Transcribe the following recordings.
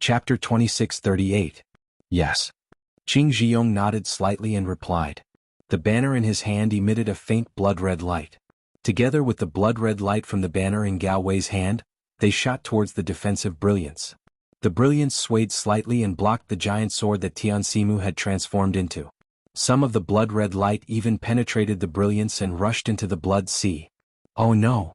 Chapter 2638. Yes. Qing Zhiyong nodded slightly and replied. The banner in his hand emitted a faint blood-red light. Together with the blood-red light from the banner in Gao Wei's hand, they shot towards the defensive brilliance. The brilliance swayed slightly and blocked the giant sword that Tian Simu had transformed into. Some of the blood-red light even penetrated the brilliance and rushed into the blood sea. Oh no!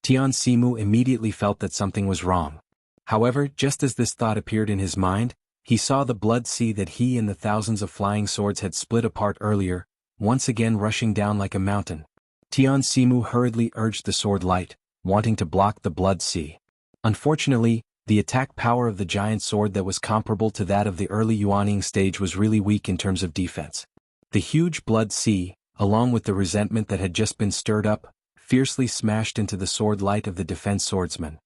Tian Simu immediately felt that something was wrong. However, just as this thought appeared in his mind, he saw the blood sea that he and the thousands of flying swords had split apart earlier, once again rushing down like a mountain. Tian Simu hurriedly urged the sword light, wanting to block the blood sea. Unfortunately, the attack power of the giant sword that was comparable to that of the early Yuaning stage was really weak in terms of defense. The huge blood sea, along with the resentment that had just been stirred up, fiercely smashed into the sword light of the defense swordsman.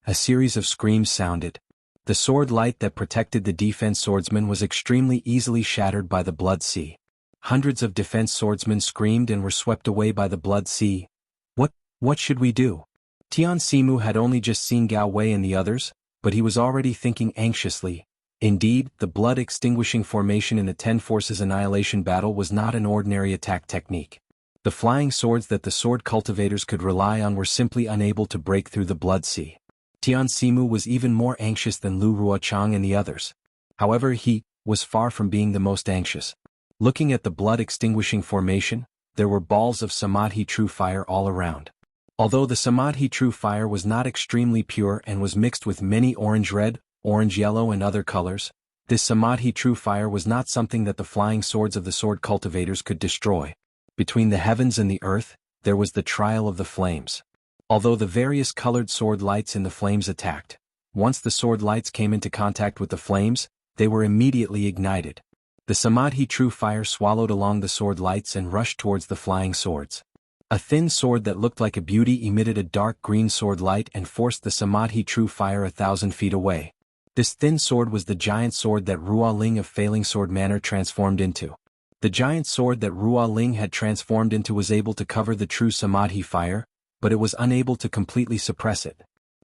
A series of screams sounded. The sword light that protected the defense swordsman was extremely easily shattered by the blood sea. Hundreds of defense swordsmen screamed and were swept away by the blood sea. What should we do? Tian Simu had only just seen Gao Wei and the others, but he was already thinking anxiously. Indeed, the blood-extinguishing formation in a 10 forces annihilation battle was not an ordinary attack technique. The flying swords that the sword cultivators could rely on were simply unable to break through the blood sea. Tian Simu was even more anxious than Lu Ruochang and the others. However, he was far from being the most anxious. Looking at the blood-extinguishing formation, there were balls of Samadhi true fire all around. Although the Samadhi true fire was not extremely pure and was mixed with many orange-red, orange-yellow and other colors, this Samadhi true fire was not something that the flying swords of the sword cultivators could destroy. Between the heavens and the earth, there was the trial of the flames. Although the various colored sword lights in the flames attacked, once the sword lights came into contact with the flames, they were immediately ignited. The Samadhi true fire swallowed along the sword lights and rushed towards the flying swords. A thin sword that looked like a beauty emitted a dark green sword light and forced the Samadhi true fire 1,000 feet away. This thin sword was the giant sword that Ruo Ling of Failing Sword Manor transformed into. The giant sword that Ruo Ling had transformed into was able to cover the true Samadhi fire, but it was unable to completely suppress it.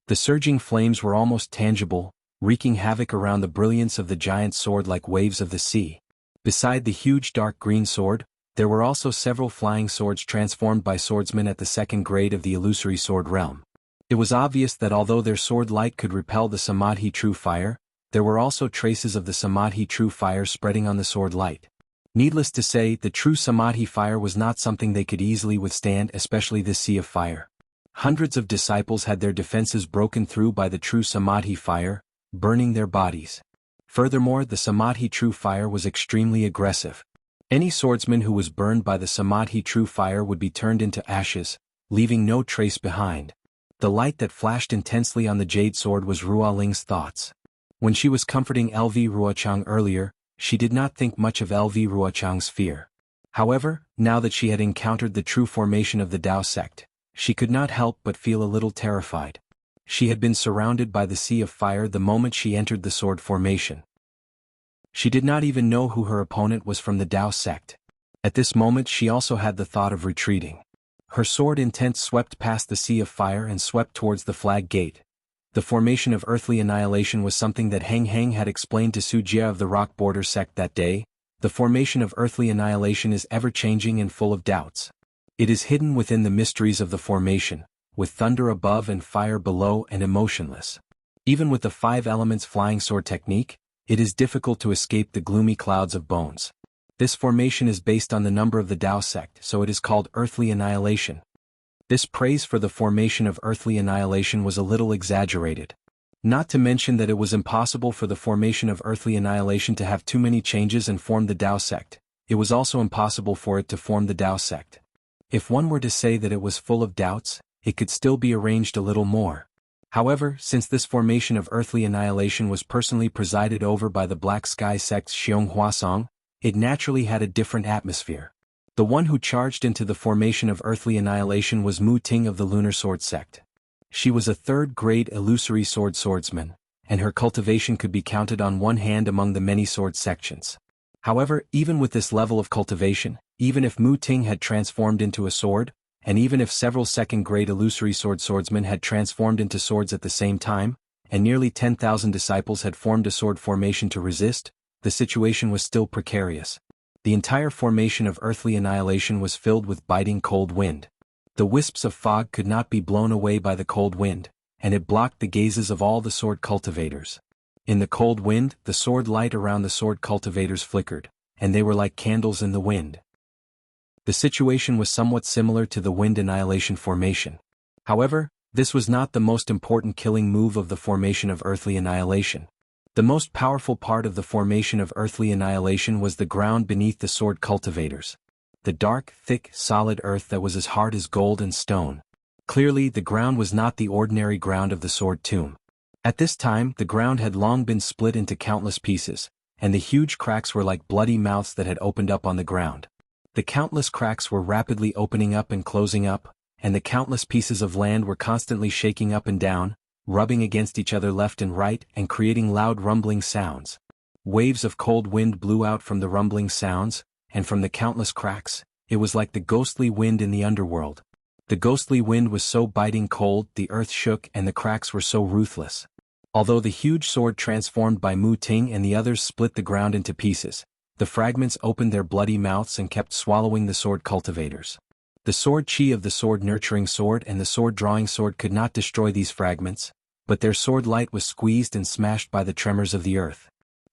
The surging flames were almost tangible, wreaking havoc around the brilliance of the giant sword like waves of the sea. Beside the huge dark green sword, there were also several flying swords transformed by swordsmen at the second grade of the illusory sword realm. It was obvious that although their sword light could repel the Samadhi true fire, there were also traces of the Samadhi true fire spreading on the sword light. Needless to say, the true Samadhi fire was not something they could easily withstand, especially this sea of fire. Hundreds of disciples had their defenses broken through by the true Samadhi fire, burning their bodies. Furthermore, the Samadhi true fire was extremely aggressive. Any swordsman who was burned by the Samadhi true fire would be turned into ashes, leaving no trace behind. The light that flashed intensely on the jade sword was Ruo Ling's thoughts. When she was comforting LV Ruochang earlier, she did not think much of LV Ruochang's fear. However, now that she had encountered the true formation of the Dao sect, she could not help but feel a little terrified. She had been surrounded by the sea of fire the moment she entered the sword formation. She did not even know who her opponent was from the Dao sect. At this moment she also had the thought of retreating. Her sword intent swept past the sea of fire and swept towards the flag gate. The formation of earthly annihilation was something that Heng Heng had explained to Su Jia of the Rock Border sect that day. The formation of earthly annihilation is ever-changing and full of doubts. It is hidden within the mysteries of the formation, with thunder above and fire below and emotionless. Even with the 5 elements flying sword technique, it is difficult to escape the gloomy clouds of bones. This formation is based on the number of the Dao sect, so it is called earthly annihilation. This praise for the formation of earthly annihilation was a little exaggerated. Not to mention that it was impossible for the formation of earthly annihilation to have too many changes and form the Dao sect. It was also impossible for it to form the Dao sect. If one were to say that it was full of doubts, it could still be arranged a little more. However, since this formation of earthly annihilation was personally presided over by the Black Sky sect's Xiong Huasong, it naturally had a different atmosphere. The one who charged into the formation of earthly annihilation was Mu Ting of the Lunar Sword sect. She was a 3rd-grade illusory swordsman, and her cultivation could be counted on one hand among the many sword sections. However, even with this level of cultivation, even if Mu Ting had transformed into a sword, and even if several 2nd-grade illusory swordsmen had transformed into swords at the same time, and nearly 10,000 disciples had formed a sword formation to resist, the situation was still precarious. The entire formation of earthly annihilation was filled with biting cold wind. The wisps of fog could not be blown away by the cold wind, and it blocked the gazes of all the sword cultivators. In the cold wind, the sword light around the sword cultivators flickered, and they were like candles in the wind. The situation was somewhat similar to the wind annihilation formation. However, this was not the most important killing move of the formation of earthly annihilation. The most powerful part of the formation of earthly annihilation was the ground beneath the sword cultivators. The dark, thick, solid earth that was as hard as gold and stone. Clearly, the ground was not the ordinary ground of the sword tomb. At this time, the ground had long been split into countless pieces, and the huge cracks were like bloody mouths that had opened up on the ground. The countless cracks were rapidly opening up and closing up, and the countless pieces of land were constantly shaking up and down, rubbing against each other left and right and creating loud rumbling sounds. Waves of cold wind blew out from the rumbling sounds, and from the countless cracks, it was like the ghostly wind in the underworld. The ghostly wind was so biting cold, the earth shook and the cracks were so ruthless. Although the huge sword transformed by Mu Ting and the others split the ground into pieces, the fragments opened their bloody mouths and kept swallowing the sword cultivators. The sword chi of the sword nurturing sword and the sword drawing sword could not destroy these fragments, but their sword light was squeezed and smashed by the tremors of the earth.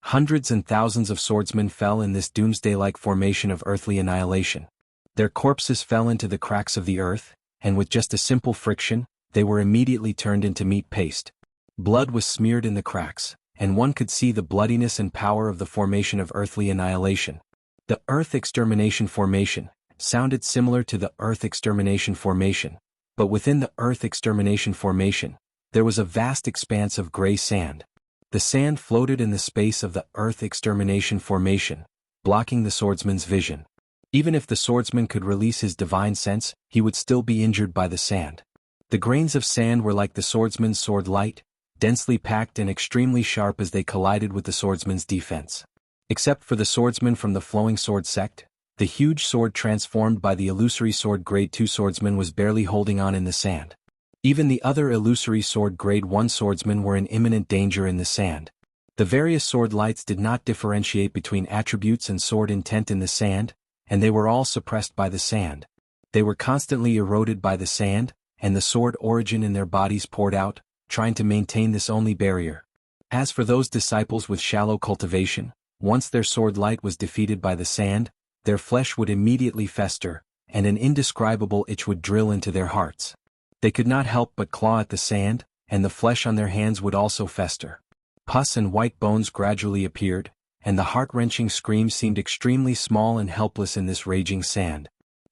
Hundreds and thousands of swordsmen fell in this doomsday-like formation of earthly annihilation. Their corpses fell into the cracks of the earth, and with just a simple friction, they were immediately turned into meat paste. Blood was smeared in the cracks, and one could see the bloodiness and power of the formation of earthly annihilation. The Earth Extermination Formation sounded similar to the Earth Extermination Formation, but within the Earth Extermination Formation, there was a vast expanse of gray sand. The sand floated in the space of the Earth Extermination Formation, blocking the swordsman's vision. Even if the swordsman could release his divine sense, he would still be injured by the sand. The grains of sand were like the swordsman's sword light, densely packed and extremely sharp as they collided with the swordsman's defense. Except for the swordsman from the flowing sword sect, the huge sword transformed by the illusory sword grade 2 swordsman was barely holding on in the sand. Even the other illusory sword grade 1 swordsmen were in imminent danger in the sand. The various sword lights did not differentiate between attributes and sword intent in the sand, and they were all suppressed by the sand. They were constantly eroded by the sand, and the sword origin in their bodies poured out, trying to maintain this only barrier. As for those disciples with shallow cultivation, once their sword light was defeated by the sand, their flesh would immediately fester, and an indescribable itch would drill into their hearts. They could not help but claw at the sand, and the flesh on their hands would also fester. Pus and white bones gradually appeared, and the heart-wrenching screams seemed extremely small and helpless in this raging sand.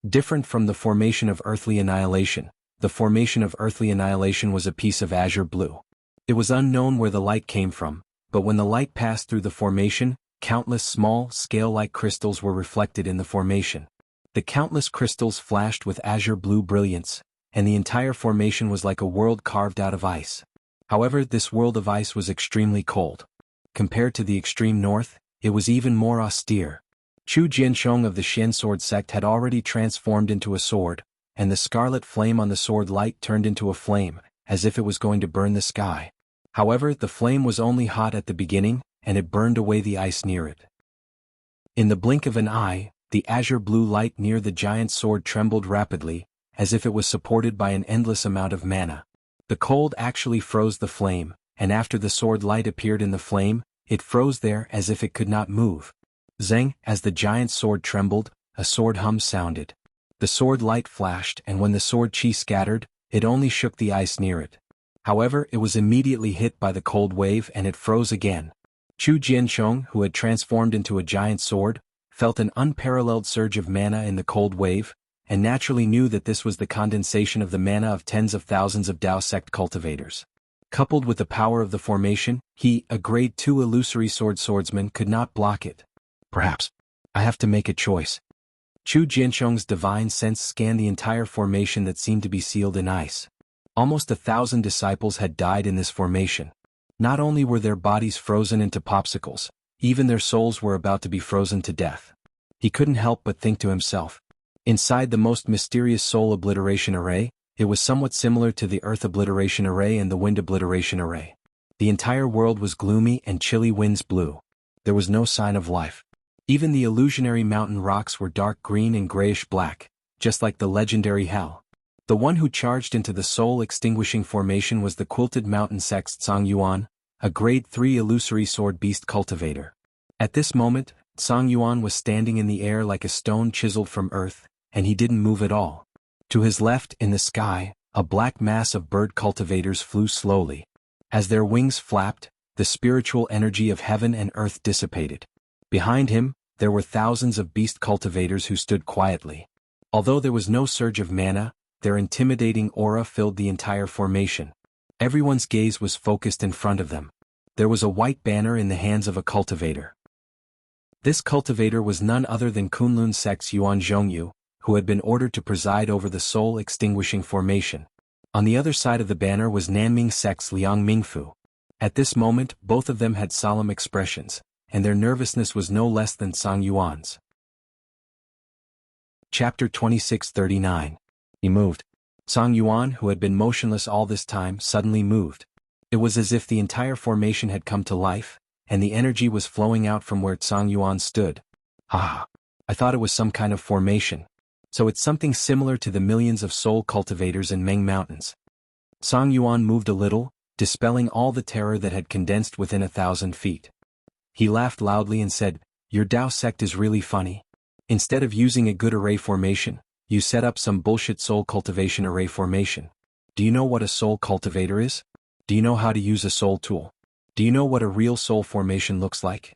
Different from the formation of earthly annihilation, the formation of earthly annihilation was a piece of azure blue. It was unknown where the light came from, but when the light passed through the formation, countless small, scale-like crystals were reflected in the formation. The countless crystals flashed with azure blue brilliance, and the entire formation was like a world carved out of ice. However, this world of ice was extremely cold. Compared to the extreme north, it was even more austere. Chu Jiansheng of the Xian sword sect had already transformed into a sword, and the scarlet flame on the sword light turned into a flame, as if it was going to burn the sky. However, the flame was only hot at the beginning, and it burned away the ice near it. In the blink of an eye, the azure blue light near the giant sword trembled rapidly, as if it was supported by an endless amount of mana. The cold actually froze the flame, and after the sword light appeared in the flame, it froze there as if it could not move. Zeng, as the giant sword trembled, a sword hum sounded. The sword light flashed, and when the sword chi scattered, it only shook the ice near it. However, it was immediately hit by the cold wave and it froze again. Chu Jiansheng, who had transformed into a giant sword, felt an unparalleled surge of mana in the cold wave, and naturally knew that this was the condensation of the mana of tens of thousands of Dao sect cultivators. Coupled with the power of the formation, he, a grade 2 illusory swordsman, could not block it. Perhaps I have to make a choice. Chu Jiansheng's divine sense scanned the entire formation that seemed to be sealed in ice. Almost 1,000 disciples had died in this formation. Not only were their bodies frozen into popsicles, even their souls were about to be frozen to death. He couldn't help but think to himself. Inside the most mysterious soul obliteration array, it was somewhat similar to the earth obliteration array and the wind obliteration array. The entire world was gloomy and chilly winds blew. There was no sign of life. Even the illusionary mountain rocks were dark green and grayish-black, just like the legendary hell. The one who charged into the soul-extinguishing formation was the quilted mountain sext Song Yuan, a grade 3 illusory sword beast cultivator. At this moment, Song Yuan was standing in the air like a stone chiseled from earth, and he didn't move at all. To his left, in the sky, a black mass of bird cultivators flew slowly. As their wings flapped, the spiritual energy of heaven and earth dissipated. Behind him, there were thousands of beast cultivators who stood quietly. Although there was no surge of mana, their intimidating aura filled the entire formation. Everyone's gaze was focused in front of them. There was a white banner in the hands of a cultivator. This cultivator was none other than Kunlun Sect's Yuan Zhongyu, who had been ordered to preside over the soul-extinguishing formation. On the other side of the banner was Nanming Sect's Liang Mingfu. At this moment, both of them had solemn expressions, and their nervousness was no less than Song Yuan's. Chapter 2639. He moved. Song Yuan, who had been motionless all this time, suddenly moved. It was as if the entire formation had come to life, and the energy was flowing out from where Song Yuan stood. Ah! I thought it was some kind of formation. So it's something similar to the millions of soul cultivators in Meng Mountains. Song Yuan moved a little, dispelling all the terror that had condensed within 1,000 feet. He laughed loudly and said, "Your Dao sect is really funny. Instead of using a good array formation, you set up some bullshit soul cultivation array formation. Do you know what a soul cultivator is? Do you know how to use a soul tool? Do you know what a real soul formation looks like?"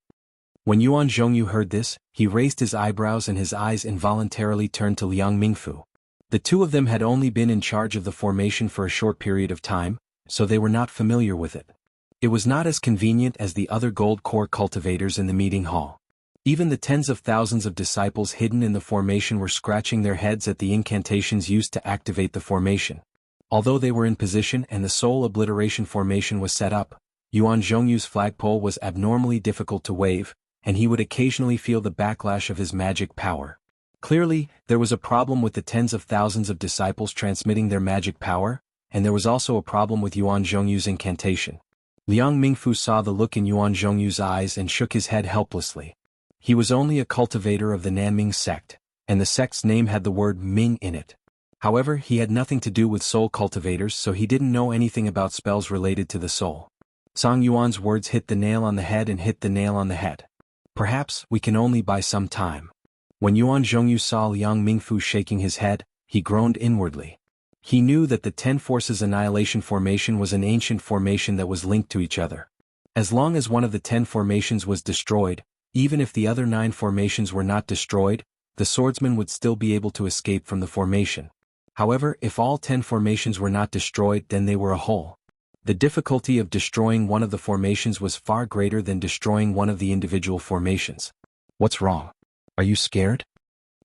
When Yuan Zhongyu heard this, he raised his eyebrows and his eyes involuntarily turned to Liang Mingfu. The two of them had only been in charge of the formation for a short period of time, so they were not familiar with it. It was not as convenient as the other gold core cultivators in the meeting hall. Even the tens of thousands of disciples hidden in the formation were scratching their heads at the incantations used to activate the formation. Although they were in position and the soul obliteration formation was set up, Yuan Zhongyu's flagpole was abnormally difficult to wave, and he would occasionally feel the backlash of his magic power. Clearly, there was a problem with the tens of thousands of disciples transmitting their magic power, and there was also a problem with Yuan Zhongyu's incantation. Liang Mingfu saw the look in Yuan Zhongyu's eyes and shook his head helplessly. He was only a cultivator of the Nanming sect, and the sect's name had the word Ming in it. However, he had nothing to do with soul cultivators, so he didn't know anything about spells related to the soul. Song Yuan's words hit the nail on the head and hit the nail on the head. Perhaps we can only buy some time. When Yuan Zhongyu saw Liang Mingfu shaking his head, he groaned inwardly. He knew that the 10 Forces Annihilation Formation was an ancient formation that was linked to each other. As long as one of the 10 formations was destroyed, even if the other 9 formations were not destroyed, the swordsman would still be able to escape from the formation. However, if all 10 formations were not destroyed, then they were a whole. The difficulty of destroying one of the formations was far greater than destroying one of the individual formations. "What's wrong? Are you scared?"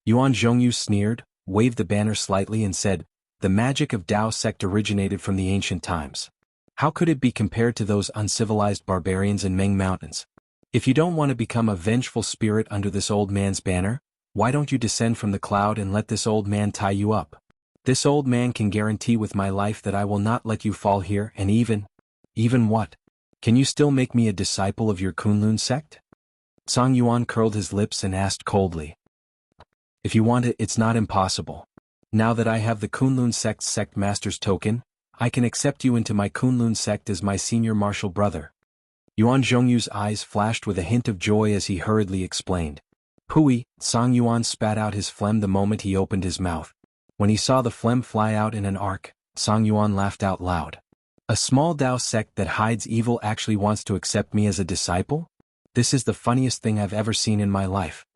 Yuan Zhongyu sneered, waved the banner slightly and said, "The magic of Dao sect originated from the ancient times. How could it be compared to those uncivilized barbarians in Meng Mountains? If you don't want to become a vengeful spirit under this old man's banner, why don't you descend from the cloud and let this old man tie you up? This old man can guarantee with my life that I will not let you fall here, and even what? Can you still make me a disciple of your Kunlun sect?" Song Yuan curled his lips and asked coldly. "If you want it, it's not impossible. Now that I have the Kunlun sect's sect master's token, I can accept you into my Kunlun sect as my senior martial brother." Yuan Zhongyu's eyes flashed with a hint of joy as he hurriedly explained. "Pooey!" Song Yuan spat out his phlegm the moment he opened his mouth. When he saw the phlegm fly out in an arc, Song Yuan laughed out loud. "A small Dao sect that hides evil actually wants to accept me as a disciple? This is the funniest thing I've ever seen in my life."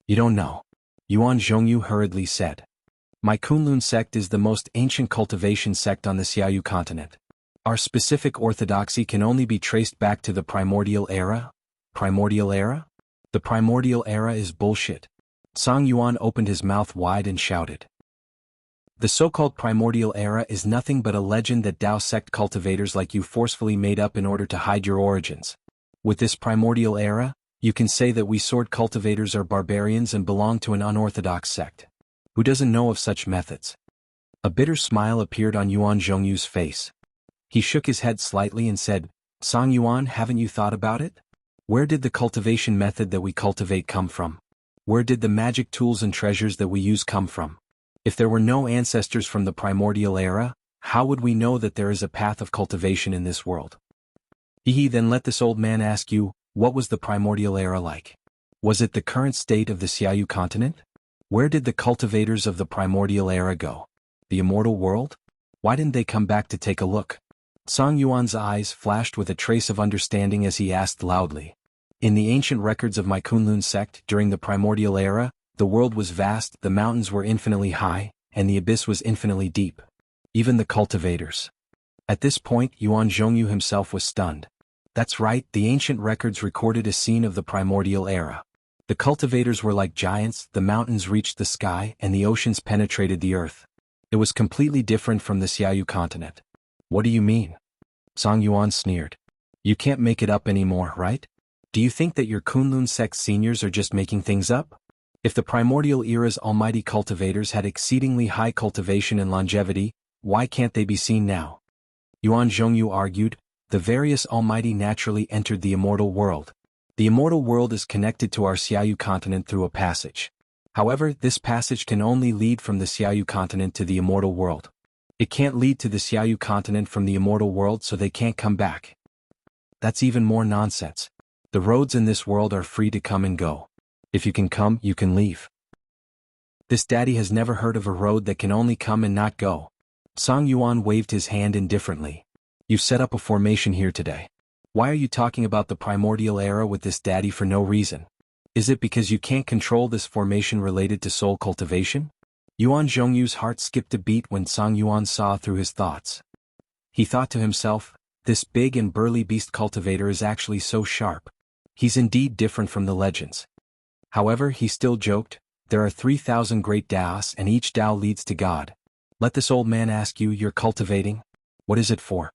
"You don't know," Yuan Zhongyu hurriedly said. "My Kunlun sect is the most ancient cultivation sect on the Xiaoyu continent. Our specific orthodoxy can only be traced back to the primordial era." "Primordial era? The primordial era is bullshit." Song Yuan opened his mouth wide and shouted. "The so-called primordial era is nothing but a legend that Dao sect cultivators like you forcefully made up in order to hide your origins. With this primordial era, you can say that we sword cultivators are barbarians and belong to an unorthodox sect. Who doesn't know of such methods?" A bitter smile appeared on Yuan Zhongyu's face. He shook his head slightly and said, Song Yuan, haven't you thought about it? Where did the cultivation method that we cultivate come from? Where did the magic tools and treasures that we use come from? If there were no ancestors from the primordial era, how would we know that there is a path of cultivation in this world? Then let this old man ask you, what was the primordial era like? Was it the current state of the Xiaoyu continent? Where did the cultivators of the primordial era go? The immortal world? Why didn't they come back to take a look? Song Yuan's eyes flashed with a trace of understanding as he asked loudly. In the ancient records of my Kunlun sect during the primordial era, the world was vast, the mountains were infinitely high, and the abyss was infinitely deep. Even the cultivators. At this point, Yuan Zhongyu himself was stunned. That's right, the ancient records recorded a scene of the primordial era. The cultivators were like giants, the mountains reached the sky, and the oceans penetrated the earth. It was completely different from the Xiaoyu continent. What do you mean? Song Yuan sneered. You can't make it up anymore, right? Do you think that your Kunlun sect seniors are just making things up? If the primordial era's almighty cultivators had exceedingly high cultivation and longevity, why can't they be seen now? Yuan Zhongyu argued, the various almighty naturally entered the immortal world. The immortal world is connected to our Xiaoyu continent through a passage. However, this passage can only lead from the Xiaoyu continent to the immortal world. It can't lead to the Xiaoyu continent from the immortal world, so they can't come back. That's even more nonsense. The roads in this world are free to come and go. If you can come, you can leave. This daddy has never heard of a road that can only come and not go. Song Yuan waved his hand indifferently. You've set up a formation here today. Why are you talking about the primordial era with this daddy for no reason? Is it because you can't control this formation related to soul cultivation? Yuan Zhongyu's heart skipped a beat when Song Yuan saw through his thoughts. He thought to himself, this big and burly beast cultivator is actually so sharp. He's indeed different from the legends. However, he still joked, there are 3,000 great Taos and each Tao leads to God. Let this old man ask you, you're cultivating? What is it for?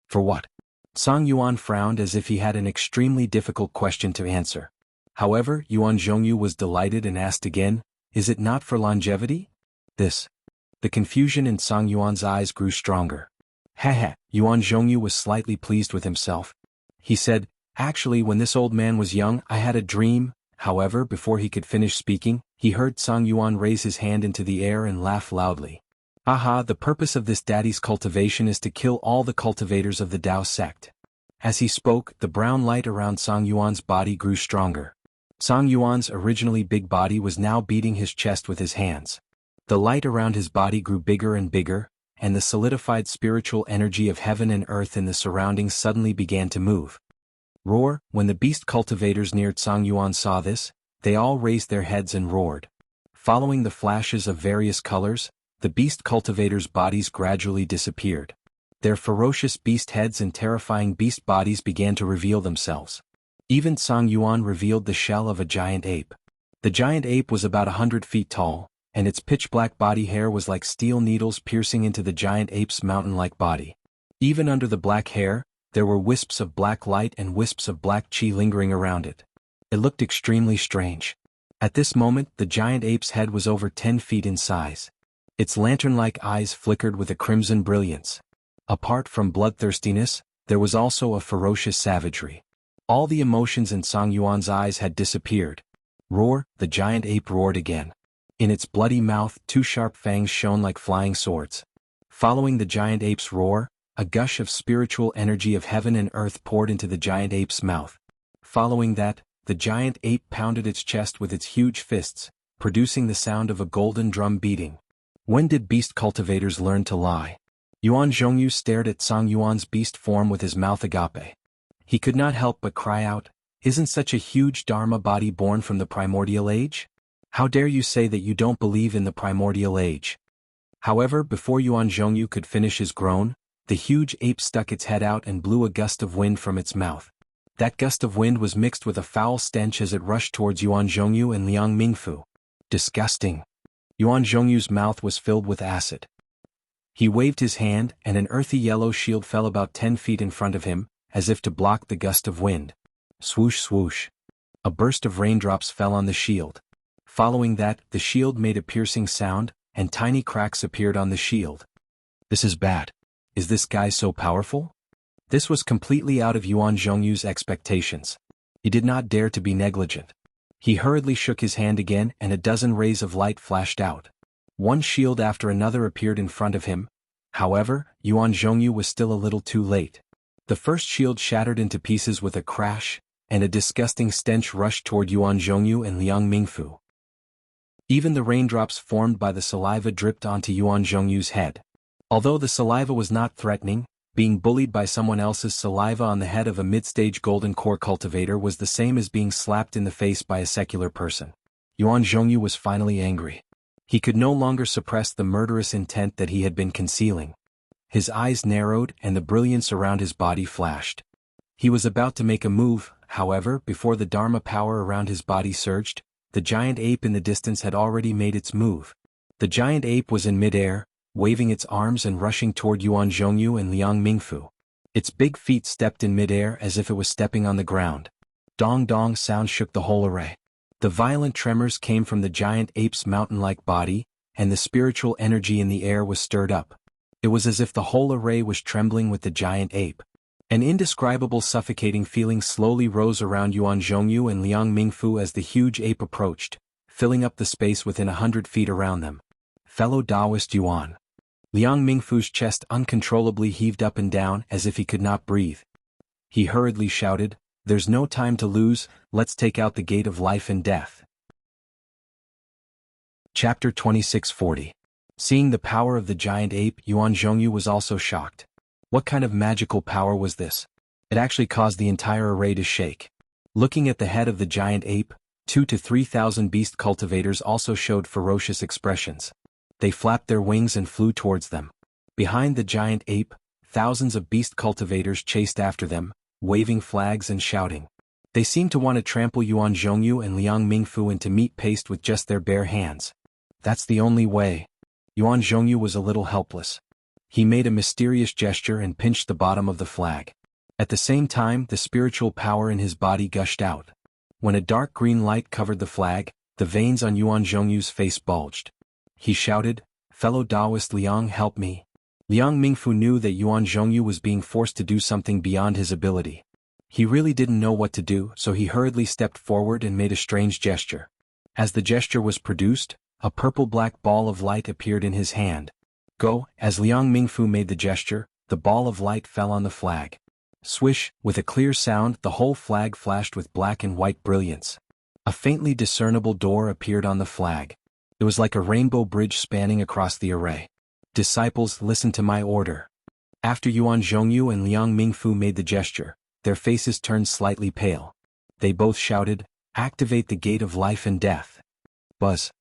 For what? Song Yuan frowned as if he had an extremely difficult question to answer. However, Yuan Zhongyu was delighted and asked again, is it not for longevity? The confusion in Song Yuan's eyes grew stronger. Yuan Zhongyu was slightly pleased with himself. He said, actually when this old man was young I had a dream. However, before he could finish speaking, he heard Song Yuan raise his hand into the air and laugh loudly. The purpose of this daddy's cultivation is to kill all the cultivators of the Tao sect. As he spoke, the brown light around Song Yuan's body grew stronger. Song Yuan's originally big body was now beating his chest with his hands. The light around his body grew bigger and bigger, and the solidified spiritual energy of heaven and earth in the surroundings suddenly began to move. Roar! When the beast cultivators near Song Yuan saw this, they all raised their heads and roared. Following the flashes of various colors, the beast cultivators' bodies gradually disappeared. Their ferocious beast heads and terrifying beast bodies began to reveal themselves. Even Song Yuan revealed the shell of a giant ape. The giant ape was about 100 feet tall, and its pitch-black body hair was like steel needles piercing into the giant ape's mountain-like body. Even under the black hair, there were wisps of black light and wisps of black chi lingering around it. It looked extremely strange. At this moment, the giant ape's head was over 10 feet in size. Its lantern-like eyes flickered with a crimson brilliance. Apart from bloodthirstiness, there was also a ferocious savagery. All the emotions in Song Yuan's eyes had disappeared. Roar! The giant ape roared again. In its bloody mouth, two sharp fangs shone like flying swords. Following the giant ape's roar, a gush of spiritual energy of heaven and earth poured into the giant ape's mouth. Following that, the giant ape pounded its chest with its huge fists, producing the sound of a golden drum beating. When did beast cultivators learn to lie? Yuan Zhongyu stared at Song Yuan's beast form with his mouth agape. He could not help but cry out, isn't such a huge Dharma body born from the primordial age? How dare you say that you don't believe in the primordial age? However, before Yuan Zhongyu could finish his groan, the huge ape stuck its head out and blew a gust of wind from its mouth. That gust of wind was mixed with a foul stench as it rushed towards Yuan Zhongyu and Liang Mingfu. Disgusting. Yuan Zhongyu's mouth was filled with acid. He waved his hand, and an earthy yellow shield fell about 10 feet in front of him, as if to block the gust of wind. Swoosh swoosh. A burst of raindrops fell on the shield. Following that, the shield made a piercing sound, and tiny cracks appeared on the shield. This is bad. Is this guy so powerful? This was completely out of Yuan Zhongyu's expectations. He did not dare to be negligent. He hurriedly shook his hand again and a dozen rays of light flashed out. One shield after another appeared in front of him. However, Yuan Zhongyu was still a little too late. The first shield shattered into pieces with a crash, and a disgusting stench rushed toward Yuan Zhongyu and Liang Mingfu. Even the raindrops formed by the saliva dripped onto Yuan Zhongyu's head. Although the saliva was not threatening, being bullied by someone else's saliva on the head of a mid-stage golden core cultivator was the same as being slapped in the face by a secular person. Yuan Zhongyu was finally angry. He could no longer suppress the murderous intent that he had been concealing. His eyes narrowed and the brilliance around his body flashed. He was about to make a move, however, before the Dharma power around his body surged, the giant ape in the distance had already made its move. The giant ape was in midair, waving its arms and rushing toward Yuan Zhongyu and Liang Mingfu. Its big feet stepped in midair as if it was stepping on the ground. Dong-dong sound shook the whole array. The violent tremors came from the giant ape's mountain-like body, and the spiritual energy in the air was stirred up. It was as if the whole array was trembling with the giant ape. An indescribable suffocating feeling slowly rose around Yuan Zhongyu and Liang Mingfu as the huge ape approached, filling up the space within 100 feet around them. Fellow Taoist Yuan. Liang Mingfu's chest uncontrollably heaved up and down as if he could not breathe. He hurriedly shouted, "There's no time to lose, let's take out the gate of life and death." Chapter 2640. Seeing the power of the giant ape, Yuan Zhongyu was also shocked. What kind of magical power was this? It actually caused the entire array to shake. Looking at the head of the giant ape, 2,000 to 3,000 beast cultivators also showed ferocious expressions. They flapped their wings and flew towards them. Behind the giant ape, thousands of beast cultivators chased after them, waving flags and shouting. They seemed to want to trample Yuan Zhongyu and Liang Mingfu into meat paste with just their bare hands. That's the only way. Yuan Zhongyu was a little helpless. He made a mysterious gesture and pinched the bottom of the flag. At the same time, the spiritual power in his body gushed out. When a dark green light covered the flag, the veins on Yuan Zhongyu's face bulged. He shouted, "Fellow Taoist Liang, help me." Liang Mingfu knew that Yuan Zhongyu was being forced to do something beyond his ability. He really didn't know what to do, so he hurriedly stepped forward and made a strange gesture. As the gesture was produced, a purple-black ball of light appeared in his hand. Go. As Liang Mingfu made the gesture, the ball of light fell on the flag. Swish, with a clear sound, the whole flag flashed with black and white brilliance. A faintly discernible door appeared on the flag. It was like a rainbow bridge spanning across the array. Disciples, listen to my order. After Yuan Zhongyu and Liang Mingfu made the gesture, their faces turned slightly pale. They both shouted, "Activate the gate of life and death." Buzz.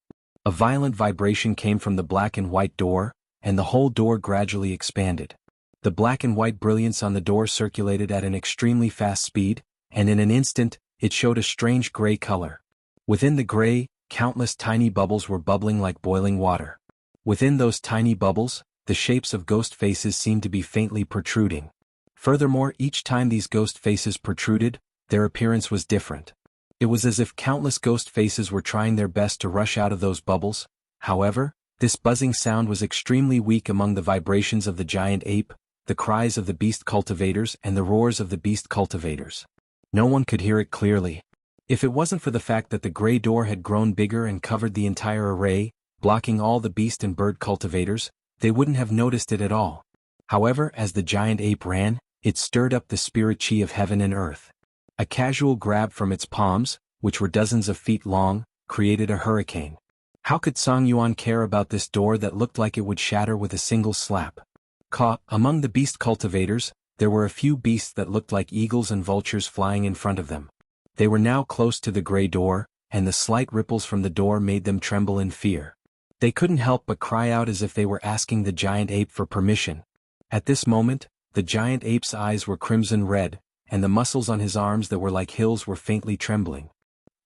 A violent vibration came from the black and white door, and the whole door gradually expanded. The black and white brilliance on the door circulated at an extremely fast speed, and in an instant, it showed a strange gray color. Within the gray, countless tiny bubbles were bubbling like boiling water. Within those tiny bubbles, the shapes of ghost faces seemed to be faintly protruding. Furthermore, each time these ghost faces protruded, their appearance was different. It was as if countless ghost faces were trying their best to rush out of those bubbles. However, this buzzing sound was extremely weak among the vibrations of the giant ape, the cries of the beast cultivators and the roars of the beast cultivators. No one could hear it clearly. If it wasn't for the fact that the gray door had grown bigger and covered the entire array, blocking all the beast and bird cultivators, they wouldn't have noticed it at all. However, as the giant ape ran, it stirred up the spirit chi of heaven and earth. A casual grab from its palms, which were dozens of feet long, created a hurricane. How could Song Yuan care about this door that looked like it would shatter with a single slap? Among the beast cultivators, there were a few beasts that looked like eagles and vultures flying in front of them. They were now close to the gray door, and the slight ripples from the door made them tremble in fear. They couldn't help but cry out as if they were asking the giant ape for permission. At this moment, the giant ape's eyes were crimson red, and the muscles on his arms that were like hills were faintly trembling.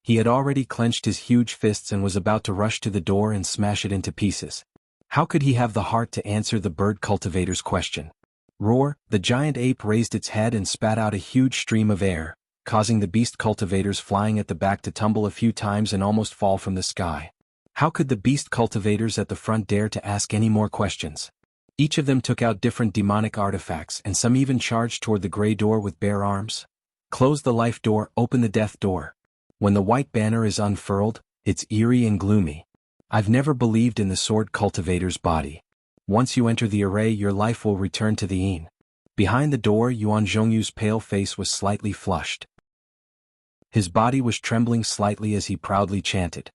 He had already clenched his huge fists and was about to rush to the door and smash it into pieces. How could he have the heart to answer the bird cultivator's question? Roar! The giant ape raised its head and spat out a huge stream of air, causing the beast cultivators flying at the back to tumble a few times and almost fall from the sky. How could the beast cultivators at the front dare to ask any more questions? Each of them took out different demonic artifacts, and some even charged toward the gray door with bare arms. Close the life door, open the death door. When the white banner is unfurled, it's eerie and gloomy. I've never believed in the sword cultivator's body. Once you enter the array, your life will return to the inn. Behind the door, Yuan Zhongyu's pale face was slightly flushed. His body was trembling slightly as he proudly chanted.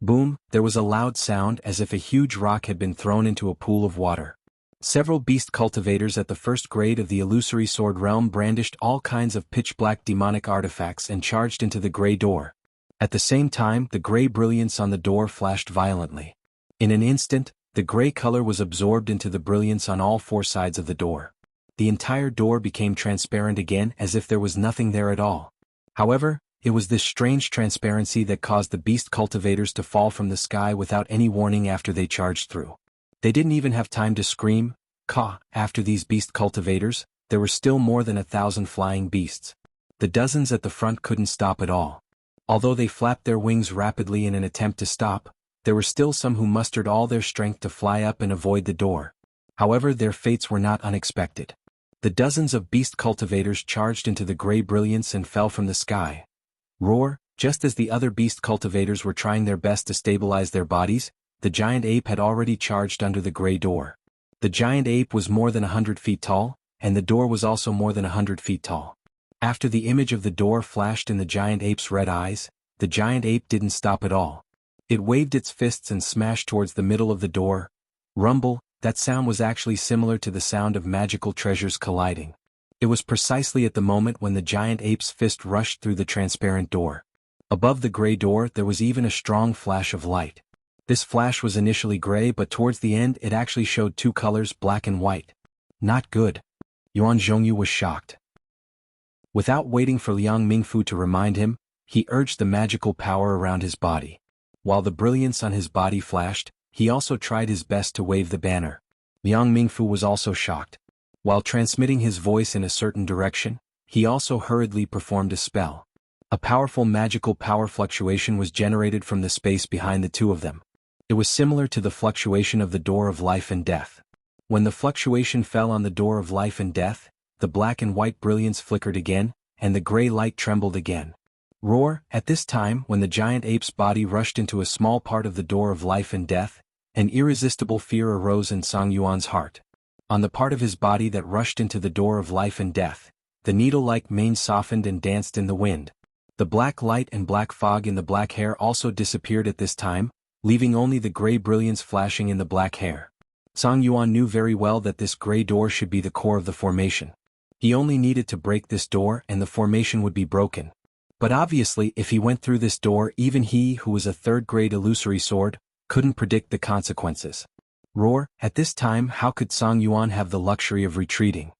Boom, there was a loud sound as if a huge rock had been thrown into a pool of water. Several beast cultivators at the first grade of the illusory sword realm brandished all kinds of pitch-black demonic artifacts and charged into the gray door. At the same time, the gray brilliance on the door flashed violently. In an instant, the gray color was absorbed into the brilliance on all four sides of the door. The entire door became transparent again as if there was nothing there at all. However, it was this strange transparency that caused the beast cultivators to fall from the sky without any warning after they charged through. They didn't even have time to scream, caw. After these beast cultivators, there were still more than 1,000 flying beasts. The dozens at the front couldn't stop at all. Although they flapped their wings rapidly in an attempt to stop, there were still some who mustered all their strength to fly up and avoid the door. However, their fates were not unexpected. The dozens of beast cultivators charged into the gray brilliance and fell from the sky. Roar, just as the other beast cultivators were trying their best to stabilize their bodies, the giant ape had already charged under the gray door. The giant ape was more than 100 feet tall, and the door was also more than 100 feet tall. After the image of the door flashed in the giant ape's red eyes, the giant ape didn't stop at all. It waved its fists and smashed towards the middle of the door. Rumble, that sound was actually similar to the sound of magical treasures colliding. It was precisely at the moment when the giant ape's fist rushed through the transparent door. Above the gray door there was even a strong flash of light. This flash was initially gray, but towards the end it actually showed two colors, black and white. Not good. Yuan Zhongyu was shocked. Without waiting for Liang Mingfu to remind him, he urged the magical power around his body. While the brilliance on his body flashed, he also tried his best to wave the banner. Liang Mingfu was also shocked. While transmitting his voice in a certain direction, he also hurriedly performed a spell. A powerful magical power fluctuation was generated from the space behind the two of them. It was similar to the fluctuation of the door of life and death. When the fluctuation fell on the door of life and death, the black and white brilliance flickered again, and the gray light trembled again. Roar, at this time when the giant ape's body rushed into a small part of the door of life and death, an irresistible fear arose in Song Yuan's heart. On the part of his body that rushed into the door of life and death, the needle-like mane softened and danced in the wind. The black light and black fog in the black hair also disappeared at this time, leaving only the gray brilliance flashing in the black hair. Song Yuan knew very well that this gray door should be the core of the formation. He only needed to break this door and the formation would be broken. But obviously if he went through this door, even he who was a third-grade illusory sword, couldn't predict the consequences. Roar, at this time how could Song Yuan have the luxury of retreating?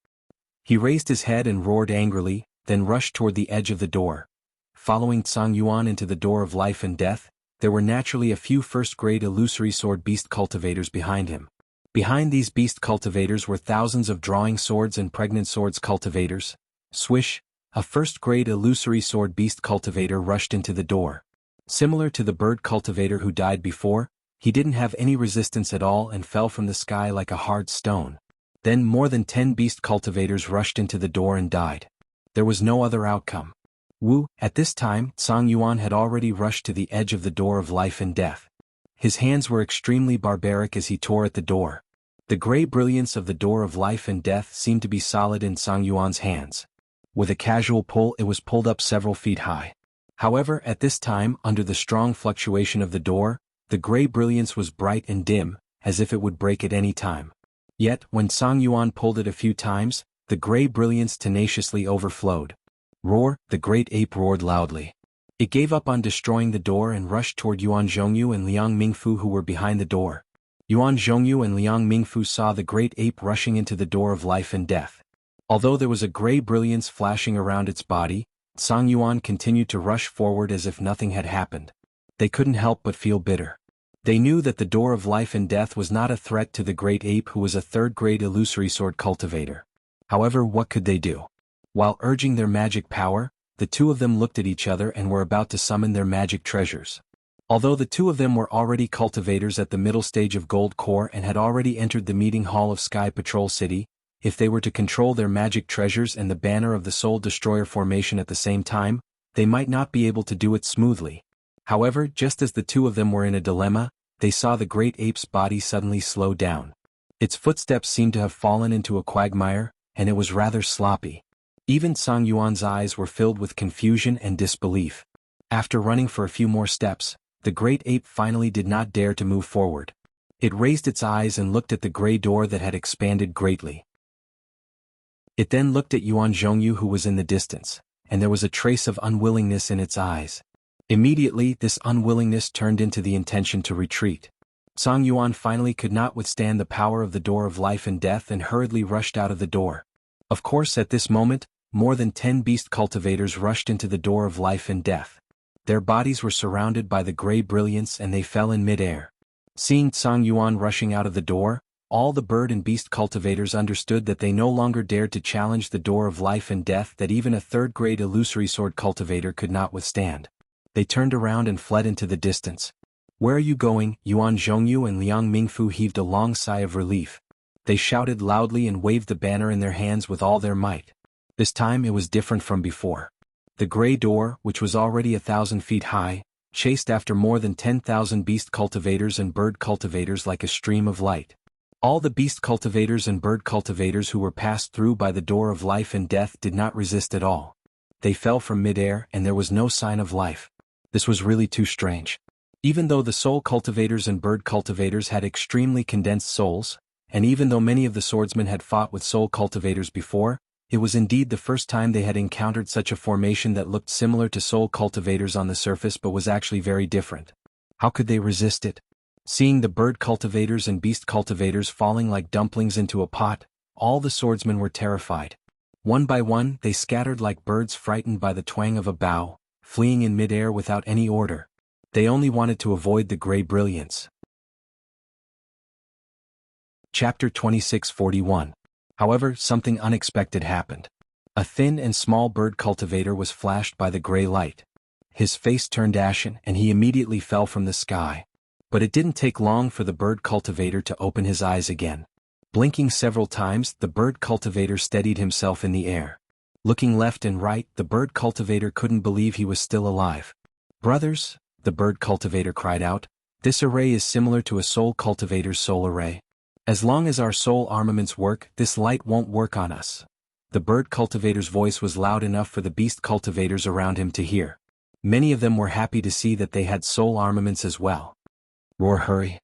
He raised his head and roared angrily, then rushed toward the edge of the door. Following Song Yuan into the door of life and death, there were naturally a few first-grade illusory sword beast cultivators behind him. Behind these beast cultivators were thousands of drawing swords and pregnant swords cultivators. Swish, a first-grade illusory sword beast cultivator rushed into the door. Similar to the bird cultivator who died before, he didn't have any resistance at all and fell from the sky like a hard stone. Then more than 10 beast cultivators rushed into the door and died. There was no other outcome. Wu, at this time, Song Yuan had already rushed to the edge of the door of life and death. His hands were extremely barbaric as he tore at the door. The gray brilliance of the door of life and death seemed to be solid in Song Yuan's hands. With a casual pull it was pulled up several feet high. However, at this time, under the strong fluctuation of the door, the gray brilliance was bright and dim, as if it would break at any time. Yet, when Song Yuan pulled it a few times, the gray brilliance tenaciously overflowed. Roar, the great ape roared loudly. It gave up on destroying the door and rushed toward Yuan Zhongyu and Liang Mingfu who were behind the door. Yuan Zhongyu and Liang Mingfu saw the great ape rushing into the door of life and death. Although there was a gray brilliance flashing around its body, Song Yuan continued to rush forward as if nothing had happened. They couldn't help but feel bitter. They knew that the door of life and death was not a threat to the great ape who was a third-grade illusory sword cultivator. However, what could they do? While urging their magic power, the two of them looked at each other and were about to summon their magic treasures. Although the two of them were already cultivators at the middle stage of Gold Core and had already entered the meeting hall of Sky Patrol City, if they were to control their magic treasures and the banner of the Soul Destroyer formation at the same time, they might not be able to do it smoothly. However, just as the two of them were in a dilemma, they saw the great ape's body suddenly slow down. Its footsteps seemed to have fallen into a quagmire, and it was rather sloppy. Even Song Yuan's eyes were filled with confusion and disbelief. After running for a few more steps, the great ape finally did not dare to move forward. It raised its eyes and looked at the gray door that had expanded greatly. It then looked at Yuan Zhongyu, who was in the distance, and there was a trace of unwillingness in its eyes. Immediately, this unwillingness turned into the intention to retreat. Song Yuan finally could not withstand the power of the door of life and death and hurriedly rushed out of the door. Of course, at this moment, more than 10 beast cultivators rushed into the door of life and death. Their bodies were surrounded by the gray brilliance and they fell in mid-air. Seeing Song Yuan rushing out of the door, all the bird and beast cultivators understood that they no longer dared to challenge the door of life and death that even a third-grade illusory sword cultivator could not withstand. They turned around and fled into the distance. "Where are you going?" Yuan Zhongyu and Liang Mingfu heaved a long sigh of relief. They shouted loudly and waved the banner in their hands with all their might. This time it was different from before. The gray door, which was already 1,000 feet high, chased after more than 10,000 beast cultivators and bird cultivators like a stream of light. All the beast cultivators and bird cultivators who were passed through by the door of life and death did not resist at all. They fell from mid-air and there was no sign of life. This was really too strange. Even though the soul cultivators and bird cultivators had extremely condensed souls, and even though many of the swordsmen had fought with soul cultivators before, it was indeed the first time they had encountered such a formation that looked similar to soul cultivators on the surface but was actually very different. How could they resist it? Seeing the bird cultivators and beast cultivators falling like dumplings into a pot, all the swordsmen were terrified. One by one, they scattered like birds frightened by the twang of a bow, fleeing in mid-air without any order. They only wanted to avoid the gray brilliance. Chapter 2641. However, something unexpected happened. A thin and small bird cultivator was flashed by the gray light. His face turned ashen and he immediately fell from the sky. But it didn't take long for the bird cultivator to open his eyes again. Blinking several times, the bird cultivator steadied himself in the air. Looking left and right, the bird cultivator couldn't believe he was still alive. "Brothers," the bird cultivator cried out, "this array is similar to a soul cultivator's soul array. As long as our soul armaments work, this light won't work on us." The bird cultivator's voice was loud enough for the beast cultivators around him to hear. Many of them were happy to see that they had soul armaments as well. "Roar, hurry!"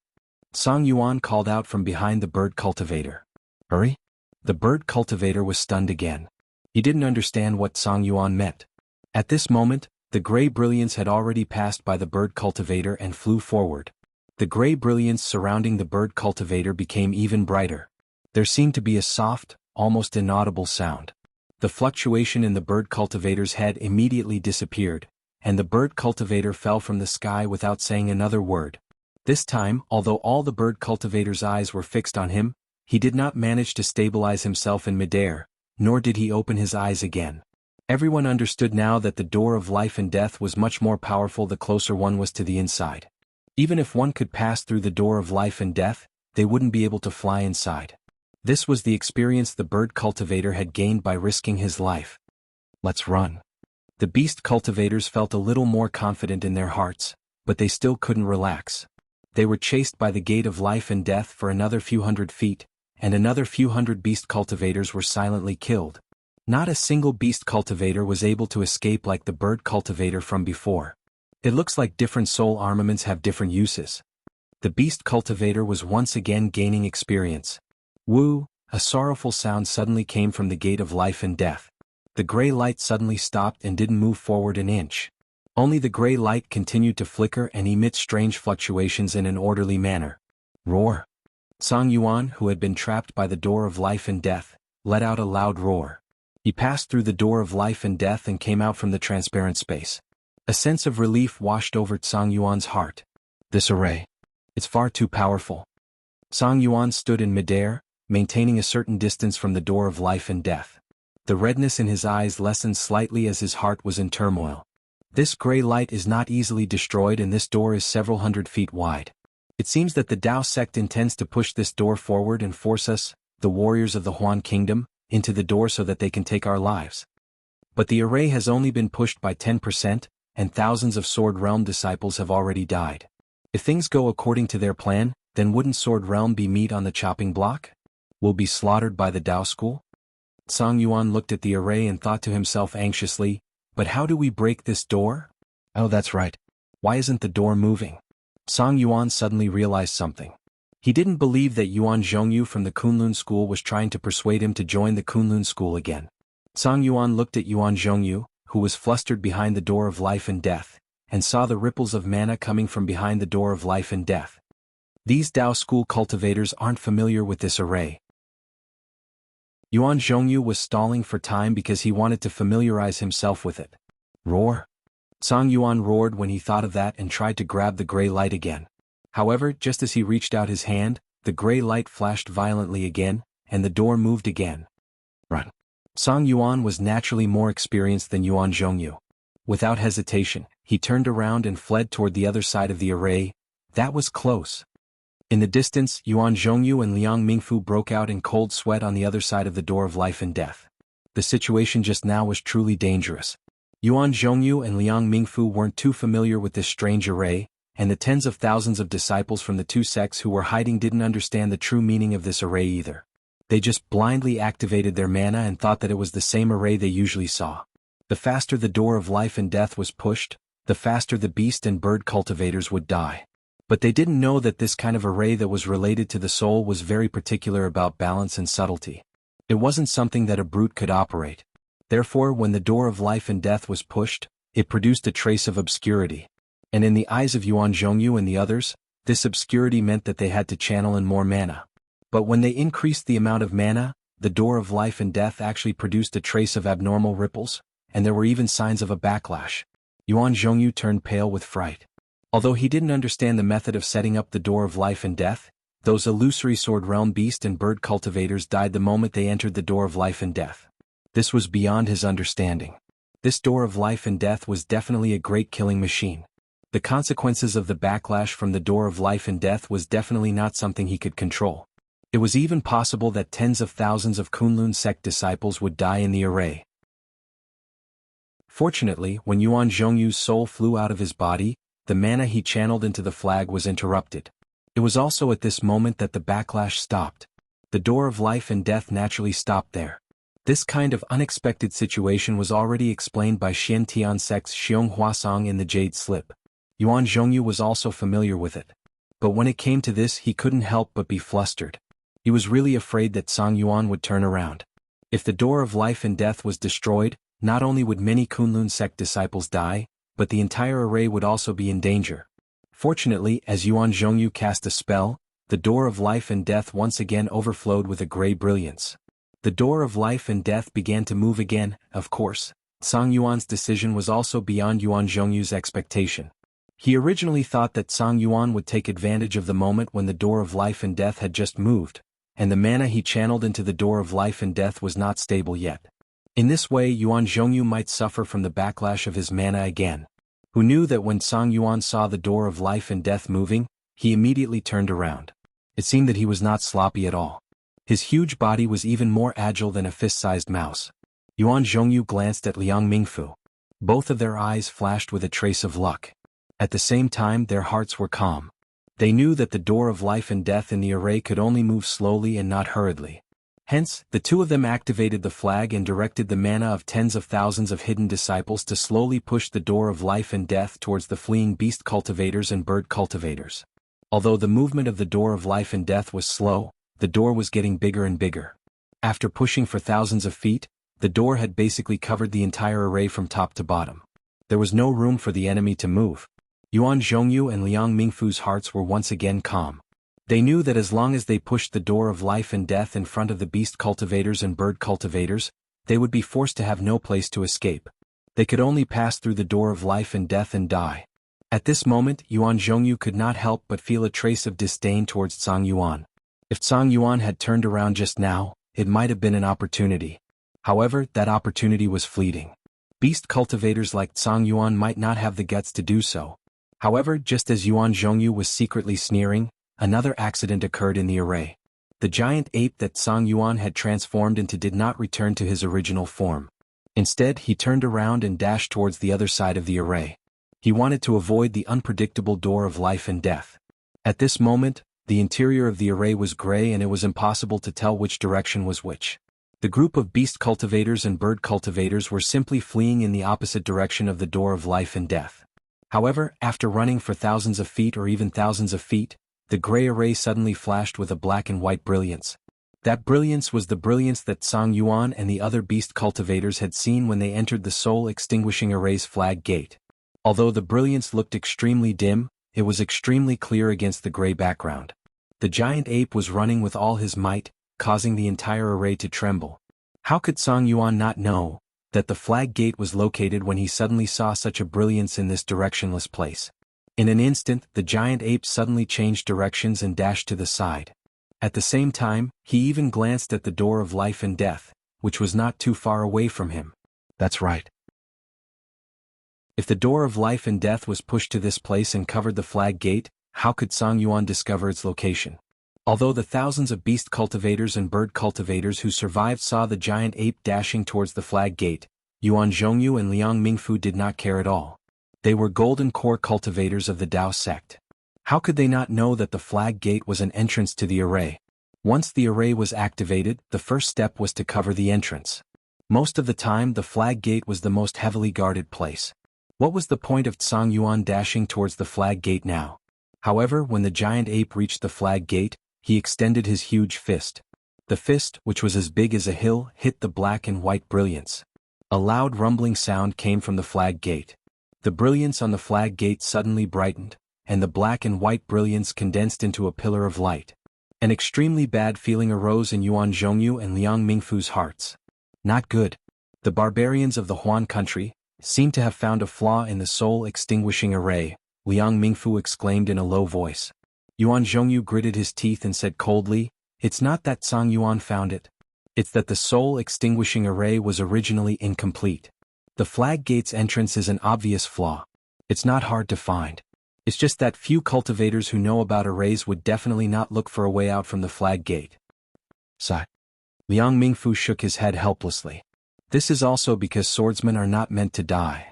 Song Yuan called out from behind the bird cultivator. "Hurry?" The bird cultivator was stunned again. He didn't understand what Song Yuan meant. At this moment, the gray brilliance had already passed by the bird cultivator and flew forward. The gray brilliance surrounding the bird cultivator became even brighter. There seemed to be a soft, almost inaudible sound. The fluctuation in the bird cultivator's head immediately disappeared, and the bird cultivator fell from the sky without saying another word. This time, although all the bird cultivator's eyes were fixed on him, he did not manage to stabilize himself in midair, nor did he open his eyes again. Everyone understood now that the door of life and death was much more powerful the closer one was to the inside. Even if one could pass through the door of life and death, they wouldn't be able to fly inside. This was the experience the bird cultivator had gained by risking his life. "Let's run." The beast cultivators felt a little more confident in their hearts, but they still couldn't relax. They were chased by the gate of life and death for another few hundred feet, and another few hundred beast cultivators were silently killed. Not a single beast cultivator was able to escape like the bird cultivator from before. It looks like different soul armaments have different uses. The beast cultivator was once again gaining experience. Woo! A sorrowful sound suddenly came from the gate of life and death. The gray light suddenly stopped and didn't move forward an inch. Only the gray light continued to flicker and emit strange fluctuations in an orderly manner. Roar! Song Yuan, who had been trapped by the door of life and death, let out a loud roar. He passed through the door of life and death and came out from the transparent space. A sense of relief washed over Song Yuan's heart. "This array. It's far too powerful." Song Yuan stood in midair, maintaining a certain distance from the door of life and death. The redness in his eyes lessened slightly as his heart was in turmoil. This gray light is not easily destroyed and this door is several hundred feet wide. It seems that the Tao sect intends to push this door forward and force us, the warriors of the Huan Kingdom, into the door so that they can take our lives. But the array has only been pushed by 10%, and thousands of Sword Realm disciples have already died. If things go according to their plan, then wouldn't Sword Realm be meat on the chopping block? Will be slaughtered by the Tao school? Song Yuan looked at the array and thought to himself anxiously, but how do we break this door? Oh, that's right. Why isn't the door moving? Song Yuan suddenly realized something. He didn't believe that Yuan Zhongyu from the Kunlun school was trying to persuade him to join the Kunlun school again. Song Yuan looked at Yuan Zhongyu, who was flustered behind the door of life and death, and saw the ripples of mana coming from behind the door of life and death. These Tao school cultivators aren't familiar with this array. Yuan Zhongyu was stalling for time because he wanted to familiarize himself with it. Roar! Song Yuan roared when he thought of that and tried to grab the gray light again. However, just as he reached out his hand, the gray light flashed violently again, and the door moved again. Run! Song Yuan was naturally more experienced than Yuan Zhongyu. Without hesitation, he turned around and fled toward the other side of the array. That was close. In the distance, Yuan Zhongyu and Liang Mingfu broke out in cold sweat on the other side of the door of life and death. The situation just now was truly dangerous. Yuan Zhongyu and Liang Mingfu weren't too familiar with this strange array, and the tens of thousands of disciples from the two sects who were hiding didn't understand the true meaning of this array either. They just blindly activated their mana and thought that it was the same array they usually saw. The faster the door of life and death was pushed, the faster the beast and bird cultivators would die. But they didn't know that this kind of array that was related to the soul was very particular about balance and subtlety. It wasn't something that a brute could operate. Therefore, when the door of life and death was pushed, it produced a trace of obscurity. And in the eyes of Yuan Zhongyu and the others, this obscurity meant that they had to channel in more mana. But when they increased the amount of mana, the door of life and death actually produced a trace of abnormal ripples, and there were even signs of a backlash. Yuan Zhongyu turned pale with fright. Although he didn't understand the method of setting up the door of life and death, those illusory Sword Realm beast and bird cultivators died the moment they entered the door of life and death. This was beyond his understanding. This door of life and death was definitely a great killing machine. The consequences of the backlash from the door of life and death was definitely not something he could control. It was even possible that tens of thousands of Kunlun sect disciples would die in the array. Fortunately, when Yuan Zhongyu's soul flew out of his body, the mana he channeled into the flag was interrupted. It was also at this moment that the backlash stopped. The door of life and death naturally stopped there. This kind of unexpected situation was already explained by Xian Tian sect's Xiong Huasong in the Jade Slip. Yuan Zhongyu was also familiar with it. But when it came to this, he couldn't help but be flustered. He was really afraid that Song Yuan would turn around. If the door of life and death was destroyed, not only would many Kunlun sect disciples die, but the entire array would also be in danger. Fortunately, as Yuan Zhongyu cast a spell, the door of life and death once again overflowed with a gray brilliance. The door of life and death began to move again. Of course, Song Yuan's decision was also beyond Yuan Zhongyu's expectation. He originally thought that Song Yuan would take advantage of the moment when the door of life and death had just moved, and the mana he channeled into the door of life and death was not stable yet. In this way, Yuan Zhongyu might suffer from the backlash of his mana again. Who knew that when Song Yuan saw the door of life and death moving, he immediately turned around. It seemed that he was not sloppy at all. His huge body was even more agile than a fist-sized mouse. Yuan Zhongyu glanced at Liang Mingfu. Both of their eyes flashed with a trace of luck. At the same time, their hearts were calm. They knew that the door of life and death in the array could only move slowly and not hurriedly. Hence, the two of them activated the flag and directed the mana of tens of thousands of hidden disciples to slowly push the door of life and death towards the fleeing beast cultivators and bird cultivators. Although the movement of the door of life and death was slow, the door was getting bigger and bigger. After pushing for thousands of feet, the door had basically covered the entire array from top to bottom. There was no room for the enemy to move. Yuan Zhongyu and Liang Mingfu's hearts were once again calm. They knew that as long as they pushed the door of life and death in front of the beast cultivators and bird cultivators, they would be forced to have no place to escape. They could only pass through the door of life and death and die. At this moment, Yuan Zhongyu could not help but feel a trace of disdain towards Song Yuan. If Song Yuan had turned around just now, it might have been an opportunity. However, that opportunity was fleeting. Beast cultivators like Tsang Yuan might not have the guts to do so. However, just as Yuan Zhongyu was secretly sneering, another accident occurred in the array. The giant ape that Tsang Yuan had transformed into did not return to his original form. Instead, he turned around and dashed towards the other side of the array. He wanted to avoid the unpredictable door of life and death. At this moment, the interior of the array was gray and it was impossible to tell which direction was which. The group of beast cultivators and bird cultivators were simply fleeing in the opposite direction of the door of life and death. However, after running for thousands of feet or even thousands of feet, the gray array suddenly flashed with a black and white brilliance. That brilliance was the brilliance that Tsang Yuan and the other beast cultivators had seen when they entered the soul-extinguishing array's flag gate. Although the brilliance looked extremely dim, it was extremely clear against the gray background. The giant ape was running with all his might, causing the entire array to tremble. How could Tsang Yuan not know that the flag gate was located when he suddenly saw such a brilliance in this directionless place? In an instant, the giant ape suddenly changed directions and dashed to the side. At the same time, he even glanced at the door of life and death, which was not too far away from him. That's right. If the door of life and death was pushed to this place and covered the flag gate, how could Tsang Yuan discover its location? Although the thousands of beast cultivators and bird cultivators who survived saw the giant ape dashing towards the flag gate, Yuan Zhongyu and Liang Mingfu did not care at all. They were golden core cultivators of the Dao sect. How could they not know that the flag gate was an entrance to the array? Once the array was activated, the first step was to cover the entrance. Most of the time, the flag gate was the most heavily guarded place. What was the point of Tsang Yuan dashing towards the flag gate now? However, when the giant ape reached the flag gate, he extended his huge fist. The fist, which was as big as a hill, hit the black and white brilliance. A loud rumbling sound came from the flag gate. The brilliance on the flag gate suddenly brightened, and the black and white brilliance condensed into a pillar of light. An extremely bad feeling arose in Yuan Zhongyu and Liang Mingfu's hearts. Not good. The barbarians of the Huan country seemed to have found a flaw in the soul-extinguishing array, Liang Mingfu exclaimed in a low voice. Yuan Zhongyu gritted his teeth and said coldly, "It's not that Tsang Yuan found it. It's that the soul-extinguishing array was originally incomplete. The flag gate's entrance is an obvious flaw. It's not hard to find. It's just that few cultivators who know about arrays would definitely not look for a way out from the flag gate." Sigh. Liang Mingfu shook his head helplessly. This is also because swordsmen are not meant to die.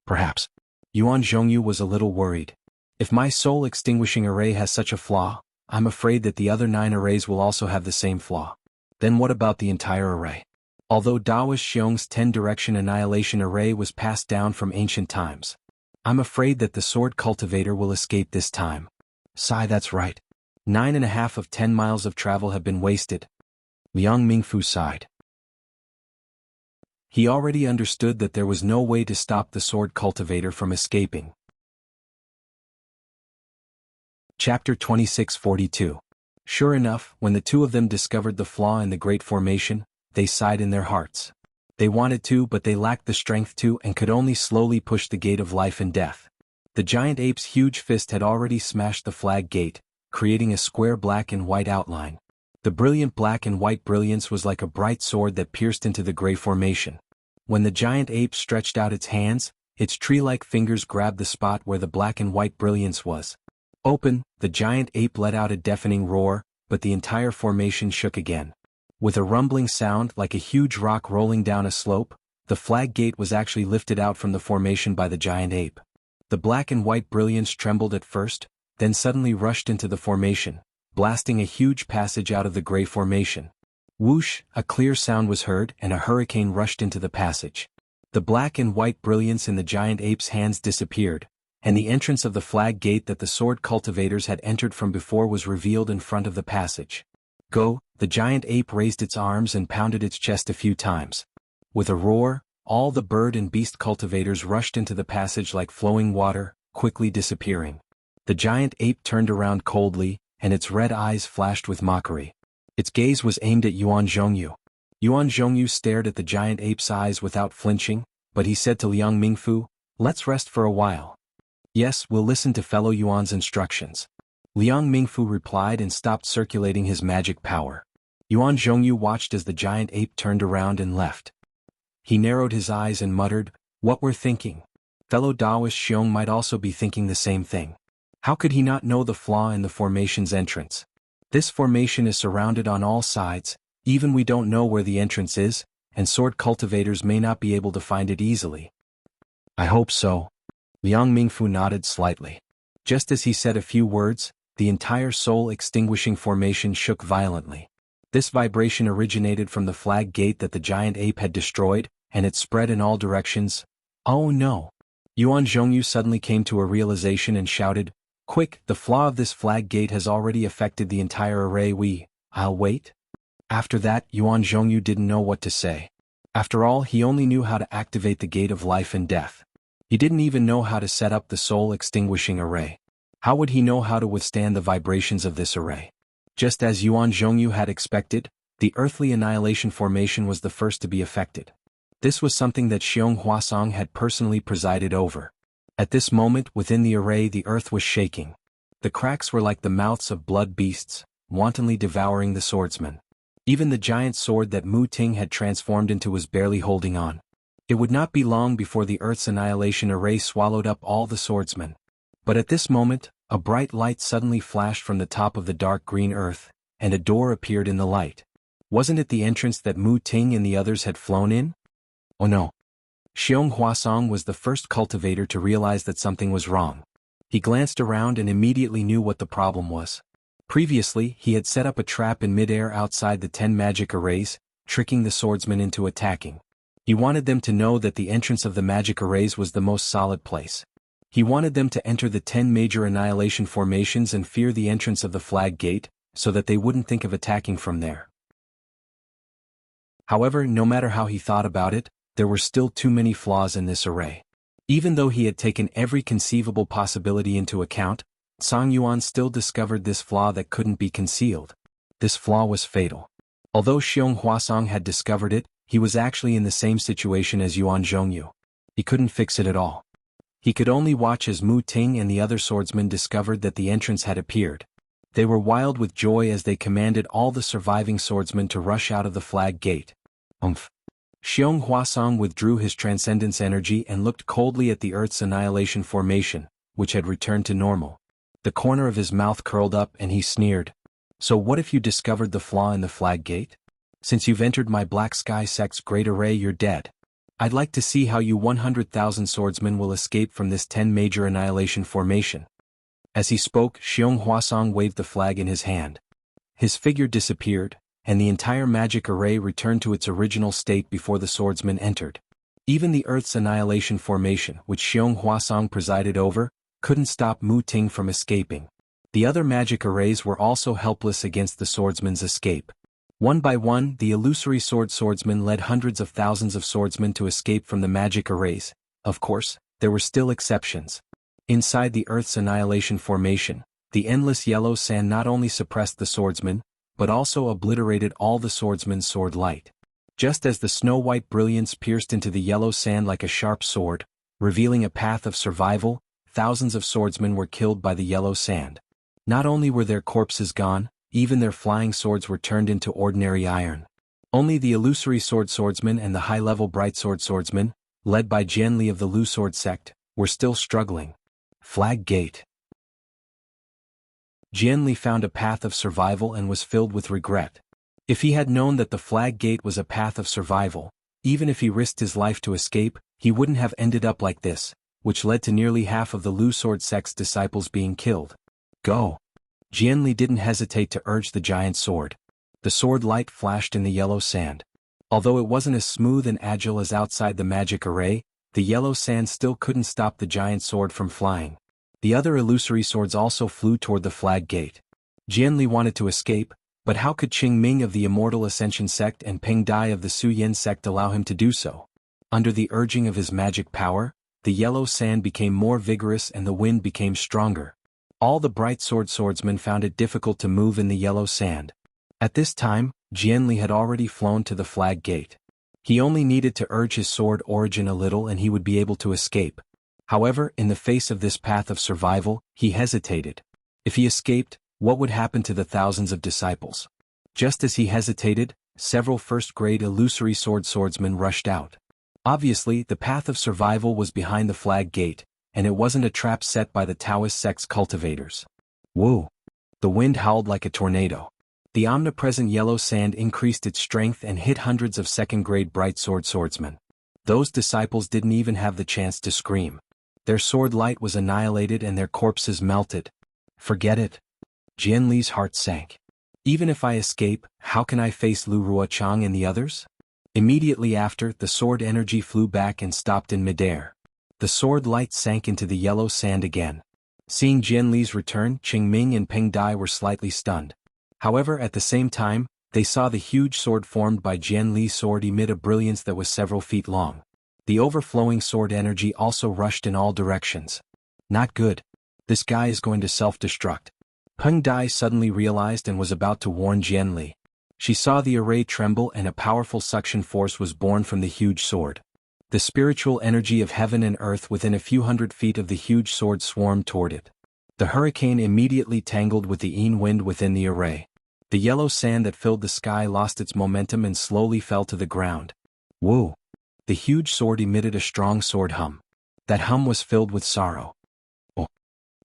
Perhaps. Yuan Zhongyu was a little worried. If my soul-extinguishing array has such a flaw, I'm afraid that the other 9 arrays will also have the same flaw. Then what about the entire array? Although Daoist Xiong's 10-direction annihilation array was passed down from ancient times, I'm afraid that the sword cultivator will escape this time. Sigh, that's right. 9.5 of 10 miles of travel have been wasted. Liang Mingfu sighed. He already understood that there was no way to stop the sword cultivator from escaping. Chapter 2642. Sure enough, when the two of them discovered the flaw in the Great Formation, they sighed in their hearts. They wanted to, but they lacked the strength to and could only slowly push the gate of life and death. The giant ape's huge fist had already smashed the flag gate, creating a square black and white outline. The brilliant black and white brilliance was like a bright sword that pierced into the gray formation. When the giant ape stretched out its hands, its tree-like fingers grabbed the spot where the black and white brilliance was. Open, the giant ape let out a deafening roar, but the entire formation shook again. With a rumbling sound like a huge rock rolling down a slope, the flag gate was actually lifted out from the formation by the giant ape. The black and white brilliance trembled at first, then suddenly rushed into the formation, blasting a huge passage out of the gray formation. Whoosh, a clear sound was heard and a hurricane rushed into the passage. The black and white brilliance in the giant ape's hands disappeared, and the entrance of the flag gate that the sword cultivators had entered from before was revealed in front of the passage. Go, the giant ape raised its arms and pounded its chest a few times. With a roar, all the bird and beast cultivators rushed into the passage like flowing water, quickly disappearing. The giant ape turned around coldly, and its red eyes flashed with mockery. Its gaze was aimed at Yuan Zhongyu. Yuan Zhongyu stared at the giant ape's eyes without flinching, but he said to Liang Mingfu, "Let's rest for a while." "Yes, we'll listen to fellow Yuan's instructions." Liang Mingfu replied and stopped circulating his magic power. Yuan Zhongyu watched as the giant ape turned around and left. He narrowed his eyes and muttered, What we're thinking. Fellow Taoist Xiong might also be thinking the same thing. How could he not know the flaw in the formation's entrance? This formation is surrounded on all sides, even we don't know where the entrance is, and sword cultivators may not be able to find it easily. I hope so. Liang Mingfu nodded slightly. Just as he said a few words, the entire soul-extinguishing formation shook violently. This vibration originated from the flag gate that the giant ape had destroyed, and it spread in all directions. Oh no! Yuan Zhongyu suddenly came to a realization and shouted, "Quick, the flaw of this flag gate has already affected the entire array. I'll wait?" After that, Yuan Zhongyu didn't know what to say. After all, he only knew how to activate the gate of life and death. He didn't even know how to set up the soul-extinguishing array. How would he know how to withstand the vibrations of this array? Just as Yuan Zhongyu had expected, the earthly annihilation formation was the first to be affected. This was something that Xiong Huasong had personally presided over. At this moment, within the array, the earth was shaking. The cracks were like the mouths of blood beasts, wantonly devouring the swordsman. Even the giant sword that Mu Ting had transformed into was barely holding on. It would not be long before the earth's annihilation array swallowed up all the swordsmen. But at this moment, a bright light suddenly flashed from the top of the dark green earth, and a door appeared in the light. Wasn't it the entrance that Mu Ting and the others had flown in? Oh no. Xiong Huasong was the first cultivator to realize that something was wrong. He glanced around and immediately knew what the problem was. Previously, he had set up a trap in midair outside the 10 magic arrays, tricking the swordsmen into attacking. He wanted them to know that the entrance of the magic arrays was the most solid place. He wanted them to enter the 10 major annihilation formations and fear the entrance of the flag gate, so that they wouldn't think of attacking from there. However, no matter how he thought about it, there were still too many flaws in this array. Even though he had taken every conceivable possibility into account, Song Yuan still discovered this flaw that couldn't be concealed. This flaw was fatal. Although Xiong Huasong had discovered it, he was actually in the same situation as Yuan Zhongyu. He couldn't fix it at all. He could only watch as Mu Ting and the other swordsmen discovered that the entrance had appeared. They were wild with joy as they commanded all the surviving swordsmen to rush out of the flag gate. Xiong Huasong withdrew his transcendence energy and looked coldly at the Earth's annihilation formation, which had returned to normal. The corner of his mouth curled up and he sneered. So what if you discovered the flaw in the flag gate? Since you've entered my Black Sky Sect's great array, you're dead. I'd like to see how you 100,000 swordsmen will escape from this 10 major annihilation formation. As he spoke, Xiong Huasong waved the flag in his hand. His figure disappeared, and the entire magic array returned to its original state before the swordsmen entered. Even the Earth's annihilation formation, which Xiong Huasong presided over, couldn't stop Mu Ting from escaping. The other magic arrays were also helpless against the swordsmen's escape. One by one, the illusory swordsmen led hundreds of thousands of swordsmen to escape from the magic arrays. Of course, there were still exceptions. Inside the Earth's annihilation formation, the endless yellow sand not only suppressed the swordsmen, but also obliterated all the swordsmen's sword light. Just as the snow-white brilliance pierced into the yellow sand like a sharp sword, revealing a path of survival, thousands of swordsmen were killed by the yellow sand. Not only were their corpses gone, even their flying swords were turned into ordinary iron. Only the illusory swordsmen and the high-level bright swordsmen, led by Jianli of the Lu Sword sect, were still struggling. Flag Gate. Jianli found a path of survival and was filled with regret. If he had known that the flag gate was a path of survival, even if he risked his life to escape, he wouldn't have ended up like this, which led to nearly half of the Lu Sword sect's disciples being killed. Go! Jianli didn't hesitate to urge the giant sword. The sword light flashed in the yellow sand. Although it wasn't as smooth and agile as outside the magic array, the yellow sand still couldn't stop the giant sword from flying. The other illusory swords also flew toward the flag gate. Jianli wanted to escape, but how could Qing Ming of the Immortal Ascension sect and Peng Dai of the Su Yin sect allow him to do so? Under the urging of his magic power, the yellow sand became more vigorous and the wind became stronger. All the bright swordsmen found it difficult to move in the yellow sand. At this time, Jianli had already flown to the flag gate. He only needed to urge his sword origin a little and he would be able to escape. However, in the face of this path of survival, he hesitated. If he escaped, what would happen to the thousands of disciples? Just as he hesitated, several first-grade illusory swordsmen rushed out. Obviously, the path of survival was behind the flag gate, and it wasn't a trap set by the Taoist sect's cultivators. Woo! The wind howled like a tornado. The omnipresent yellow sand increased its strength and hit hundreds of second-grade bright swordsmen. Those disciples didn't even have the chance to scream. Their sword light was annihilated and their corpses melted. Forget it. Jian Li's heart sank. Even if I escape, how can I face Lu Ruochang and the others? Immediately after, the sword energy flew back and stopped in midair. The sword light sank into the yellow sand again. Seeing Jian Li's return, Qingming and Peng Dai were slightly stunned. However, at the same time, they saw the huge sword formed by Jian Li's sword emit a brilliance that was several feet long. The overflowing sword energy also rushed in all directions. Not good. This guy is going to self-destruct. Peng Dai suddenly realized and was about to warn Jian Li. She saw the array tremble and a powerful suction force was born from the huge sword. The spiritual energy of heaven and earth within a few hundred feet of the huge sword swarmed toward it. The hurricane immediately tangled with the Yin wind within the array. The yellow sand that filled the sky lost its momentum and slowly fell to the ground. Woo! The huge sword emitted a strong sword hum. That hum was filled with sorrow. Oh!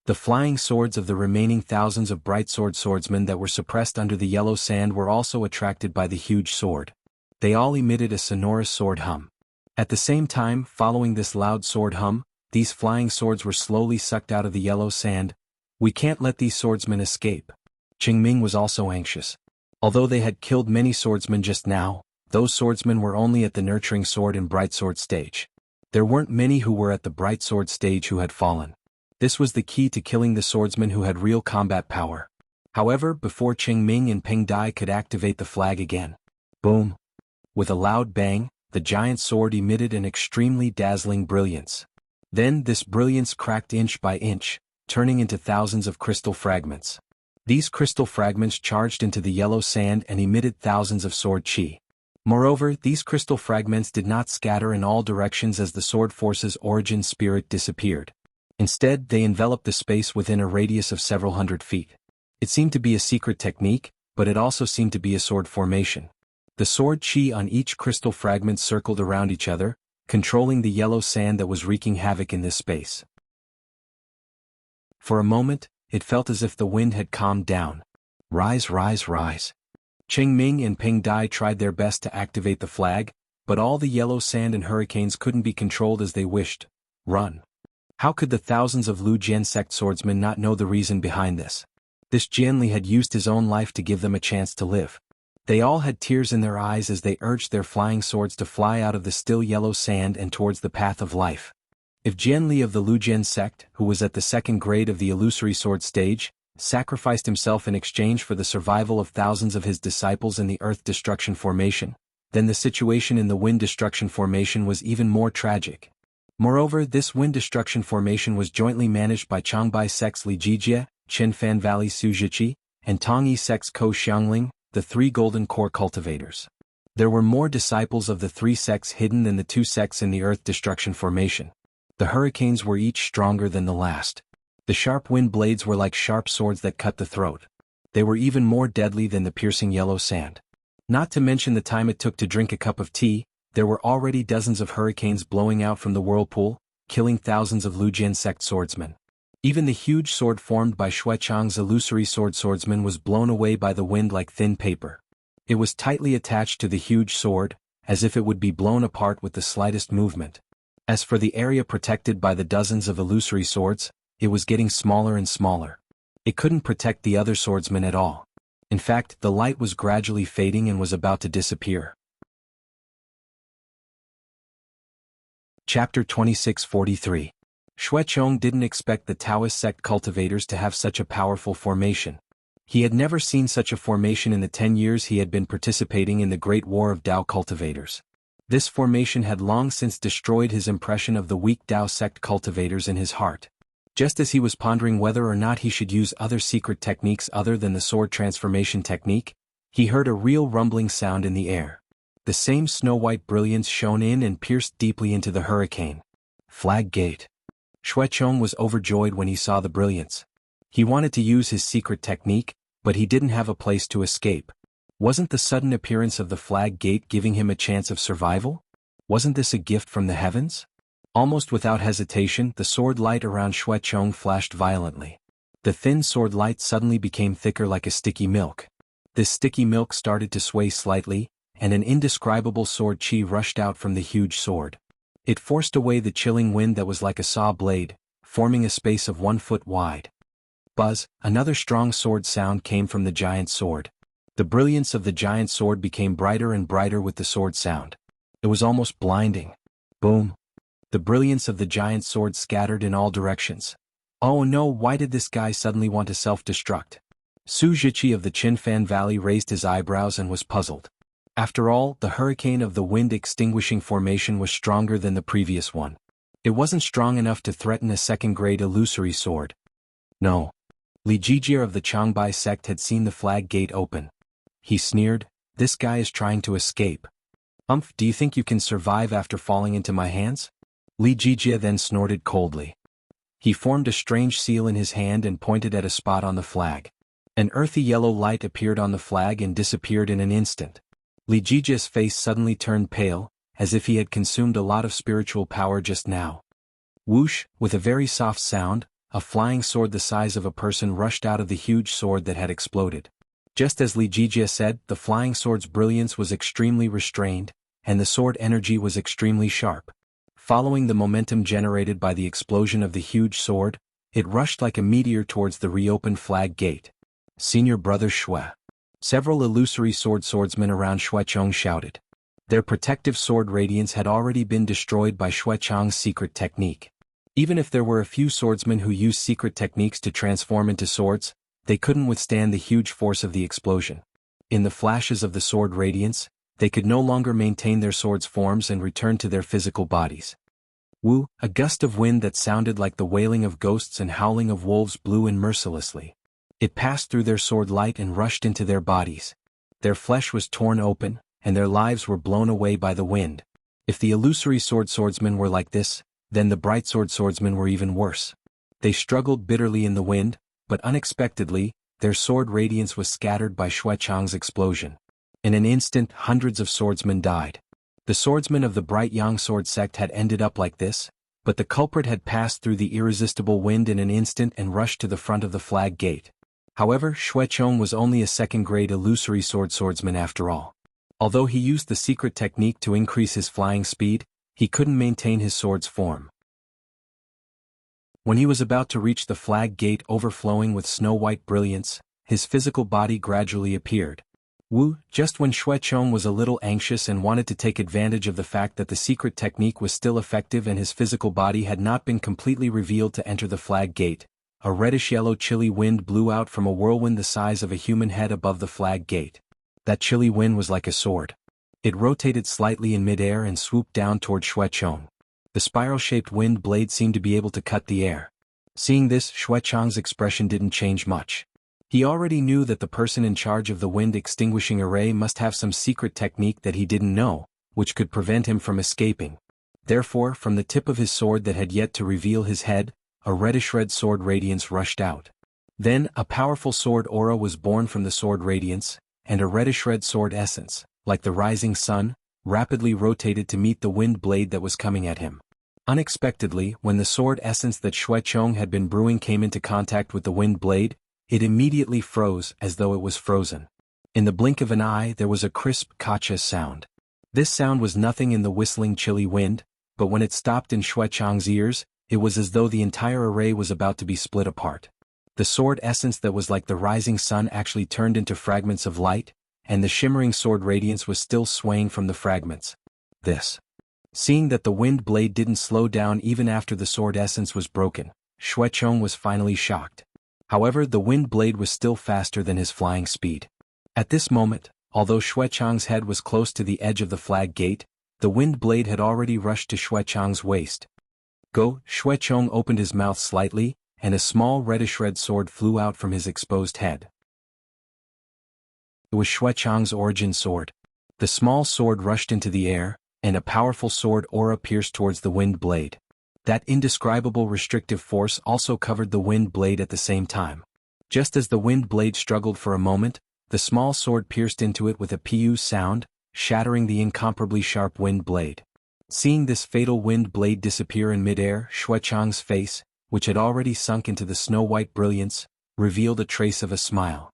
The flying swords of the remaining thousands of bright swordsmen that were suppressed under the yellow sand were also attracted by the huge sword. They all emitted a sonorous sword hum. At the same time, following this loud sword hum, these flying swords were slowly sucked out of the yellow sand. We can't let these swordsmen escape. Qingming was also anxious. Although they had killed many swordsmen just now, those swordsmen were only at the nurturing sword and bright sword stage. There weren't many who were at the bright sword stage who had fallen. This was the key to killing the swordsmen who had real combat power. However, before Qingming and Peng Dai could activate the flag again. Boom! With a loud bang, the giant sword emitted an extremely dazzling brilliance. Then this brilliance cracked inch by inch, turning into thousands of crystal fragments. These crystal fragments charged into the yellow sand and emitted thousands of sword chi. Moreover, these crystal fragments did not scatter in all directions as the sword force's origin spirit disappeared. Instead, they enveloped the space within a radius of several hundred feet. It seemed to be a secret technique, but it also seemed to be a sword formation. The sword chi on each crystal fragment circled around each other, controlling the yellow sand that was wreaking havoc in this space. For a moment, it felt as if the wind had calmed down. Rise, rise, rise. Qingming and Peng Dai tried their best to activate the flag, but all the yellow sand and hurricanes couldn't be controlled as they wished. Run. How could the thousands of Lu Jian sect swordsmen not know the reason behind this? This Jian Li had used his own life to give them a chance to live. They all had tears in their eyes as they urged their flying swords to fly out of the still yellow sand and towards the path of life. If Jian Li of the Lu Jian sect, who was at the second grade of the illusory sword stage, sacrificed himself in exchange for the survival of thousands of his disciples in the Earth Destruction Formation, then the situation in the Wind Destruction Formation was even more tragic. Moreover, this Wind Destruction Formation was jointly managed by Changbai sect's Li Jijie, Qianfan Valley Su Zhiqi, and Tongyi sect's Ko Xiangling, the three golden core cultivators. There were more disciples of the three sects hidden than the two sects in the Earth Destruction Formation. The hurricanes were each stronger than the last. The sharp wind blades were like sharp swords that cut the throat. They were even more deadly than the piercing yellow sand. Not to mention the time it took to drink a cup of tea, there were already dozens of hurricanes blowing out from the whirlpool, killing thousands of Lu Jian sect swordsmen. Even the huge sword formed by Xuechang's illusory swordsman was blown away by the wind like thin paper. It was tightly attached to the huge sword, as if it would be blown apart with the slightest movement. As for the area protected by the dozens of illusory swords, it was getting smaller and smaller. It couldn't protect the other swordsmen at all. In fact, the light was gradually fading and was about to disappear. Chapter 2643. Xuechong didn't expect the Taoist sect cultivators to have such a powerful formation. He had never seen such a formation in the 10 years he had been participating in the Great War of Dao cultivators. This formation had long since destroyed his impression of the weak Dao sect cultivators in his heart. Just as he was pondering whether or not he should use other secret techniques other than the sword transformation technique, he heard a real rumbling sound in the air. The same snow-white brilliance shone in and pierced deeply into the hurricane. Flag gate. Xuechong was overjoyed when he saw the brilliance. He wanted to use his secret technique, but he didn't have a place to escape. Wasn't the sudden appearance of the flag gate giving him a chance of survival? Wasn't this a gift from the heavens? Almost without hesitation, the sword light around Xue Chong flashed violently. The thin sword light suddenly became thicker like a sticky milk. This sticky milk started to sway slightly, and an indescribable sword chi rushed out from the huge sword. It forced away the chilling wind that was like a saw blade, forming a space of 1 foot wide. Buzz, another strong sword sound came from the giant sword. The brilliance of the giant sword became brighter and brighter with the sword sound. It was almost blinding. Boom. The brilliance of the giant sword scattered in all directions. Oh no, why did this guy suddenly want to self-destruct? Su Zhiqi of the Qinfan Valley raised his eyebrows and was puzzled. After all, the hurricane of the wind-extinguishing formation was stronger than the previous one. It wasn't strong enough to threaten a second-grade illusory sword. No. Li Jijie of the Changbai sect had seen the flag gate open. He sneered, "This guy is trying to escape. Do you think you can survive after falling into my hands?" Li Jijie then snorted coldly. He formed a strange seal in his hand and pointed at a spot on the flag. An earthy yellow light appeared on the flag and disappeared in an instant. Li Jijie's face suddenly turned pale, as if he had consumed a lot of spiritual power just now. Whoosh, with a very soft sound, a flying sword the size of a person rushed out of the huge sword that had exploded. Just as Li Jijie said, the flying sword's brilliance was extremely restrained, and the sword energy was extremely sharp. Following the momentum generated by the explosion of the huge sword, it rushed like a meteor towards the reopened flag gate. "Senior Brother Xue." Several illusory swordsmen around Xue Chong shouted. Their protective sword radiance had already been destroyed by Xue Chong's secret technique. Even if there were a few swordsmen who used secret techniques to transform into swords, they couldn't withstand the huge force of the explosion. In the flashes of the sword radiance, they could no longer maintain their swords' forms and return to their physical bodies. Woo, a gust of wind that sounded like the wailing of ghosts and howling of wolves blew in mercilessly. It passed through their sword light and rushed into their bodies. Their flesh was torn open, and their lives were blown away by the wind. If the illusory swordsmen were like this, then the bright swordsmen were even worse. They struggled bitterly in the wind, but unexpectedly, their sword radiance was scattered by Xue Chang's explosion. In an instant, hundreds of swordsmen died. The swordsmen of the Bright Yang Sword sect had ended up like this, but the culprit had passed through the irresistible wind in an instant and rushed to the front of the flag gate. However, Xue Chong was only a second-grade illusory swordsman after all. Although he used the secret technique to increase his flying speed, he couldn't maintain his sword's form. When he was about to reach the flag gate overflowing with snow-white brilliance, his physical body gradually appeared. Woo, just when Xue Chong was a little anxious and wanted to take advantage of the fact that the secret technique was still effective and his physical body had not been completely revealed to enter the flag gate, a reddish-yellow chilly wind blew out from a whirlwind the size of a human head above the flag gate. That chilly wind was like a sword. It rotated slightly in midair and swooped down toward Xue Chong. The spiral-shaped wind blade seemed to be able to cut the air. Seeing this, Xue Chong's expression didn't change much. He already knew that the person in charge of the wind-extinguishing array must have some secret technique that he didn't know, which could prevent him from escaping. Therefore, from the tip of his sword that had yet to reveal his head, a reddish-red sword radiance rushed out. Then, a powerful sword aura was born from the sword radiance, and a reddish-red sword essence, like the rising sun, rapidly rotated to meet the wind blade that was coming at him. Unexpectedly, when the sword essence that Xue Chong had been brewing came into contact with the wind blade, it immediately froze as though it was frozen. In the blink of an eye there was a crisp kacha sound. This sound was nothing in the whistling chilly wind, but when it stopped in Xue Chong's ears, it was as though the entire array was about to be split apart. The sword essence that was like the rising sun actually turned into fragments of light, and the shimmering sword radiance was still swaying from the fragments. Seeing that the wind blade didn't slow down even after the sword essence was broken, Xue Chong was finally shocked. However, the wind blade was still faster than his flying speed. At this moment, although Xue Chong's head was close to the edge of the flag gate, the wind blade had already rushed to Xue Chong's waist. Go! Xue Chong opened his mouth slightly, and a small reddish-red sword flew out from his exposed head. It was Xue Chong's origin sword. The small sword rushed into the air, and a powerful sword aura pierced towards the wind blade. That indescribable restrictive force also covered the wind blade at the same time. Just as the wind blade struggled for a moment, the small sword pierced into it with a pu sound, shattering the incomparably sharp wind blade. Seeing this fatal wind blade disappear in midair, Xuechang's face, which had already sunk into the snow-white brilliance, revealed a trace of a smile.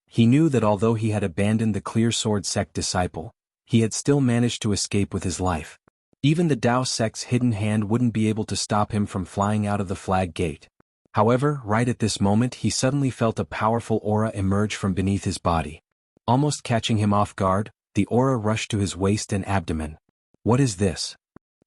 He knew that although he had abandoned the clear sword sect disciple, he had still managed to escape with his life. Even the Dao sect's hidden hand wouldn't be able to stop him from flying out of the flag gate. However, right at this moment he suddenly felt a powerful aura emerge from beneath his body. Almost catching him off guard, the aura rushed to his waist and abdomen. What is this?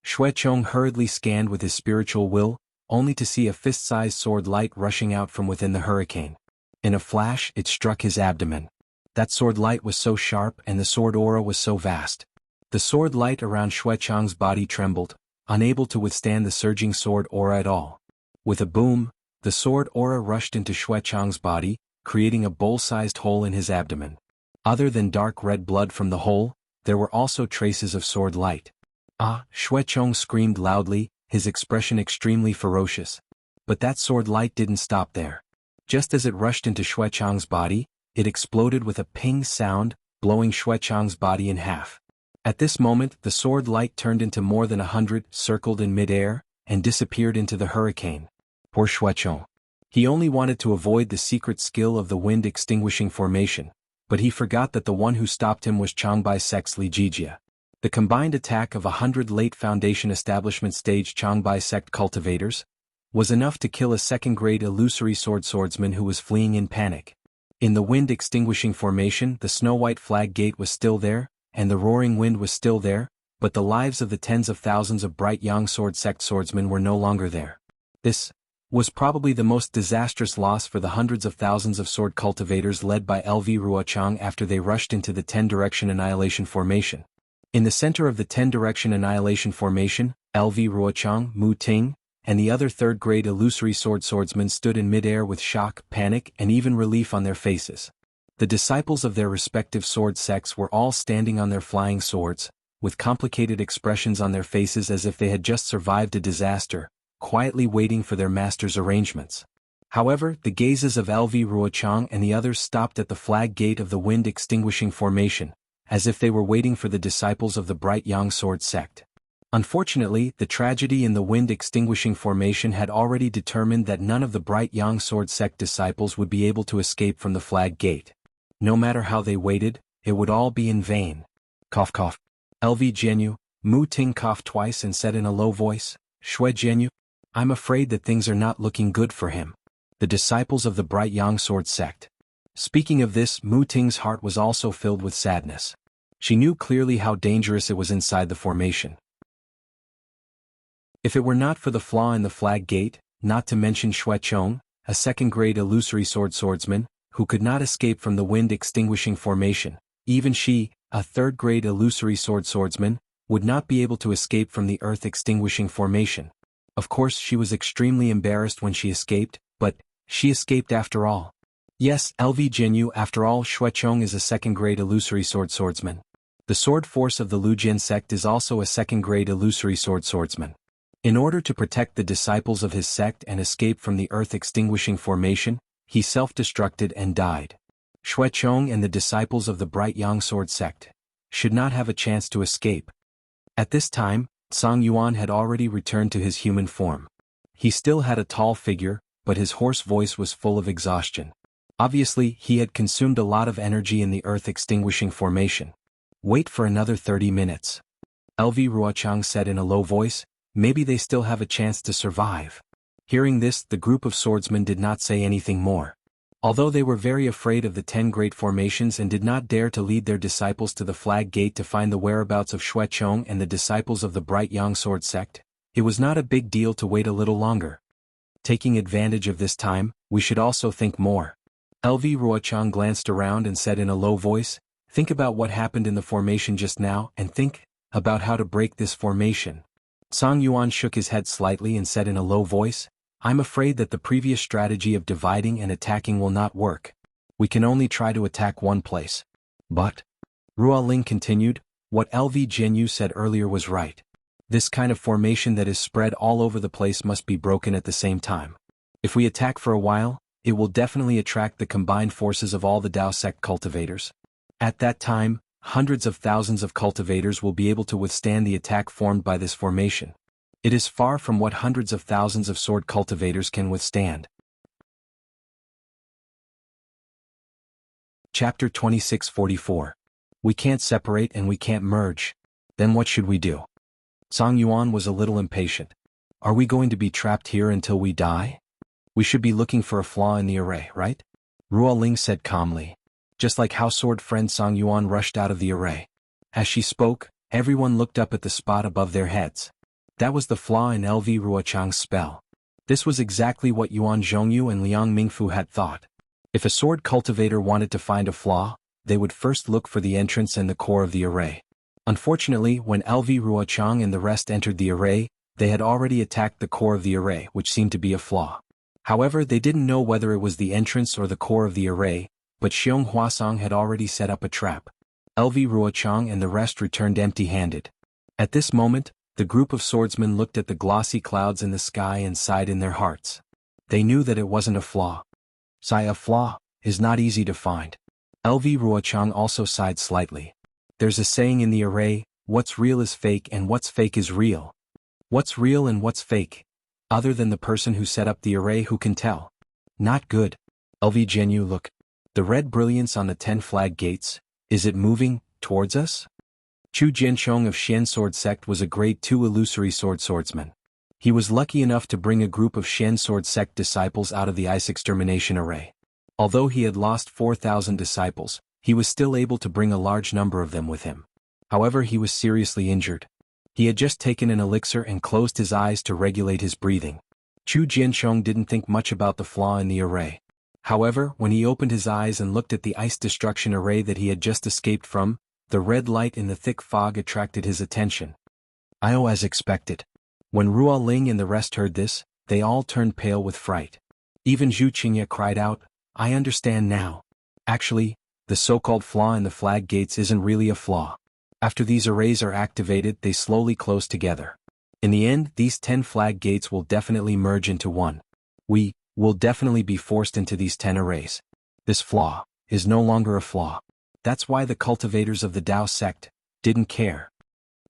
Xuechong hurriedly scanned with his spiritual will, only to see a fist-sized sword light rushing out from within the hurricane. In a flash, it struck his abdomen. That sword light was so sharp and the sword aura was so vast. The sword light around Xuechong's body trembled, unable to withstand the surging sword aura at all. With a boom, the sword aura rushed into Xuechong's body, creating a bowl-sized hole in his abdomen. Other than dark red blood from the hole, there were also traces of sword light. Ah! Xuechong screamed loudly, his expression extremely ferocious. But that sword light didn't stop there. Just as it rushed into Xuechong's body, it exploded with a ping sound, blowing Xuechong's body in half. At this moment, the sword light turned into more than 100, circled in midair, and disappeared into the hurricane. Poor Xuechong. He only wanted to avoid the secret skill of the wind-extinguishing formation, but he forgot that the one who stopped him was Changbai sect's Li Jijia. The combined attack of 100 late Foundation Establishment stage Changbai sect cultivators was enough to kill a second-grade illusory swordsman who was fleeing in panic. In the wind-extinguishing formation, the snow-white flag gate was still there, and the roaring wind was still there, but the lives of the tens of thousands of bright young sword sect swordsmen were no longer there. This was probably the most disastrous loss for the hundreds of thousands of sword cultivators led by LV Ruochang after they rushed into the 10-direction annihilation formation. In the center of the 10-direction annihilation formation, LV Ruochang, Mu Ting, and the other third-grade illusory swordsmen stood in midair with shock, panic, and even relief on their faces. The disciples of their respective sword sects were all standing on their flying swords, with complicated expressions on their faces as if they had just survived a disaster, quietly waiting for their master's arrangements. However, the gazes of LV Ruochang and the others stopped at the flag gate of the wind-extinguishing formation, as if they were waiting for the disciples of the Bright Yang Sword sect. Unfortunately, the tragedy in the wind-extinguishing formation had already determined that none of the Bright Yang Sword sect disciples would be able to escape from the flag gate. No matter how they waited, it would all be in vain. Cough cough. LV Jianyu, Mu Ting coughed twice and said in a low voice, Shui Jianyu, I'm afraid that things are not looking good for him. The disciples of the Bright Yang Sword sect. Speaking of this, Mu Ting's heart was also filled with sadness. She knew clearly how dangerous it was inside the formation. If it were not for the flaw in the flag gate, not to mention Xuechong, a second-grade illusory swordsman, who could not escape from the wind-extinguishing formation, even she, a third-grade illusory swordsman, would not be able to escape from the earth-extinguishing formation. Of course she was extremely embarrassed when she escaped, but she escaped after all. Yes, LV Jinyu, after all, Xuechong is a second-grade illusory swordsman. The sword force of the Lujian sect is also a second-grade illusory swordsman. In order to protect the disciples of his sect and escape from the earth-extinguishing formation, he self-destructed and died. Xuechong and the disciples of the Bright Yang Sword sect should not have a chance to escape. At this time, Song Yuan had already returned to his human form. He still had a tall figure, but his hoarse voice was full of exhaustion. Obviously, he had consumed a lot of energy in the earth-extinguishing formation. Wait for another 30 minutes. LV Ruochang said in a low voice, maybe they still have a chance to survive. Hearing this, the group of swordsmen did not say anything more. Although they were very afraid of the 10 great formations and did not dare to lead their disciples to the flag gate to find the whereabouts of Xuechong and the disciples of the Bright Yang Sword sect, it was not a big deal to wait a little longer. Taking advantage of this time, we should also think more. LV Ruochang glanced around and said in a low voice, think about what happened in the formation just now and think about how to break this formation. Song Yuan shook his head slightly and said in a low voice, I'm afraid that the previous strategy of dividing and attacking will not work. We can only try to attack one place. But, Ruoling continued, what LV Jinyu said earlier was right. This kind of formation that is spread all over the place must be broken at the same time. If we attack for a while, it will definitely attract the combined forces of all the Dao sect cultivators. At that time, hundreds of thousands of cultivators will be able to withstand the attack formed by this formation. It is far from what hundreds of thousands of sword cultivators can withstand. Chapter 2644. We can't separate and we can't merge. Then what should we do? Song Yuan was a little impatient. Are we going to be trapped here until we die? We should be looking for a flaw in the array, right? Ruo Ling said calmly. Just like how sword friend Song Yuan rushed out of the array. As she spoke, everyone looked up at the spot above their heads. That was the flaw in LV Ruochang's spell. This was exactly what Yuan Zhongyu and Liang Mingfu had thought. If a sword cultivator wanted to find a flaw, they would first look for the entrance and the core of the array. Unfortunately, when LV Ruochang and the rest entered the array, they had already attacked the core of the array, which seemed to be a flaw. However, they didn't know whether it was the entrance or the core of the array, but Xiong Huasong had already set up a trap. LV Ruochang and the rest returned empty-handed. At this moment, the group of swordsmen looked at the glossy clouds in the sky and sighed in their hearts. They knew that it wasn't a flaw. A flaw is not easy to find. LV Ruochang also sighed slightly. There's a saying in the array, what's real is fake and what's fake is real. What's real and what's fake? Other than the person who set up the array, who can tell? Not good. LV Zhenyu, look. The red brilliance on the 10 flag gates, is it moving towards us? Chu Jianchong of Xian Sword Sect was a grade 2 illusory swordsman. He was lucky enough to bring a group of Xian Sword Sect disciples out of the ice extermination array. Although he had lost 4,000 disciples, he was still able to bring a large number of them with him. However, he was seriously injured. He had just taken an elixir and closed his eyes to regulate his breathing. Chu Jianchong didn't think much about the flaw in the array. However, when he opened his eyes and looked at the ice destruction array that he had just escaped from, the red light in the thick fog attracted his attention. As expected. When Ruo Ling and the rest heard this, they all turned pale with fright. Even Zhu Qingye cried out, I understand now. Actually, the so-called flaw in the flag gates isn't really a flaw. After these arrays are activated, they slowly close together. In the end, these 10 flag gates will definitely merge into one. We will definitely be forced into these 10 arrays. This flaw is no longer a flaw. That's why the cultivators of the Dao sect didn't care.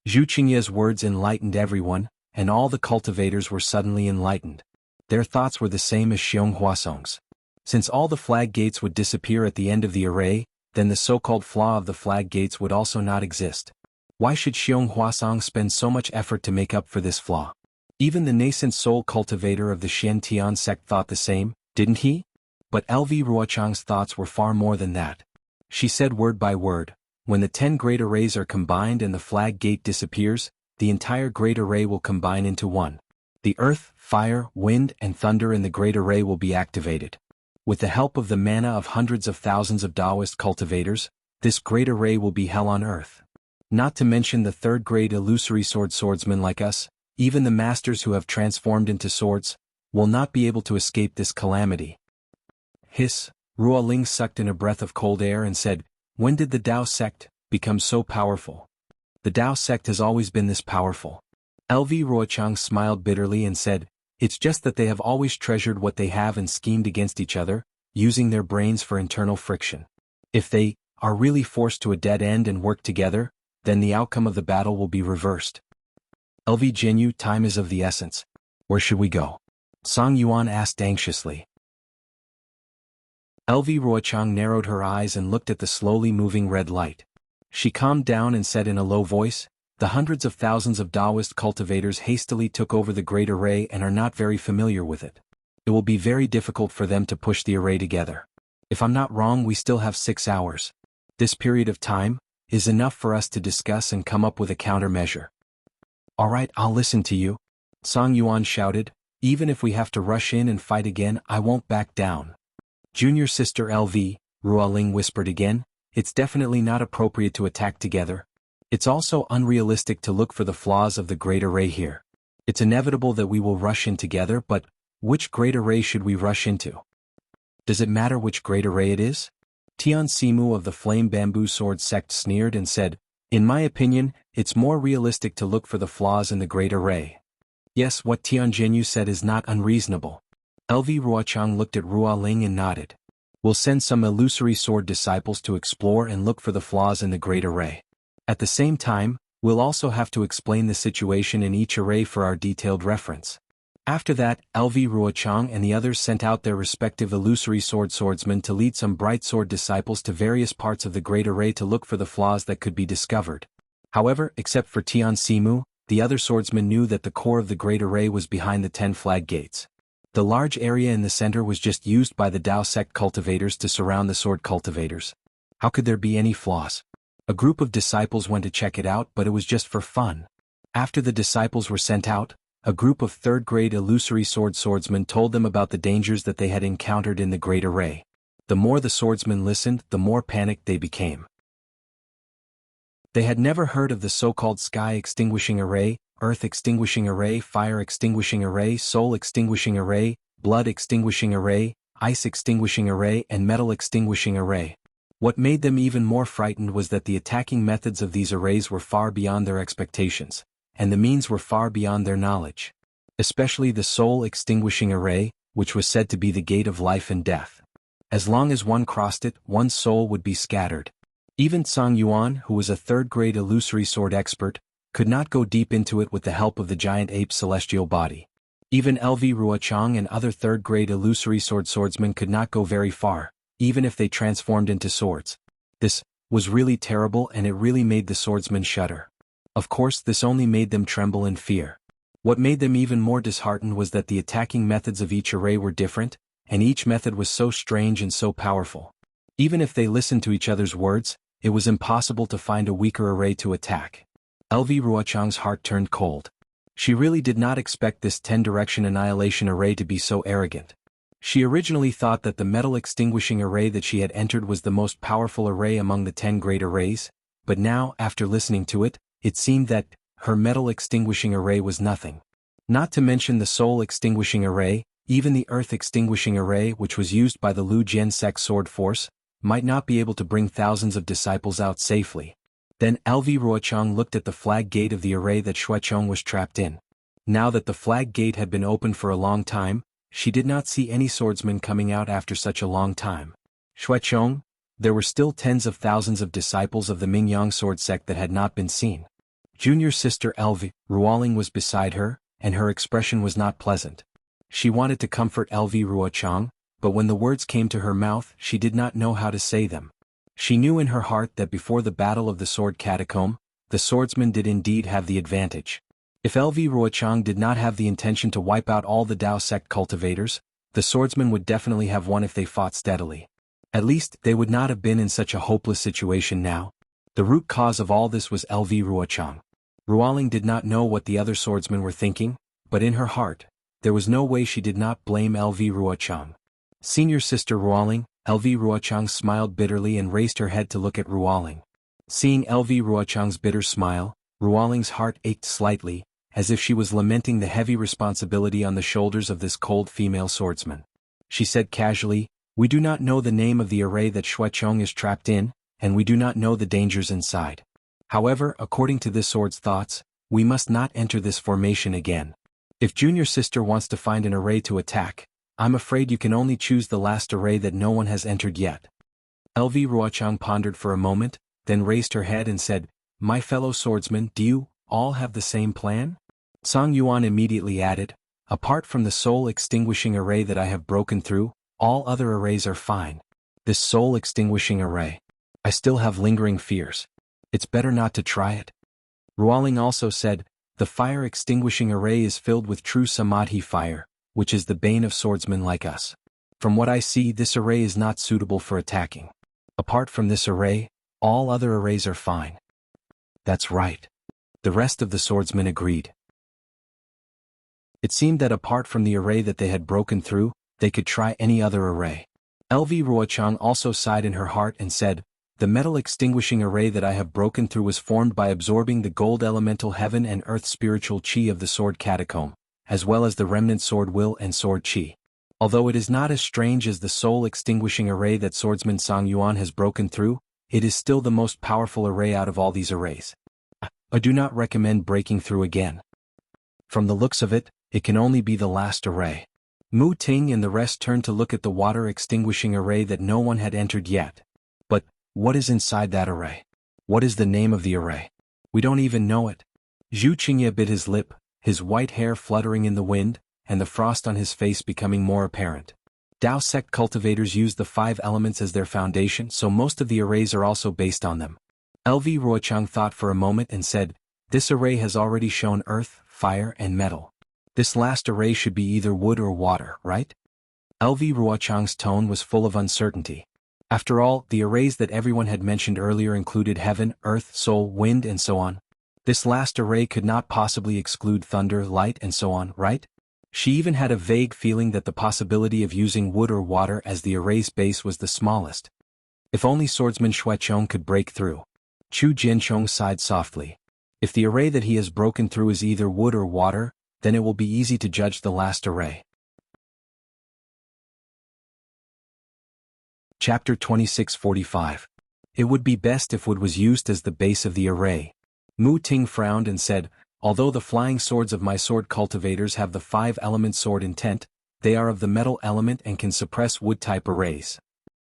Zhu Qingye's words enlightened everyone, and all the cultivators were suddenly enlightened. Their thoughts were the same as Xiong Huasong's. Since all the flag gates would disappear at the end of the array, then the so-called flaw of the flag gates would also not exist. Why should Xiong Huasong spend so much effort to make up for this flaw? Even the nascent soul cultivator of the Xian Tian sect thought the same, didn't he? But LV Ruochang's thoughts were far more than that. She said word by word, when the 10 great arrays are combined and the flag gate disappears, the entire great array will combine into one. The earth, fire, wind, and thunder in the great array will be activated. With the help of the mana of hundreds of thousands of Taoist cultivators, this great array will be hell on earth. Not to mention the third-grade illusory swordsmen like us, even the masters who have transformed into swords, will not be able to escape this calamity. Hiss, Ruo Ling sucked in a breath of cold air and said, when did the Dao sect become so powerful? The Dao sect has always been this powerful. LV Ruochang smiled bitterly and said, it's just that they have always treasured what they have and schemed against each other, using their brains for internal friction. If they are really forced to a dead end and work together, then the outcome of the battle will be reversed. LV Jinyu, time is of the essence. Where should we go? Song Yuan asked anxiously. LV Ruochang narrowed her eyes and looked at the slowly moving red light. She calmed down and said in a low voice, the hundreds of thousands of Taoist cultivators hastily took over the great array and are not very familiar with it. It will be very difficult for them to push the array together. If I'm not wrong, we still have 6 hours. This period of time is enough for us to discuss and come up with a countermeasure. All right, I'll listen to you. Song Yuan shouted, even if we have to rush in and fight again, I won't back down. Junior sister LV, Ruo Ling whispered again, it's definitely not appropriate to attack together. It's also unrealistic to look for the flaws of the great array here. It's inevitable that we will rush in together, but which great array should we rush into? Does it matter which great array it is? Tian Simu of the Flame Bamboo Sword Sect sneered and said, in my opinion, it's more realistic to look for the flaws in the great array. Yes, what Tian Zhenyu said is not unreasonable. LV Ruochang looked at Ruo Ling and nodded. We'll send some illusory sword disciples to explore and look for the flaws in the great array. At the same time, we'll also have to explain the situation in each array for our detailed reference. After that, LV Ruochang and the others sent out their respective illusory swordsmen to lead some bright sword disciples to various parts of the great array to look for the flaws that could be discovered. However, except for Tian Simu, the other swordsmen knew that the core of the great array was behind the 10 flag gates. The large area in the center was just used by the Dao sect cultivators to surround the sword cultivators. How could there be any flaws? A group of disciples went to check it out, but it was just for fun. After the disciples were sent out, a group of third-grade illusory swordsmen told them about the dangers that they had encountered in the great array. The more the swordsmen listened, the more panicked they became. They had never heard of the so-called sky extinguishing array, earth extinguishing array, fire extinguishing array, soul extinguishing array, blood extinguishing array, ice extinguishing array, and metal extinguishing array. What made them even more frightened was that the attacking methods of these arrays were far beyond their expectations, and the means were far beyond their knowledge. Especially the soul extinguishing array, which was said to be the gate of life and death. As long as one crossed it, one's soul would be scattered. Even Tsang Yuan, who was a third-grade illusory sword expert, could not go deep into it with the help of the giant ape's celestial body. Even LV Ruochang and other third-grade illusory swordsmen could not go very far, even if they transformed into swords. This was really terrible, and it really made the swordsmen shudder. Of course, this only made them tremble in fear. What made them even more disheartened was that the attacking methods of each array were different, and each method was so strange and so powerful. Even if they listened to each other's words, it was impossible to find a weaker array to attack. LV Ruochang's heart turned cold. She really did not expect this 10-direction annihilation array to be so arrogant. She originally thought that the metal extinguishing array that she had entered was the most powerful array among the 10 great arrays, but now, after listening to it, it seemed that her metal extinguishing array was nothing. Not to mention the soul extinguishing array, even the earth extinguishing array, which was used by the Lu Jian sect sword force, might not be able to bring thousands of disciples out safely. Then LV Ruochang looked at the flag gate of the array that Shuaicheng was trapped in. Now that the flag gate had been open for a long time, she did not see any swordsmen coming out after such a long time. Shuaicheng, there were still tens of thousands of disciples of the Mingyang sword sect that had not been seen. Junior sister LV Ruoling was beside her, and her expression was not pleasant. She wanted to comfort LV Ruochang, but when the words came to her mouth, she did not know how to say them. She knew in her heart that before the battle of the sword catacomb, the swordsmen did indeed have the advantage. If LV Ruochang did not have the intention to wipe out all the Dao sect cultivators, the swordsmen would definitely have won if they fought steadily. At least, they would not have been in such a hopeless situation now. The root cause of all this was LV Ruochang. Ruoling did not know what the other swordsmen were thinking, but in her heart, there was no way she did not blame LV Ruochang. Senior sister Ruoling, LV Ruochang smiled bitterly and raised her head to look at Ruoling. Seeing LV Ruochang's bitter smile, Ruoling's heart ached slightly, as if she was lamenting the heavy responsibility on the shoulders of this cold female swordsman. She said casually, "We do not know the name of the array that Shuaicheng is trapped in, and we do not know the dangers inside. However, according to this sword's thoughts, we must not enter this formation again. If junior sister wants to find an array to attack, I'm afraid you can only choose the last array that no one has entered yet." LV Ruochang pondered for a moment, then raised her head and said, "My fellow swordsmen, do you all have the same plan?" Tsang Yuan immediately added, "Apart from the soul extinguishing array that I have broken through, all other arrays are fine. This soul extinguishing array. I still have lingering fears. It's better not to try it." Ruoling also said, "The fire extinguishing array is filled with true samadhi fire, which is the bane of swordsmen like us. From what I see, this array is not suitable for attacking. Apart from this array, all other arrays are fine." "That's right." The rest of the swordsmen agreed. It seemed that apart from the array that they had broken through, they could try any other array. LV Ruochang also sighed in her heart and said, "The metal extinguishing array that I have broken through was formed by absorbing the gold elemental heaven and earth spiritual chi of the sword catacomb, as well as the remnant sword will and sword chi. Although it is not as strange as the soul extinguishing array that swordsman Tsang Yuan has broken through, it is still the most powerful array out of all these arrays. I do not recommend breaking through again. From the looks of it, it can only be the last array. Mu Ting and the rest turned to look at the water-extinguishing array that no one had entered yet. But, what is inside that array? What is the name of the array? We don't even know it. Zhu Qingye bit his lip, his white hair fluttering in the wind, and the frost on his face becoming more apparent. Dao sect cultivators use the 5 elements as their foundation, so most of the arrays are also based on them. LV Ruochang thought for a moment and said, "This array has already shown earth, fire, and metal. This last array should be either wood or water, right?" LV Ruochang's tone was full of uncertainty. After all, the arrays that everyone had mentioned earlier included heaven, earth, soul, wind, and so on. This last array could not possibly exclude thunder, light, and so on, right? She even had a vague feeling that the possibility of using wood or water as the array's base was the smallest. If only swordsman Xuechong could break through. Chu Jianchong sighed softly. If the array that he has broken through is either wood or water, then it will be easy to judge the last array. Chapter 2645. It would be best if wood was used as the base of the array. Mu Ting frowned and said, "Although the flying swords of my sword cultivators have the 5-element sword intent, they are of the metal element and can suppress wood-type arrays."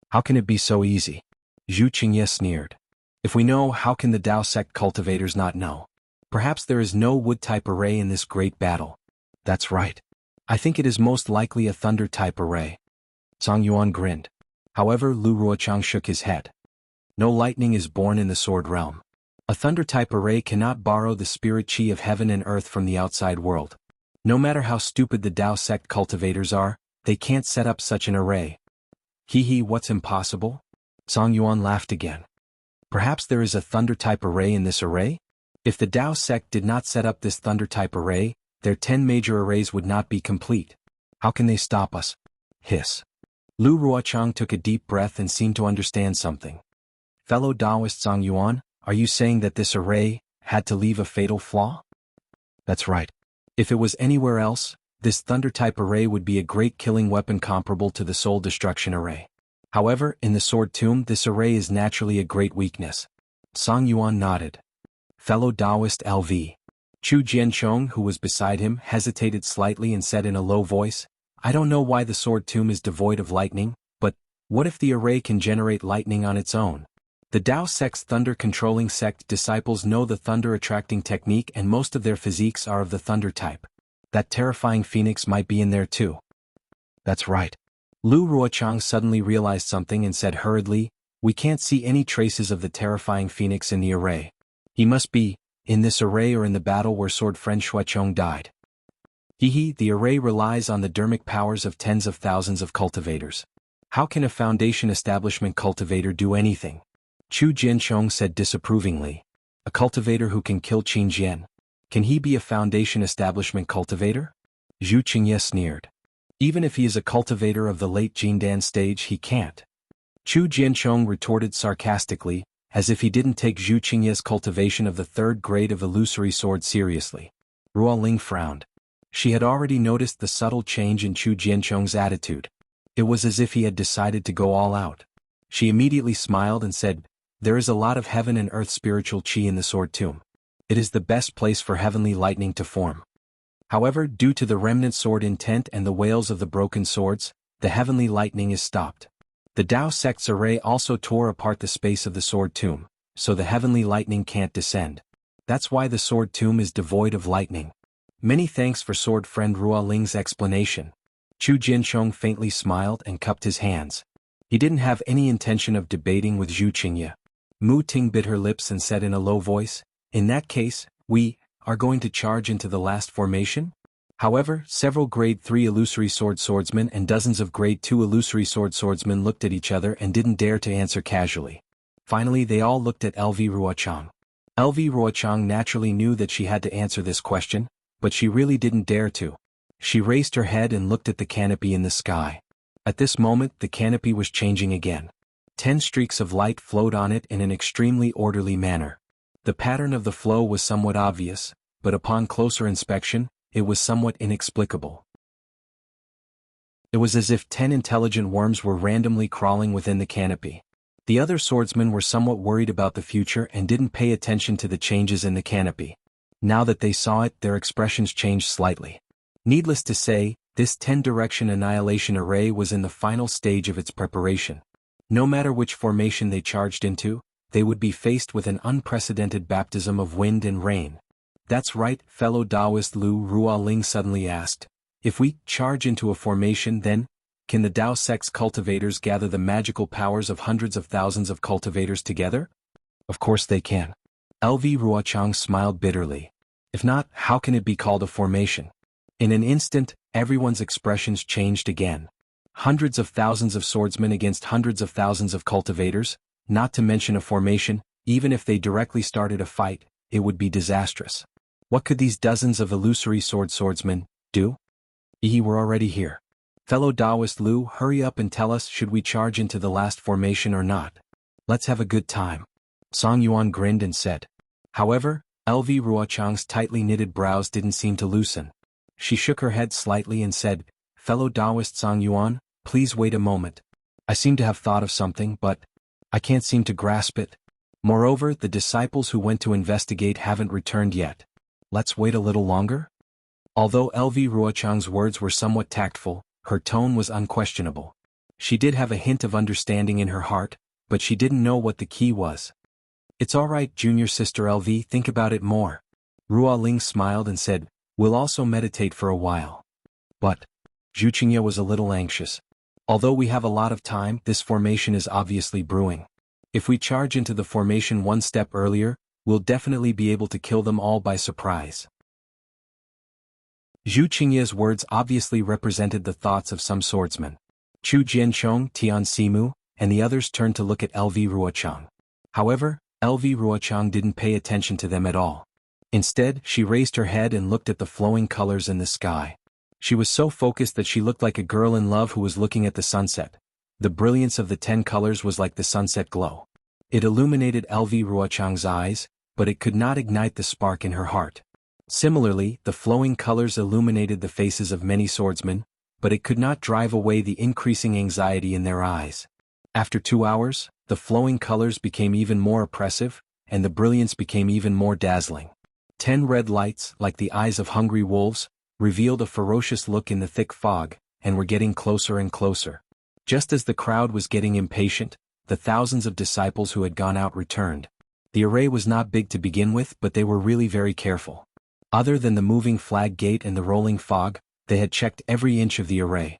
"How can it be so easy?" Zhu Qingye sneered. "If we know, how can the Dao sect cultivators not know? Perhaps there is no wood-type array in this great battle." "That's right. I think it is most likely a thunder-type array." Song Yuan grinned. However, Lu Ruochang shook his head. "No lightning is born in the sword realm. A thunder-type array cannot borrow the spirit chi of heaven and earth from the outside world. No matter how stupid the Dao sect cultivators are, they can't set up such an array." "Hee, what's impossible?" Song Yuan laughed again. "Perhaps there is a thunder-type array in this array? If the Dao sect did not set up this thunder-type array, their 10 major arrays would not be complete. How can they stop us?" Hiss. Lu Ruochang took a deep breath and seemed to understand something. "Fellow Taoist Song Yuan, are you saying that this array had to leave a fatal flaw?" "That's right. If it was anywhere else, this thunder-type array would be a great killing weapon comparable to the soul destruction array. However, in the sword tomb, this array is naturally a great weakness." Song Yuan nodded. Fellow Taoist LV. Chu Jianchong, who was beside him, hesitated slightly and said in a low voice, "I don't know why the sword tomb is devoid of lightning, but what if the array can generate lightning on its own? The Dao sect's thunder-controlling sect disciples know the thunder-attracting technique and most of their physiques are of the thunder type. That terrifying phoenix might be in there too." "That's right." Lu Ruochang suddenly realized something and said hurriedly, "We can't see any traces of the terrifying phoenix in the array. He must be in this array or in the battle where sword friend Xuechong died." The array relies on the dermic powers of tens of thousands of cultivators. How can a foundation establishment cultivator do anything? Chu Jianchong said disapprovingly. "A cultivator who can kill Qin Jian. Can he be a foundation establishment cultivator?" Zhu Qingye sneered. "Even if he is a cultivator of the late Jindan stage, he can't." Chu Jianchong retorted sarcastically, as if he didn't take Zhu Qingye's cultivation of the 3rd grade of illusory sword seriously. Ruo Ling frowned. She had already noticed the subtle change in Chu Jianchong's attitude. It was as if he had decided to go all out. She immediately smiled and said, "There is a lot of heaven and earth spiritual chi in the sword tomb. It is the best place for heavenly lightning to form. However, due to the remnant sword intent and the wails of the broken swords, the heavenly lightning is stopped. The Dao sect's array also tore apart the space of the sword tomb, so the heavenly lightning can't descend. That's why the sword tomb is devoid of lightning." "Many thanks for sword friend Ruo Ling's explanation." Chu Jianchong faintly smiled and cupped his hands. He didn't have any intention of debating with Zhu Qingye. Mu Ting bit her lips and said in a low voice, "In that case, we are going to charge into the last formation?" However, several grade 3 illusory swordsmen and dozens of grade 2 illusory swordsmen looked at each other and didn't dare to answer casually. Finally, they all looked at LV Ruochang. LV Ruochang naturally knew that she had to answer this question, but she really didn't dare to. She raised her head and looked at the canopy in the sky. At this moment, the canopy was changing again. 10 streaks of light flowed on it in an extremely orderly manner. The pattern of the flow was somewhat obvious, but upon closer inspection, it was somewhat inexplicable. It was as if 10 intelligent worms were randomly crawling within the canopy. The other swordsmen were somewhat worried about the future and didn't pay attention to the changes in the canopy. Now that they saw it, their expressions changed slightly. Needless to say, This 10-direction annihilation array was in the final stage of its preparation. No matter which formation they charged into, they would be faced with an unprecedented baptism of wind and rain. That's right, fellow Taoist Lu Ruoling suddenly asked. If we charge into a formation, then can the Tao sect's cultivators gather the magical powers of hundreds of thousands of cultivators together? Of course they can. LV Ruochang smiled bitterly. If not, how can it be called a formation? In an instant, everyone's expressions changed again. Hundreds of thousands of swordsmen against hundreds of thousands of cultivators, not to mention a formation, even if they directly started a fight, it would be disastrous. What could these dozens of illusory swordsmen do? We're already here. Fellow Taoist Lu, hurry up and tell us, should we charge into the last formation or not? Let's have a good time. Song Yuan grinned and said. However, LV Ruochang's tightly knitted brows didn't seem to loosen. She shook her head slightly and said, Fellow Taoist Song Yuan, please wait a moment. I seem to have thought of something, but I can't seem to grasp it. Moreover, the disciples who went to investigate haven't returned yet. Let's wait a little longer? Although LV Ruochang's words were somewhat tactful, her tone was unquestionable. She did have a hint of understanding in her heart, but she didn't know what the key was. It's all right, junior sister LV, think about it more. Ruoling smiled and said, we'll also meditate for a while. But Zhu Qingye was a little anxious. Although we have a lot of time, this formation is obviously brewing. If we charge into the formation one step earlier, we'll definitely be able to kill them all by surprise. Zhu Qingye's words obviously represented the thoughts of some swordsmen. Chu Jianchong, Tian Simu, and the others turned to look at LV Ruochang. However, LV Ruochang didn't pay attention to them at all. Instead, she raised her head and looked at the flowing colors in the sky. She was so focused that she looked like a girl in love who was looking at the sunset. The brilliance of the 10 colors was like the sunset glow. It illuminated LV Ruochang's eyes, but it could not ignite the spark in her heart. Similarly, the flowing colors illuminated the faces of many swordsmen, but it could not drive away the increasing anxiety in their eyes. After 2 hours, the flowing colors became even more oppressive, and the brilliance became even more dazzling. 10 red lights, like the eyes of hungry wolves, revealed a ferocious look in the thick fog, and were getting closer and closer. Just as the crowd was getting impatient, the thousands of disciples who had gone out returned. The array was not big to begin with, but they were really very careful. Other than the moving flag gate and the rolling fog, they had checked every inch of the array.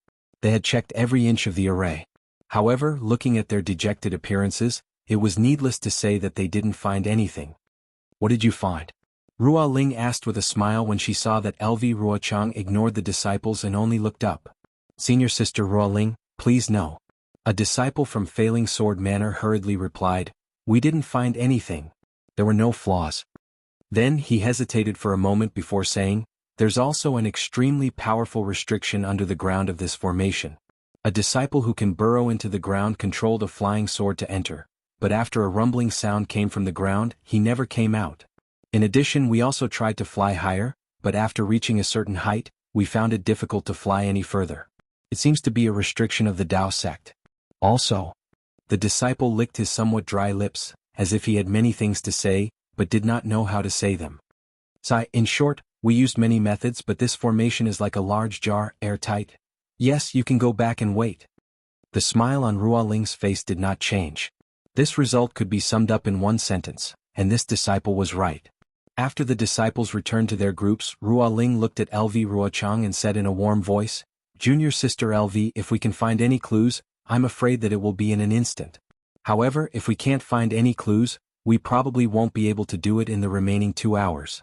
However, looking at their dejected appearances, it was needless to say that they didn't find anything. What did you find? Ruoling asked with a smile when she saw that LV Ruochang ignored the disciples and only looked up. Senior sister Ruoling, please no. A disciple from Failing Sword Manor hurriedly replied, we didn't find anything. There were no flaws. Then he hesitated for a moment before saying, there's also an extremely powerful restriction under the ground of this formation. A disciple who can burrow into the ground controlled a flying sword to enter, but after a rumbling sound came from the ground, he never came out. In addition, we also tried to fly higher, but after reaching a certain height, we found it difficult to fly any further. It seems to be a restriction of the Tao sect. Also, the disciple licked his somewhat dry lips, as if he had many things to say, but did not know how to say them. In short, we used many methods, but this formation is like a large jar, airtight. Yes, you can go back and wait. The smile on Ruoling's face did not change. This result could be summed up in one sentence, and this disciple was right. After the disciples returned to their groups, Ruoling looked at LV Ruochang and said in a warm voice, Junior sister LV, if we can find any clues, I'm afraid that it will be in an instant. However, if we can't find any clues, we probably won't be able to do it in the remaining 2 hours.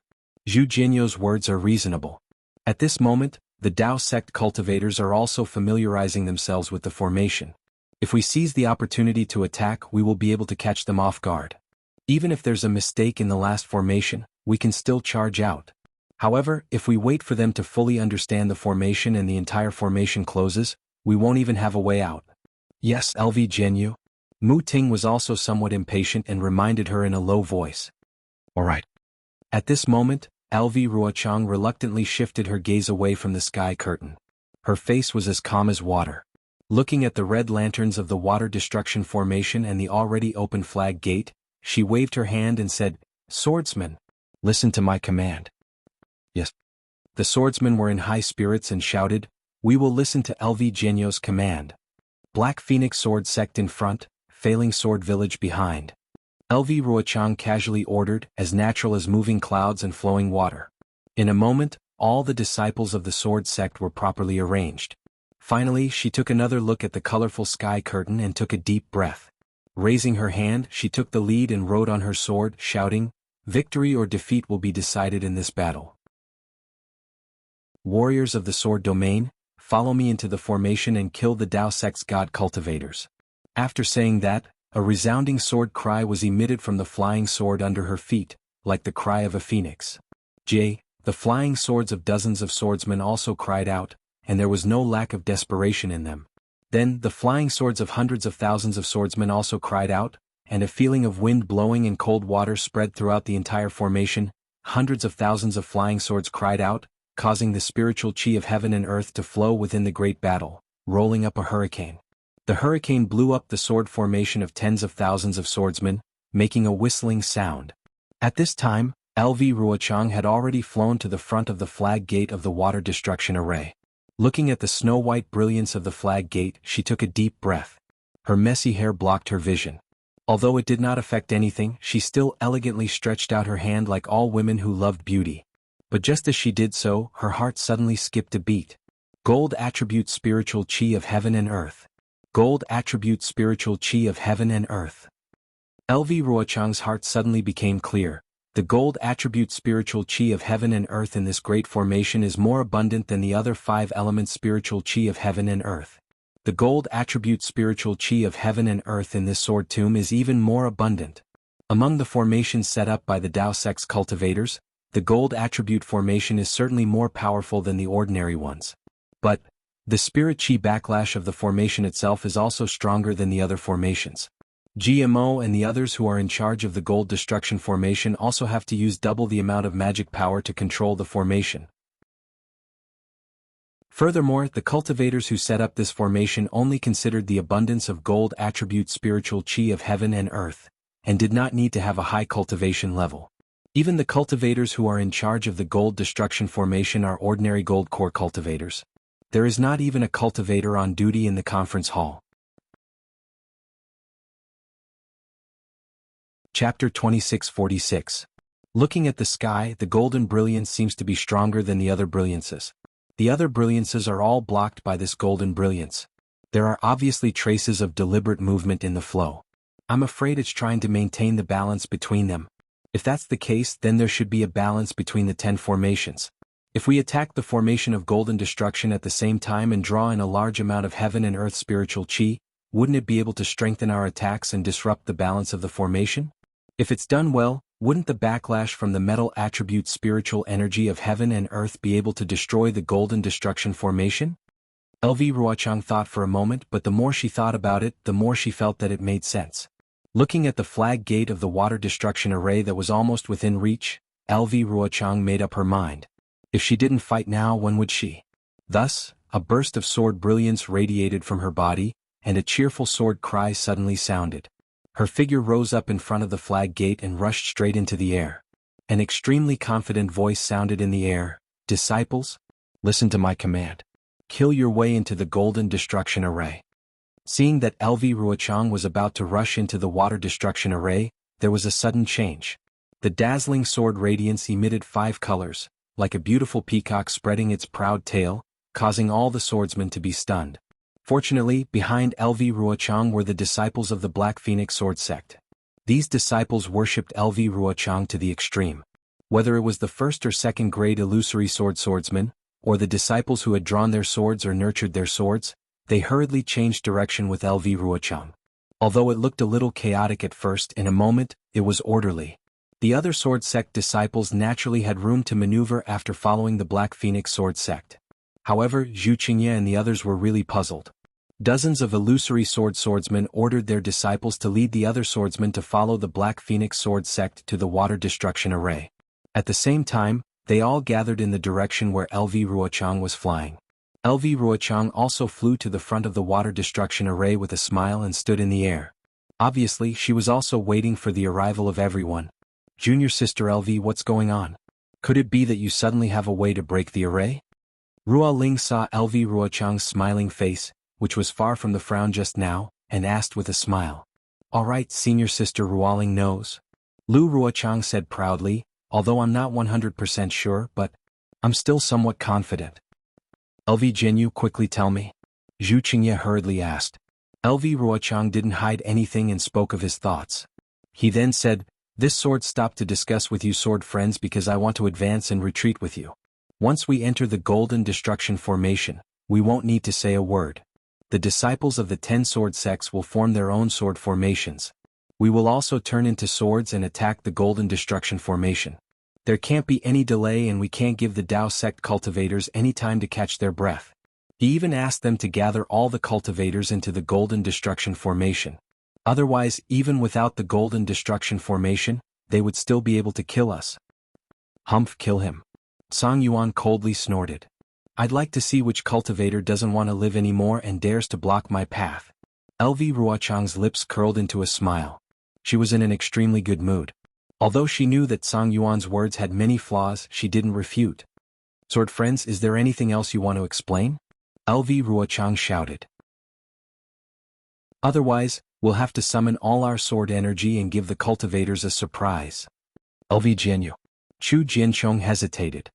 Zhu Jinyo's words are reasonable. At this moment, the Tao sect cultivators are also familiarizing themselves with the formation. If we seize the opportunity to attack, we will be able to catch them off guard. Even if there's a mistake in the last formation, we can still charge out. However, if we wait for them to fully understand the formation and the entire formation closes, we won't even have a way out. Yes, LV Jinyu. Mu Ting was also somewhat impatient and reminded her in a low voice. All right. At this moment, LV Ruochang reluctantly shifted her gaze away from the sky curtain. Her face was as calm as water. Looking at the red lanterns of the water destruction formation and the already open flag gate, she waved her hand and said, Swordsmen, listen to my command. Yes. The swordsmen were in high spirits and shouted, We will listen to LV Genyo's command. Black Phoenix Sword Sect in front, Failing Sword Village behind. LV Ruochang casually ordered, as natural as moving clouds and flowing water. In a moment, all the disciples of the Sword Sect were properly arranged. Finally, she took another look at the colorful sky curtain and took a deep breath. Raising her hand, she took the lead and rode on her sword, shouting, "Victory or defeat will be decided in this battle. Warriors of the Sword Domain, follow me into the formation and kill the Tao Sect's god cultivators." After saying that, a resounding sword cry was emitted from the flying sword under her feet, like the cry of a phoenix. The flying swords of dozens of swordsmen also cried out, and there was no lack of desperation in them. Then the flying swords of hundreds of thousands of swordsmen also cried out, and a feeling of wind blowing and cold water spread throughout the entire formation. Hundreds of thousands of flying swords cried out, causing the spiritual chi of heaven and earth to flow within the great battle, rolling up a hurricane. The hurricane blew up the sword formation of tens of thousands of swordsmen, making a whistling sound. At this time, LV Ruochang had already flown to the front of the flag gate of the water destruction array. Looking at the snow-white brilliance of the flag gate, she took a deep breath. Her messy hair blocked her vision. Although it did not affect anything, she still elegantly stretched out her hand like all women who loved beauty. But just as she did so, her heart suddenly skipped a beat. Gold attribute spiritual chi of heaven and earth. Gold attribute spiritual chi of heaven and earth. LV Ruochang's heart suddenly became clear. The gold attribute spiritual chi of heaven and earth in this great formation is more abundant than the other 5 elements spiritual chi of heaven and earth. The gold attribute spiritual chi of heaven and earth in this sword tomb is even more abundant. Among the formations set up by the Tao Sect's cultivators, the gold attribute formation is certainly more powerful than the ordinary ones. But the spirit chi backlash of the formation itself is also stronger than the other formations. GMO and the others who are in charge of the gold destruction formation also have to use double the amount of magic power to control the formation. Furthermore, the cultivators who set up this formation only considered the abundance of gold attribute spiritual chi of heaven and earth, and did not need to have a high cultivation level. Even the cultivators who are in charge of the gold destruction formation are ordinary gold core cultivators. There is not even a cultivator on duty in the conference hall. Chapter 2646. Looking at the sky, the golden brilliance seems to be stronger than the other brilliances. The other brilliances are all blocked by this golden brilliance. There are obviously traces of deliberate movement in the flow. I'm afraid it's trying to maintain the balance between them. If that's the case, then there should be a balance between the 10 formations. If we attack the formation of golden destruction at the same time and draw in a large amount of heaven and earth spiritual chi, wouldn't it be able to strengthen our attacks and disrupt the balance of the formation? If it's done well, wouldn't the backlash from the metal attribute spiritual energy of heaven and earth be able to destroy the golden destruction formation? LV Ruochang thought for a moment, but the more she thought about it, the more she felt that it made sense. Looking at the flag gate of the water destruction array that was almost within reach, LV Ruochang made up her mind. If she didn't fight now, when would she? Thus, a burst of sword brilliance radiated from her body, and a cheerful sword cry suddenly sounded. Her figure rose up in front of the flag gate and rushed straight into the air. An extremely confident voice sounded in the air, "Disciples, listen to my command. Kill your way into the golden destruction array." Seeing that LV Ruochang was about to rush into the water destruction array, there was a sudden change. The dazzling sword radiance emitted 5 colors, like a beautiful peacock spreading its proud tail, causing all the swordsmen to be stunned. Fortunately, behind LV Ruochang were the disciples of the Black Phoenix Sword Sect. These disciples worshipped LV Ruochang to the extreme. Whether it was the first or second grade illusory swordsmen, or the disciples who had drawn their swords or nurtured their swords, they hurriedly changed direction with LV Ruochang. Although it looked a little chaotic at first, in a moment, it was orderly. The other sword sect disciples naturally had room to maneuver after following the Black Phoenix Sword Sect. However, Zhu Qingye and the others were really puzzled. Dozens of illusory swordsmen ordered their disciples to lead the other swordsmen to follow the Black Phoenix Sword Sect to the water destruction array. At the same time, they all gathered in the direction where LV Ruochang was flying. LV Ruochang also flew to the front of the water destruction array with a smile and stood in the air. Obviously, she was also waiting for the arrival of everyone. "Junior sister LV, what's going on? Could it be that you suddenly have a way to break the array?" Ruo Ling saw LV Ruochang's smiling face, which was far from the frown just now, and asked with a smile. All right, senior sister Ruoling knows. Lu Ruochang said proudly, although I'm not 100% sure, but I'm still somewhat confident. LV Jinyu, quickly tell me. Zhu Qingye hurriedly asked. LV Ruochang didn't hide anything and spoke of his thoughts. He then said, this sword stopped to discuss with you sword friends because I want to advance and retreat with you. Once we enter the Golden Destruction Formation, we won't need to say a word. The disciples of the 10 sword sects will form their own sword formations. We will also turn into swords and attack the Golden Destruction Formation. There can't be any delay and we can't give the Dao sect cultivators any time to catch their breath. He even asked them to gather all the cultivators into the Golden Destruction Formation. Otherwise, even without the Golden Destruction Formation, they would still be able to kill us. Humph, kill him. Song Yuan coldly snorted. I'd like to see which cultivator doesn't want to live anymore and dares to block my path. LV Ruochang's lips curled into a smile. She was in an extremely good mood. Although she knew that Song Yuan's words had many flaws, she didn't refute. Sword friends, is there anything else you want to explain? LV Ruochang shouted. Otherwise, we'll have to summon all our sword energy and give the cultivators a surprise. LV Jianyu. Chu Jianchong hesitated.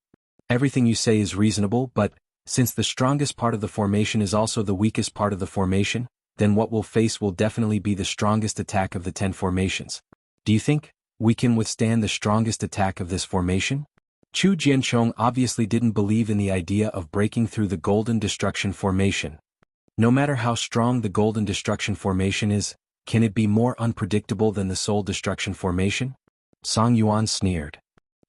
Everything you say is reasonable, but, since the strongest part of the formation is also the weakest part of the formation, then what we'll face will definitely be the strongest attack of the 10 formations. Do you think we can withstand the strongest attack of this formation? Chu Jianchong obviously didn't believe in the idea of breaking through the Golden Destruction Formation. No matter how strong the Golden Destruction Formation is, can it be more unpredictable than the Soul Destruction Formation? Song Yuan sneered.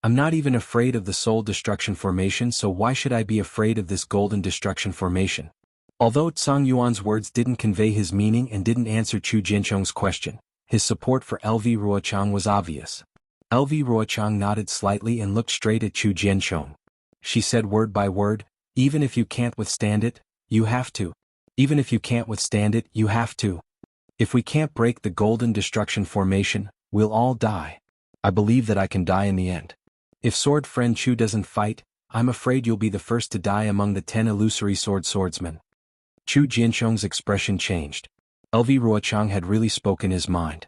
I'm not even afraid of the Soul Destruction Formation, so why should I be afraid of this Golden Destruction Formation? Although Song Yuan's words didn't convey his meaning and didn't answer Chu Jianchong's question, his support for LV Ruochang was obvious. LV Ruochang nodded slightly and looked straight at Chu Jianchong. She said word by word, even if you can't withstand it, you have to. Even if you can't withstand it, you have to. If we can't break the Golden Destruction Formation, we'll all die. I believe that I can die in the end. If sword friend Chu doesn't fight, I'm afraid you'll be the first to die among the 10 illusory swordsmen. Chu Jianchong's expression changed. LV Ruochang had really spoken his mind.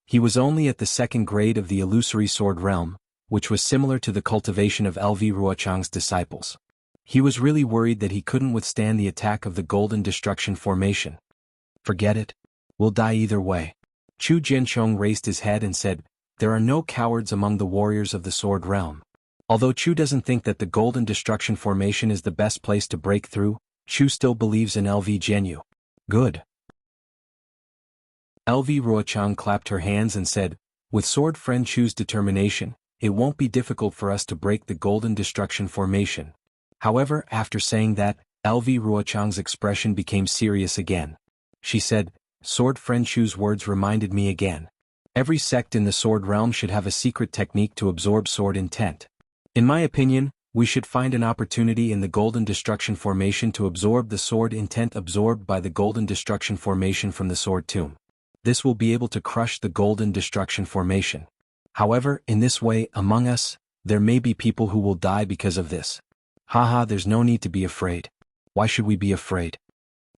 He was only at the 2nd grade of the illusory sword realm, which was similar to the cultivation of LV Ruochang's disciples. He was really worried that he couldn't withstand the attack of the Golden Destruction Formation. Forget it. We'll die either way. Chu Jianchong raised his head and said, there are no cowards among the warriors of the sword realm. Although Chu doesn't think that the Golden Destruction Formation is the best place to break through, Chu still believes in LV Jinyu. Good. LV Ruochang clapped her hands and said, with sword friend Chu's determination, it won't be difficult for us to break the Golden Destruction Formation. However, after saying that, LV Ruochang's expression became serious again. She said, sword friend Chu's words reminded me again. Every sect in the sword realm should have a secret technique to absorb sword intent. In my opinion, we should find an opportunity in the Golden Destruction Formation to absorb the sword intent absorbed by the Golden Destruction Formation from the sword tomb. This will be able to crush the Golden Destruction Formation. However, in this way, among us, there may be people who will die because of this. Haha, there's no need to be afraid. Why should we be afraid?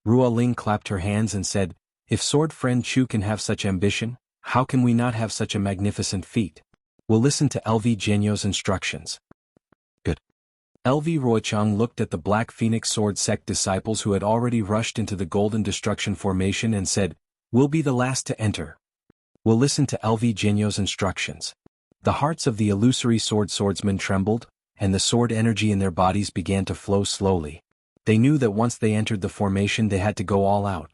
Ruo Ling clapped her hands and said, if sword friend Chu can have such ambition, how can we not have such a magnificent feat? We'll listen to LV Jianyu's instructions. Good. LV Ruochang looked at the Black Phoenix Sword Sect disciples who had already rushed into the Golden Destruction Formation and said, we'll be the last to enter. We'll listen to LV Jianyu's instructions. The hearts of the illusory swordsmen trembled, and the sword energy in their bodies began to flow slowly. They knew that once they entered the formation they had to go all out.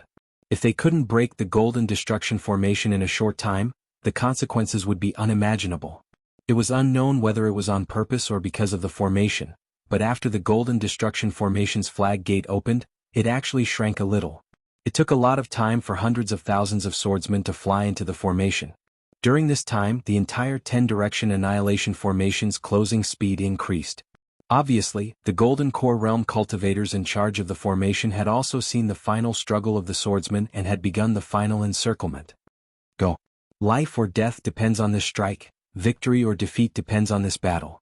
If they couldn't break the Golden Destruction Formation in a short time, the consequences would be unimaginable. It was unknown whether it was on purpose or because of the formation, but after the Golden Destruction Formation's flag gate opened, it actually shrank a little. It took a lot of time for hundreds of thousands of swordsmen to fly into the formation. During this time, the entire 10-direction Annihilation Formation's closing speed increased. Obviously, the Golden Core Realm cultivators in charge of the formation had also seen the final struggle of the swordsmen and had begun the final encirclement. Go. Life or death depends on this strike, victory or defeat depends on this battle.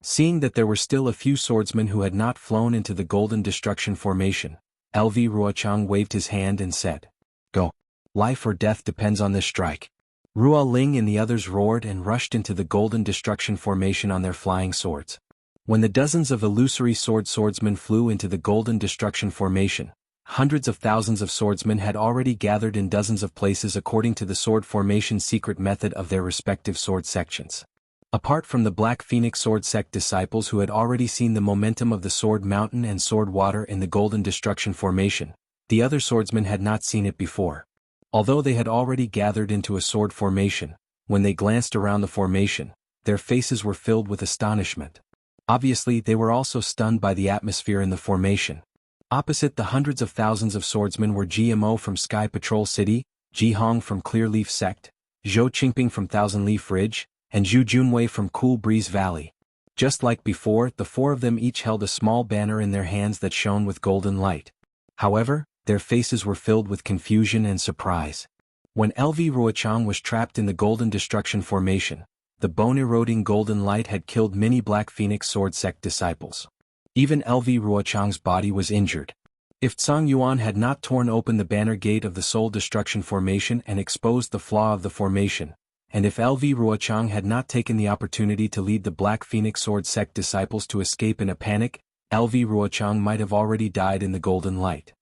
Seeing that there were still a few swordsmen who had not flown into the Golden Destruction formation, LV Ruochang waved his hand and said, "Go. Life or death depends on this strike." Ruo Ling and the others roared and rushed into the Golden Destruction formation on their flying swords. When the dozens of illusory swordsmen flew into the Golden Destruction formation, hundreds of thousands of swordsmen had already gathered in dozens of places according to the sword formation secret method of their respective sword sections. Apart from the Black Phoenix Sword Sect disciples who had already seen the momentum of the Sword Mountain and Sword Water in the Golden Destruction formation, the other swordsmen had not seen it before. Although they had already gathered into a sword formation, when they glanced around the formation, their faces were filled with astonishment. Obviously, they were also stunned by the atmosphere in the formation. Opposite the hundreds of thousands of swordsmen were GMO from Sky Patrol City, Ji Hong from Clearleaf Sect, Zhou Qingping from Thousand Leaf Ridge, and Zhu Junwei from Cool Breeze Valley. Just like before, the four of them each held a small banner in their hands that shone with golden light. However, their faces were filled with confusion and surprise. When LV Ruochang was trapped in the Golden Destruction formation, the bone-eroding golden light had killed many Black Phoenix Sword Sect disciples. Even LV Ruochang's body was injured. If Tsang Yuan had not torn open the banner gate of the Soul Destruction formation and exposed the flaw of the formation, and if LV Ruochang had not taken the opportunity to lead the Black Phoenix Sword Sect disciples to escape in a panic, LV Ruochang might have already died in the golden light.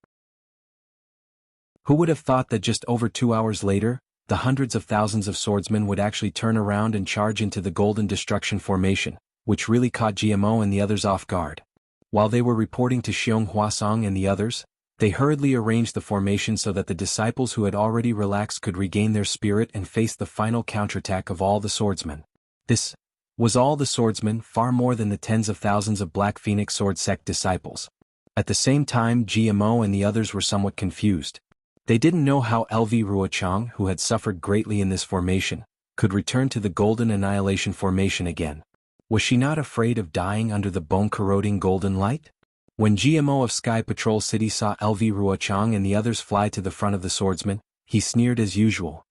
Who would have thought that just over 2 hours later, the hundreds of thousands of swordsmen would actually turn around and charge into the Golden Destruction formation, which really caught GMO and the others off guard. While they were reporting to Xiong Huasong and the others, they hurriedly arranged the formation so that the disciples who had already relaxed could regain their spirit and face the final counterattack of all the swordsmen. This was all the swordsmen, far more than the tens of thousands of Black Phoenix Sword Sect disciples. At the same time, GMO and the others were somewhat confused. They didn't know how LV Ruochang, who had suffered greatly in this formation, could return to the Golden Annihilation formation again. Was she not afraid of dying under the bone-corroding golden light? When GMO of Sky Patrol City saw LV Ruochang and the others fly to the front of the swordsman, he sneered as usual.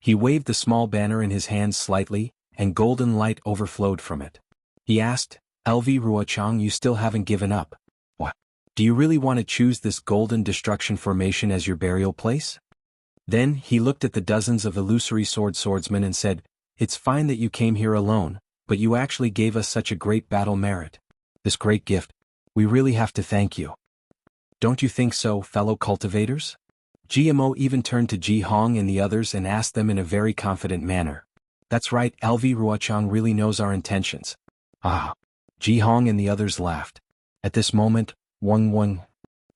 He waved the small banner in his hands slightly, and golden light overflowed from it. He asked, "LV Ruochang, you still haven't given up. What? Do you really want to choose this Golden Destruction formation as your burial place?" Then he looked at the dozens of illusory swordsmen and said, "It's fine that you came here alone, but you actually gave us such a great battle merit. This great gift. We really have to thank you. Don't you think so, fellow cultivators?" GMO even turned to Ji Hong and the others and asked them in a very confident manner. "That's right, LV Ruochang really knows our intentions." "Ah." Ji Hong and the others laughed. At this moment, Wang.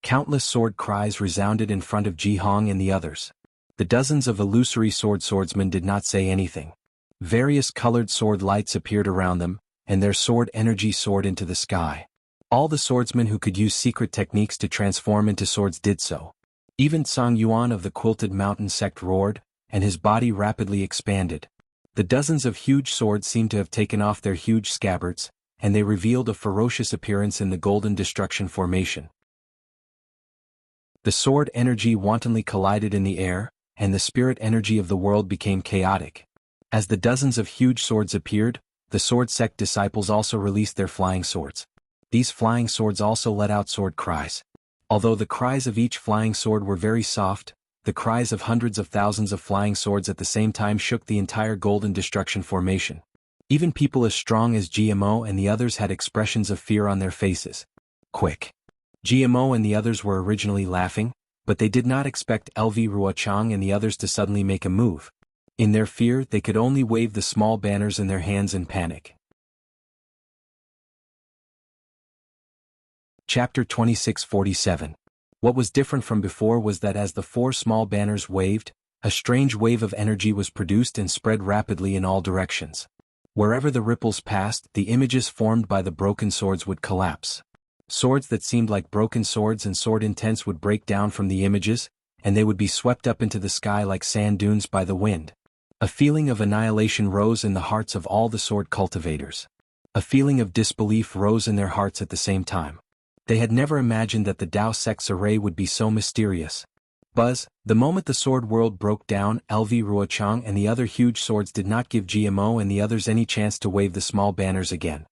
Countless sword cries resounded in front of Ji Hong and the others. The dozens of illusory swordsmen did not say anything. Various colored sword lights appeared around them, and their sword energy soared into the sky. All the swordsmen who could use secret techniques to transform into swords did so. Even Tsang Yuan of the Quilted Mountain Sect roared, and his body rapidly expanded. The dozens of huge swords seemed to have taken off their huge scabbards, and they revealed a ferocious appearance in the Golden Destruction formation. The sword energy wantonly collided in the air, and the spirit energy of the world became chaotic. As the dozens of huge swords appeared, the Sword Sect disciples also released their flying swords. These flying swords also let out sword cries. Although the cries of each flying sword were very soft, the cries of hundreds of thousands of flying swords at the same time shook the entire Golden Destruction formation. Even people as strong as GMO and the others had expressions of fear on their faces. Quick. GMO and the others were originally laughing, but they did not expect LV Ruochang and the others to suddenly make a move. In their fear, they could only wave the small banners in their hands in panic. Chapter 2647. What was different from before was that as the four small banners waved, a strange wave of energy was produced and spread rapidly in all directions. Wherever the ripples passed, the images formed by the broken swords would collapse. Swords that seemed like broken swords and sword intents would break down from the images, and they would be swept up into the sky like sand dunes by the wind. A feeling of annihilation rose in the hearts of all the sword cultivators. A feeling of disbelief rose in their hearts at the same time. They had never imagined that the Dao sect's array would be so mysterious. Buzz, the moment the sword world broke down, LV Ruochang and the other huge swords did not give GMO and the others any chance to wave the small banners again.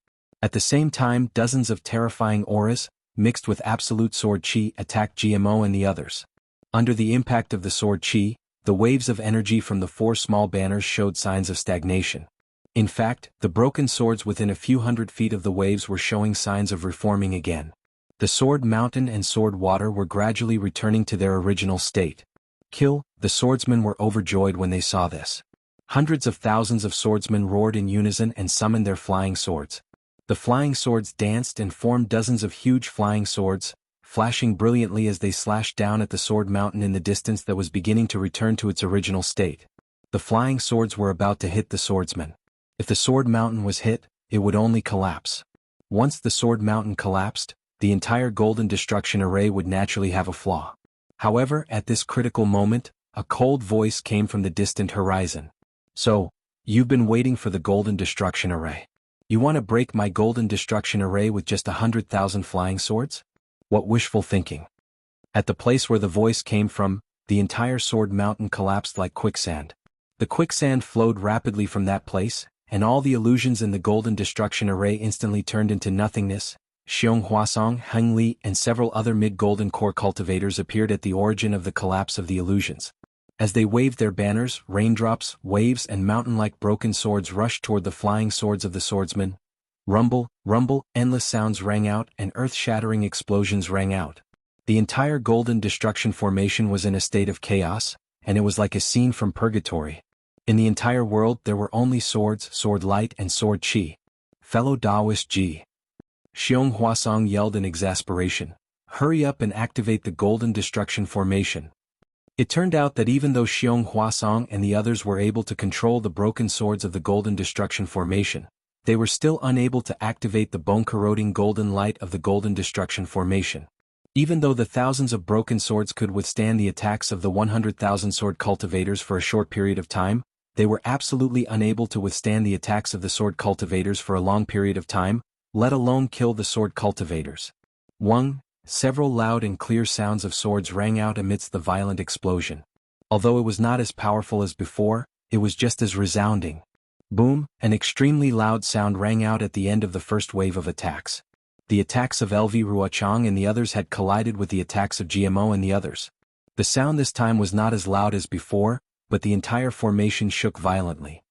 At the same time, dozens of terrifying auras, mixed with absolute sword chi, attacked GMO and the others. Under the impact of the sword chi, the waves of energy from the four small banners showed signs of stagnation. In fact, the broken swords within a few hundred feet of the waves were showing signs of reforming again. The sword mountain and sword water were gradually returning to their original state. The swordsmen were overjoyed when they saw this. Hundreds of thousands of swordsmen roared in unison and summoned their flying swords. The flying swords danced and formed dozens of huge flying swords, flashing brilliantly as they slashed down at the sword mountain in the distance that was beginning to return to its original state. The flying swords were about to hit the swordsmen. If the sword mountain was hit, it would only collapse. Once the sword mountain collapsed, the entire golden destruction array would naturally have a flaw. However, at this critical moment, a cold voice came from the distant horizon. "So, you've been waiting for the golden destruction array. You want to break my golden destruction array with just 100,000 flying swords? What wishful thinking." At the place where the voice came from, the entire sword mountain collapsed like quicksand. The quicksand flowed rapidly from that place, and all the illusions in the golden destruction array instantly turned into nothingness. Xiong Huasong, Heng Li, and several other mid-golden core cultivators appeared at the origin of the collapse of the illusions. As they waved their banners, raindrops, waves, and mountain-like broken swords rushed toward the flying swords of the swordsmen. Rumble, rumble, endless sounds rang out, and earth-shattering explosions rang out. The entire golden destruction formation was in a state of chaos, and it was like a scene from purgatory. In the entire world there were only swords, sword light, and sword chi. Fellow Taoist Ji. Xiong Huasong yelled in exasperation. "Hurry up and activate the golden destruction formation." It turned out that even though Xiong Huasong and the others were able to control the broken swords of the golden destruction formation, they were still unable to activate the bone-corroding golden light of the golden destruction formation. Even though the thousands of broken swords could withstand the attacks of the 100,000 sword cultivators for a short period of time, they were absolutely unable to withstand the attacks of the sword cultivators for a long period of time, let alone kill the sword cultivators. Several loud and clear sounds of swords rang out amidst the violent explosion. Although it was not as powerful as before, it was just as resounding. Boom, an extremely loud sound rang out at the end of the first wave of attacks. The attacks of LV Ruochang and the others had collided with the attacks of GMO and the others. The sound this time was not as loud as before, but the entire formation shook violently.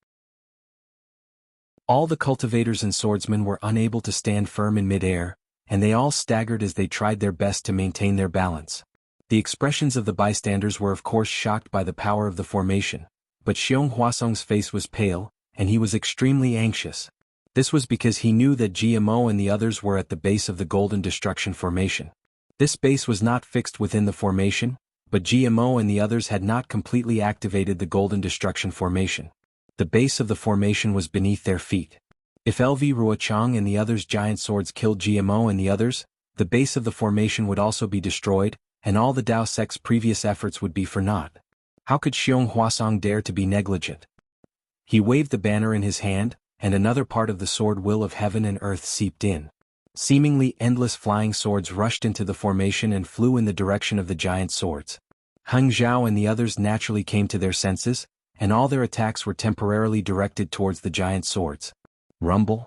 All the cultivators and swordsmen were unable to stand firm in mid-air, and they all staggered as they tried their best to maintain their balance. The expressions of the bystanders were of course shocked by the power of the formation, but Xiong Huasong's face was pale, and he was extremely anxious. This was because he knew that GMO and the others were at the base of the golden destruction formation. This base was not fixed within the formation, but GMO and the others had not completely activated the golden destruction formation. The base of the formation was beneath their feet. If LV Ruochang and the others' giant swords killed GMO and the others, the base of the formation would also be destroyed, and all the Dao sect's previous efforts would be for naught. How could Xiong Huasong dare to be negligent? He waved the banner in his hand, and another part of the sword will of heaven and earth seeped in. Seemingly endless flying swords rushed into the formation and flew in the direction of the giant swords. Heng Zhao and the others naturally came to their senses, and all their attacks were temporarily directed towards the giant swords. Rumble.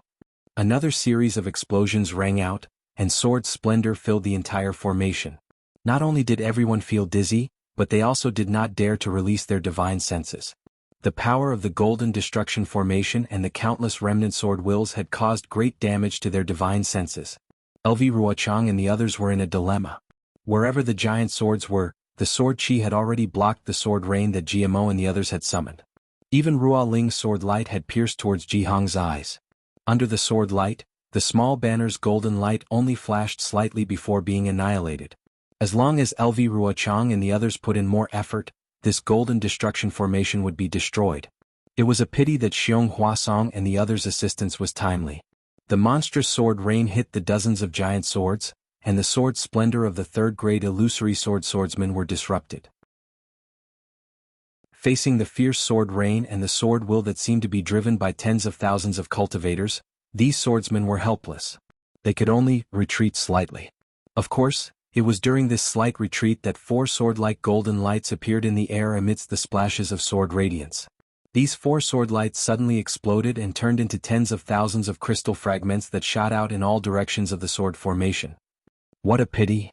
Another series of explosions rang out, and sword splendor filled the entire formation. Not only did everyone feel dizzy, but they also did not dare to release their divine senses. The power of the golden destruction formation and the countless remnant sword wills had caused great damage to their divine senses. LV Ruochang and the others were in a dilemma. Wherever the giant swords were, the sword chi had already blocked the sword rain that GMO and the others had summoned. Even Ruo Ling's sword light had pierced towards Jihang's eyes. Under the sword light, the small banner's golden light only flashed slightly before being annihilated. As long as LV Ruochang and the others put in more effort, this golden destruction formation would be destroyed. It was a pity that Xiong Huasong and the others' assistance was timely. The monstrous sword rain hit the dozens of giant swords, and the sword splendor of the third-grade illusory swordsmen were disrupted. Facing the fierce sword rain and the sword will that seemed to be driven by tens of thousands of cultivators, these swordsmen were helpless. They could only retreat slightly. Of course, it was during this slight retreat that four sword-like golden lights appeared in the air amidst the splashes of sword radiance. These 4 sword lights suddenly exploded and turned into tens of thousands of crystal fragments that shot out in all directions of the sword formation. What a pity!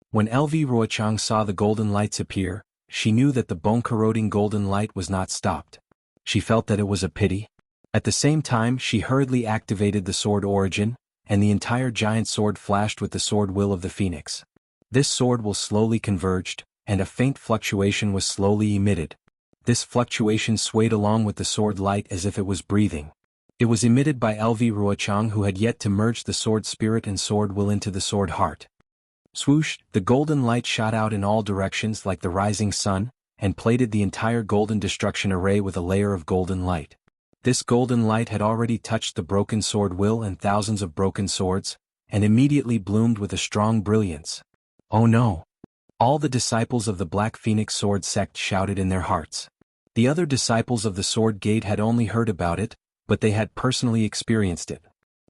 When LV Ruochang saw the golden lights appear, she knew that the bone-corroding golden light was not stopped. She felt that it was a pity. At the same time, she hurriedly activated the sword origin, and the entire giant sword flashed with the sword will of the phoenix. This sword will slowly converged, and a faint fluctuation was slowly emitted. This fluctuation swayed along with the sword light as if it was breathing. It was emitted by LV Ruochang, who had yet to merge the sword spirit and sword will into the sword heart. Swoosh, the golden light shot out in all directions like the rising sun, and plated the entire golden destruction array with a layer of golden light. This golden light had already touched the broken sword will and thousands of broken swords, and immediately bloomed with a strong brilliance. Oh no! All the disciples of the Black Phoenix Sword sect shouted in their hearts. The other disciples of the Sword Gate had only heard about it, but they had personally experienced it.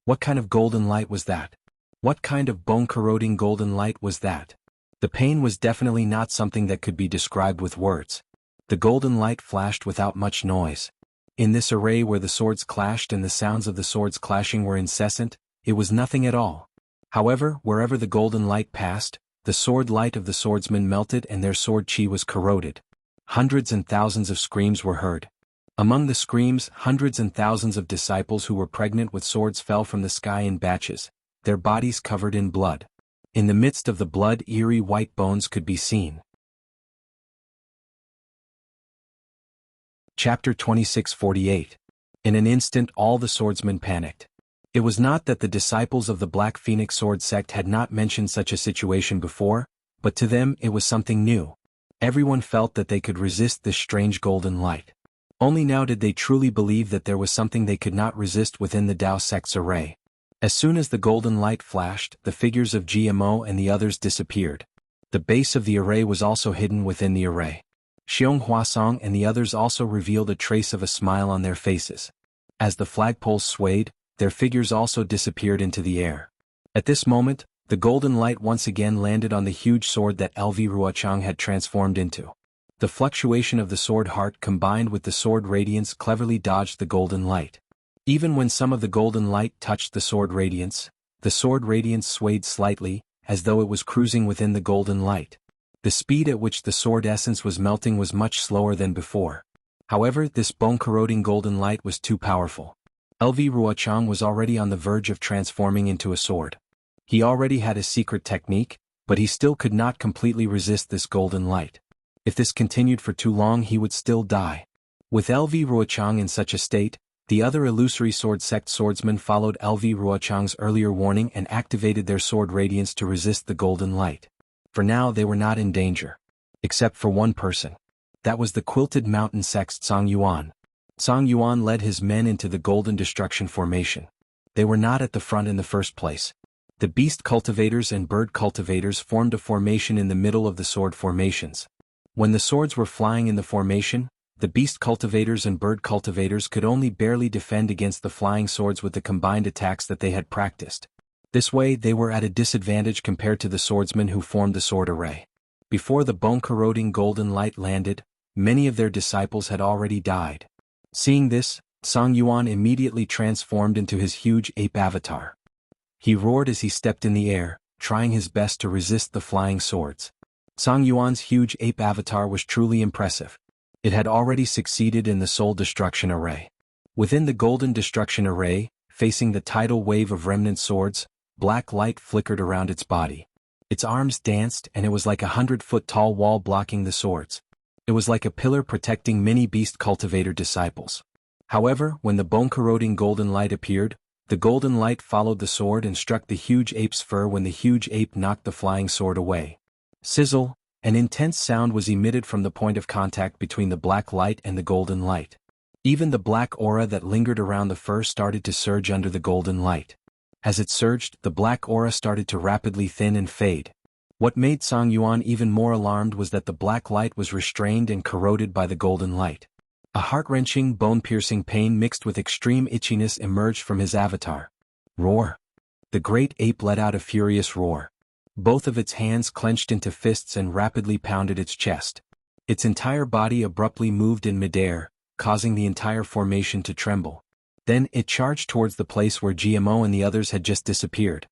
What kind of golden light was that? What kind of bone-corroding golden light was that? The pain was definitely not something that could be described with words. The golden light flashed without much noise. In this array where the swords clashed and the sounds of the swords clashing were incessant, it was nothing at all. However, wherever the golden light passed, the sword light of the swordsmen melted and their sword chi was corroded. Hundreds and thousands of screams were heard. Among the screams, hundreds and thousands of disciples who were pregnant with swords fell from the sky in batches, their bodies covered in blood. In the midst of the blood, eerie white bones could be seen. Chapter 26:48. In an instant all the swordsmen panicked. It was not that the disciples of the Black Phoenix Sword sect had not mentioned such a situation before, but to them it was something new. Everyone felt that they could resist this strange golden light. Only now did they truly believe that there was something they could not resist within the Tao sect's array. As soon as the golden light flashed, the figures of GMO and the others disappeared. The base of the array was also hidden within the array. Xiong Huasong and the others also revealed a trace of a smile on their faces. As the flagpoles swayed, their figures also disappeared into the air. At this moment, the golden light once again landed on the huge sword that LV Ruochang had transformed into. The fluctuation of the sword heart combined with the sword radiance cleverly dodged the golden light. Even when some of the golden light touched the sword radiance swayed slightly, as though it was cruising within the golden light. The speed at which the sword essence was melting was much slower than before. However, this bone-corroding golden light was too powerful. LV Ruochang was already on the verge of transforming into a sword. He already had a secret technique, but he still could not completely resist this golden light. If this continued for too long he would still die. With LV Ruochang in such a state, the other illusory sword sect swordsmen followed LV Ruochang's earlier warning and activated their sword radiance to resist the golden light. For now they were not in danger. Except for one person. That was the Quilted Mountain sect's Song Yuan. Song Yuan led his men into the golden destruction formation. They were not at the front in the first place. The beast cultivators and bird cultivators formed a formation in the middle of the sword formations. When the swords were flying in the formation, the beast cultivators and bird cultivators could only barely defend against the flying swords with the combined attacks that they had practiced. This way they were at a disadvantage compared to the swordsmen who formed the sword array. Before the bone-corroding golden light landed, many of their disciples had already died. Seeing this, Song Yuan immediately transformed into his huge ape avatar. He roared as he stepped in the air, trying his best to resist the flying swords. Song Yuan's huge ape avatar was truly impressive. It had already succeeded in the soul destruction array. Within the golden destruction array, facing the tidal wave of remnant swords, black light flickered around its body. Its arms danced and it was like a 100-foot-tall wall blocking the swords. It was like a pillar protecting many beast cultivator disciples. However, when the bone-corroding golden light appeared, the golden light followed the sword and struck the huge ape's fur when the huge ape knocked the flying sword away. Sizzle, an intense sound was emitted from the point of contact between the black light and the golden light. Even the black aura that lingered around the fur started to surge under the golden light. As it surged, the black aura started to rapidly thin and fade. What made Song Yuan even more alarmed was that the black light was restrained and corroded by the golden light. A heart-wrenching, bone-piercing pain mixed with extreme itchiness emerged from his avatar. Roar! The great ape let out a furious roar. Both of its hands clenched into fists and rapidly pounded its chest. Its entire body abruptly moved in midair, causing the entire formation to tremble. Then it charged towards the place where GMO and the others had just disappeared.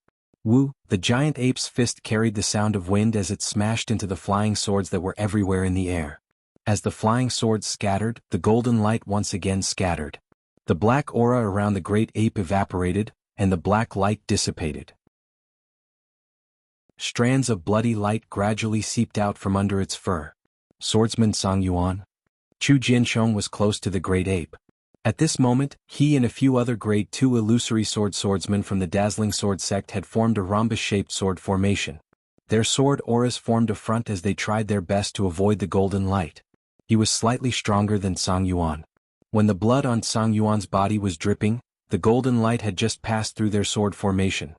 Woo! The giant ape's fist carried the sound of wind as it smashed into the flying swords that were everywhere in the air. As the flying swords scattered, the golden light once again scattered. The black aura around the great ape evaporated, and the black light dissipated. Strands of bloody light gradually seeped out from under its fur. Swordsman Song Yuan. Chu Jianchong was close to the great ape. At this moment, he and a few other grade 2 illusory swordsmen from the dazzling sword sect had formed a rhombus-shaped sword formation. Their sword auras formed a front as they tried their best to avoid the golden light. He was slightly stronger than Song Yuan. When the blood on Song Yuan's body was dripping, the golden light had just passed through their sword formation.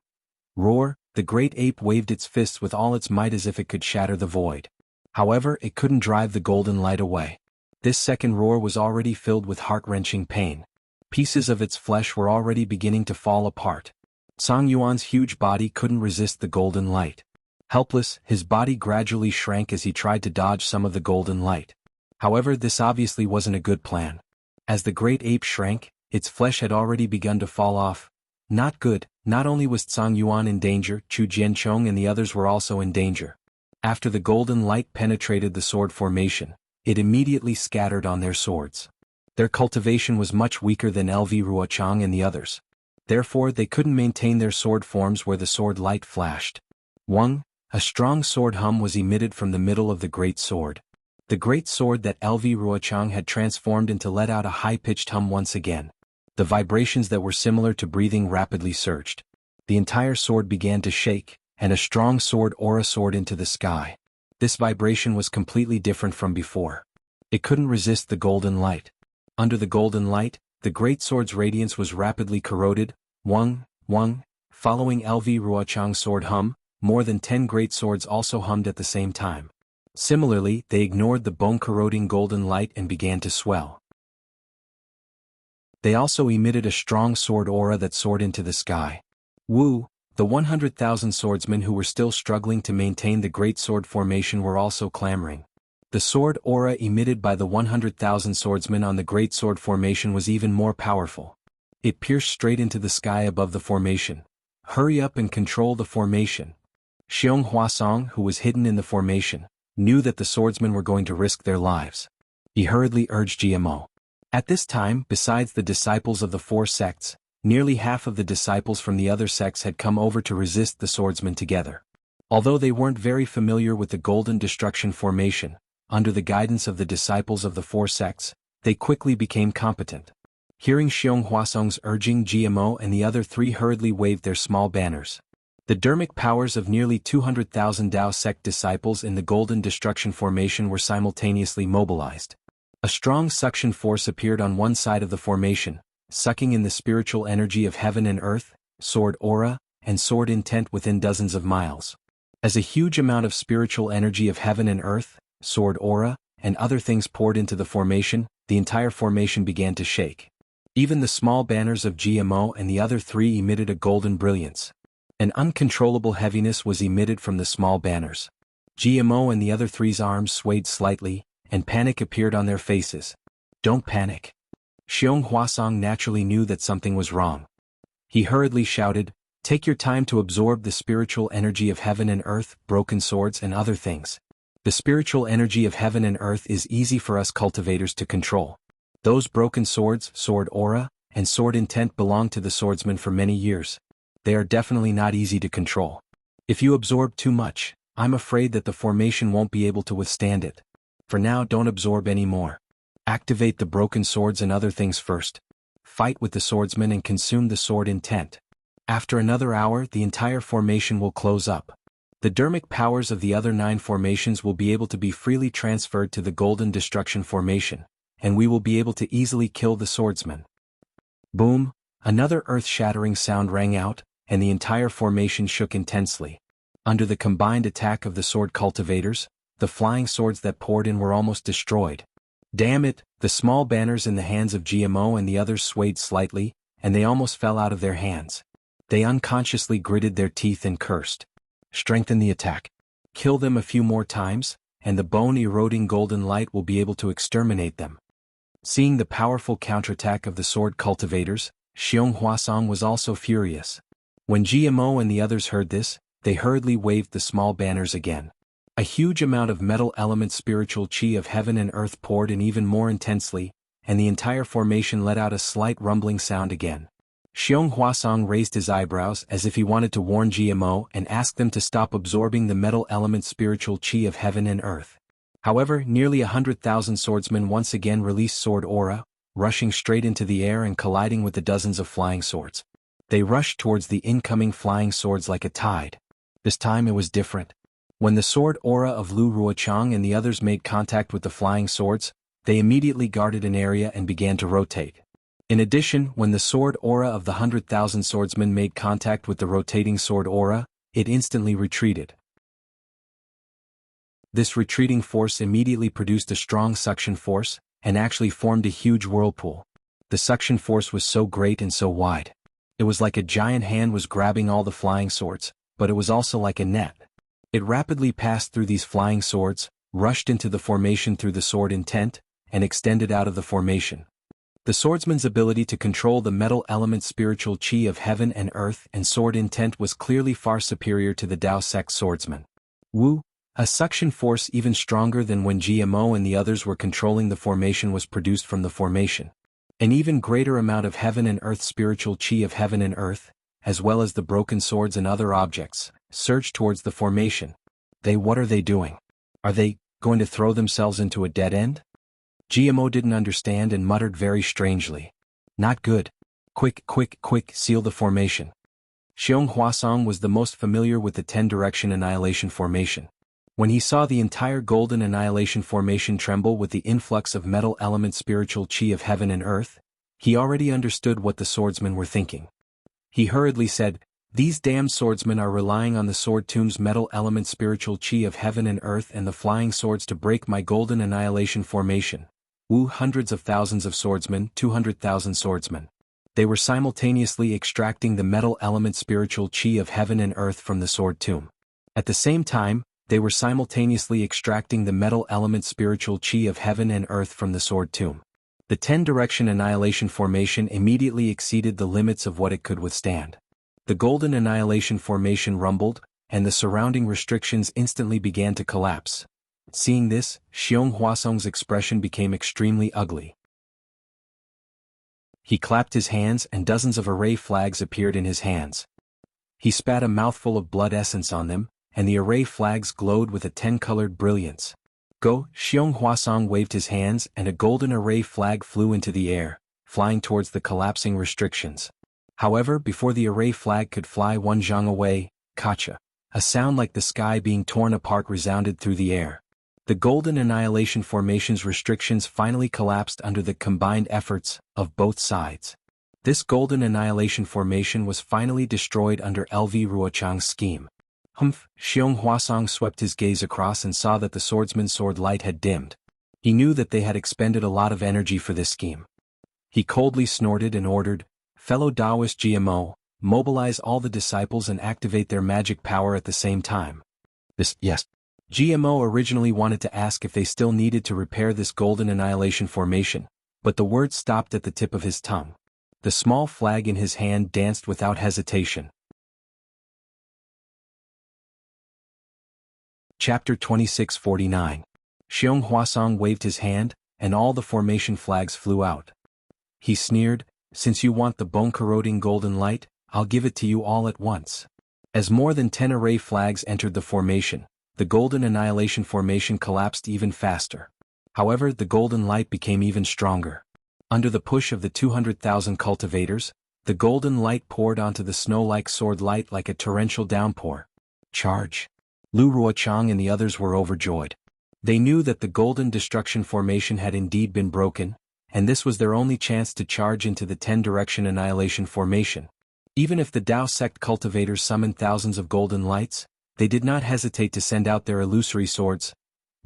Roar! The great ape waved its fists with all its might as if it could shatter the void. However, it couldn't drive the golden light away. This second roar was already filled with heart-wrenching pain. Pieces of its flesh were already beginning to fall apart. Song Yuan's huge body couldn't resist the golden light. Helpless, his body gradually shrank as he tried to dodge some of the golden light. However, this obviously wasn't a good plan. As the great ape shrank, its flesh had already begun to fall off. Not good. Not only was Song Yuan in danger, Chu Jianchong and the others were also in danger. After the golden light penetrated the sword formation, it immediately scattered on their swords. Their cultivation was much weaker than LV Ruochang and the others. Therefore they couldn't maintain their sword forms where the sword light flashed. Wang, a strong sword hum was emitted from the middle of the great sword. The great sword that LV Ruochang had transformed into let out a high-pitched hum once again. The vibrations that were similar to breathing rapidly surged. The entire sword began to shake, and a strong sword aura soared into the sky. This vibration was completely different from before. It couldn't resist the golden light. Under the golden light, the great sword's radiance was rapidly corroded. Wang, following LV Ruochang's sword hum, more than 10 great swords also hummed at the same time. Similarly, they ignored the bone-corroding golden light and began to swell. They also emitted a strong sword aura that soared into the sky. Woo! The 100,000 swordsmen who were still struggling to maintain the great sword formation were also clamoring. The sword aura emitted by the 100,000 swordsmen on the great sword formation was even more powerful. It pierced straight into the sky above the formation. Hurry up and control the formation. Xiong Huasong, who was hidden in the formation, knew that the swordsmen were going to risk their lives. He hurriedly urged GMO. At this time, besides the disciples of the 4 sects, nearly half of the disciples from the other sects had come over to resist the swordsmen together. Although they weren't very familiar with the Golden Destruction formation, under the guidance of the disciples of the 4 sects, they quickly became competent. Hearing Xiong Huasong's urging, GMO and the other 3 hurriedly waved their small banners. The dermic powers of nearly 200,000 Dao sect disciples in the Golden Destruction formation were simultaneously mobilized. A strong suction force appeared on one side of the formation, sucking in the spiritual energy of heaven and earth, sword aura, and sword intent within dozens of miles. As a huge amount of spiritual energy of heaven and earth, sword aura, and other things poured into the formation, the entire formation began to shake. Even the small banners of GMO and the other 3 emitted a golden brilliance. An uncontrollable heaviness was emitted from the small banners. GMO and the other 3's arms swayed slightly, and panic appeared on their faces. Don't panic. Xiong Huasong naturally knew that something was wrong. He hurriedly shouted, take your time to absorb the spiritual energy of heaven and earth, broken swords and other things. The spiritual energy of heaven and earth is easy for us cultivators to control. Those broken swords, sword aura, and sword intent belong to the swordsman for many years. They are definitely not easy to control. If you absorb too much, I'm afraid that the formation won't be able to withstand it. For now, don't absorb any more. Activate the broken swords and other things first. Fight with the swordsman and consume the sword intent. After another hour, the entire formation will close up. The dermic powers of the other 9 formations will be able to be freely transferred to the Golden Destruction formation, and we will be able to easily kill the swordsman. Boom! Another earth-shattering sound rang out, and the entire formation shook intensely. Under the combined attack of the sword cultivators, the flying swords that poured in were almost destroyed. Damn it! The small banners in the hands of GMO and the others swayed slightly, and they almost fell out of their hands. They unconsciously gritted their teeth and cursed. Strengthen the attack. Kill them a few more times, and the bone-eroding golden light will be able to exterminate them. Seeing the powerful counterattack of the sword cultivators, Xiong Huasong was also furious. When GMO and the others heard this, they hurriedly waved the small banners again. A huge amount of metal element spiritual chi of heaven and earth poured in even more intensely, and the entire formation let out a slight rumbling sound again. Xiong Huasong raised his eyebrows as if he wanted to warn GMO and ask them to stop absorbing the metal element spiritual chi of heaven and earth. However, nearly 100,000 swordsmen once again released sword aura, rushing straight into the air and colliding with the dozens of flying swords. They rushed towards the incoming flying swords like a tide. This time it was different. When the sword aura of Lu Ruochang and the others made contact with the flying swords, they immediately guarded an area and began to rotate. In addition, when the sword aura of the 100,000 swordsmen made contact with the rotating sword aura, it instantly retreated. This retreating force immediately produced a strong suction force, and actually formed a huge whirlpool. The suction force was so great and so wide. It was like a giant hand was grabbing all the flying swords, but it was also like a net. It rapidly passed through these flying swords, rushed into the formation through the sword intent, and extended out of the formation. The swordsman's ability to control the metal element spiritual chi of heaven and earth and sword intent was clearly far superior to the Dao sect swordsman. Wu, a suction force even stronger than when GMO and the others were controlling the formation was produced from the formation. An even greater amount of heaven and earth spiritual chi of heaven and earth, as well as the broken swords and other objects, surged towards the formation. What are they doing? Are they going to throw themselves into a dead end? GMO didn't understand and muttered very strangely. Not good. Quick, quick, quick, seal the formation. Xiong Huasong was the most familiar with the 10-direction annihilation formation. When he saw the entire golden annihilation formation tremble with the influx of metal element spiritual chi of heaven and earth, he already understood what the swordsmen were thinking. He hurriedly said, "These damned swordsmen are relying on the sword tomb's metal element spiritual chi of heaven and earth and the flying swords to break my golden annihilation formation." Wu, hundreds of thousands of swordsmen, 200,000 swordsmen. They were simultaneously extracting the metal element spiritual chi of heaven and earth from the sword tomb. At the same time, they were simultaneously extracting the metal element spiritual chi of heaven and earth from the sword tomb. The 10-direction annihilation formation immediately exceeded the limits of what it could withstand. The golden annihilation formation rumbled, and the surrounding restrictions instantly began to collapse. Seeing this, Xiong Huasong's expression became extremely ugly. He clapped his hands and dozens of array flags appeared in his hands. He spat a mouthful of blood essence on them, and the array flags glowed with a 10-colored brilliance. Go! Xiong Huasong waved his hands and a golden array flag flew into the air, flying towards the collapsing restrictions. However, before the array flag could fly one zhang away, kacha, a sound like the sky being torn apart resounded through the air. The golden annihilation formation's restrictions finally collapsed under the combined efforts of both sides. This golden annihilation formation was finally destroyed under LV Ruochang's scheme. Xiong Huasong swept his gaze across and saw that the swordsman's sword light had dimmed. He knew that they had expended a lot of energy for this scheme. He coldly snorted and ordered, "Fellow Taoist GMO, mobilize all the disciples and activate their magic power at the same time." Yes. GMO originally wanted to ask if they still needed to repair this golden annihilation formation, but the word stopped at the tip of his tongue. The small flag in his hand danced without hesitation. Chapter 2649. Xiong Huasong waved his hand, and all the formation flags flew out. He sneered, "Since you want the bone-corroding golden light, I'll give it to you all at once." As more than 10 array flags entered the formation, the golden annihilation formation collapsed even faster. However, the golden light became even stronger. Under the push of the 200,000 cultivators, the golden light poured onto the snow-like sword light like a torrential downpour. Charge! Lu Ruochang and the others were overjoyed. They knew that the golden destruction formation had indeed been broken, and this was their only chance to charge into the 10-direction annihilation formation. Even if the Dao sect cultivators summoned thousands of golden lights, they did not hesitate to send out their illusory swords.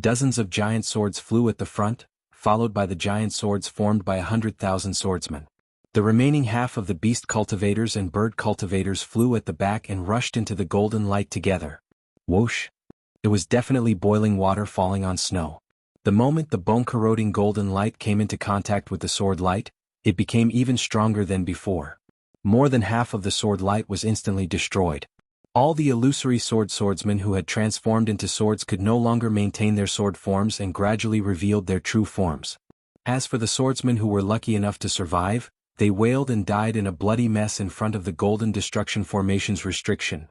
Dozens of giant swords flew at the front, followed by the giant swords formed by 100,000 swordsmen. The remaining half of the beast cultivators and bird cultivators flew at the back and rushed into the golden light together. Whoosh! It was definitely boiling water falling on snow. The moment the bone-corroding golden light came into contact with the sword light, it became even stronger than before. More than half of the sword light was instantly destroyed. All the illusory swordsmen who had transformed into swords could no longer maintain their sword forms and gradually revealed their true forms. As for the swordsmen who were lucky enough to survive, they wailed and died in a bloody mess in front of the Golden Destruction Formation's restriction.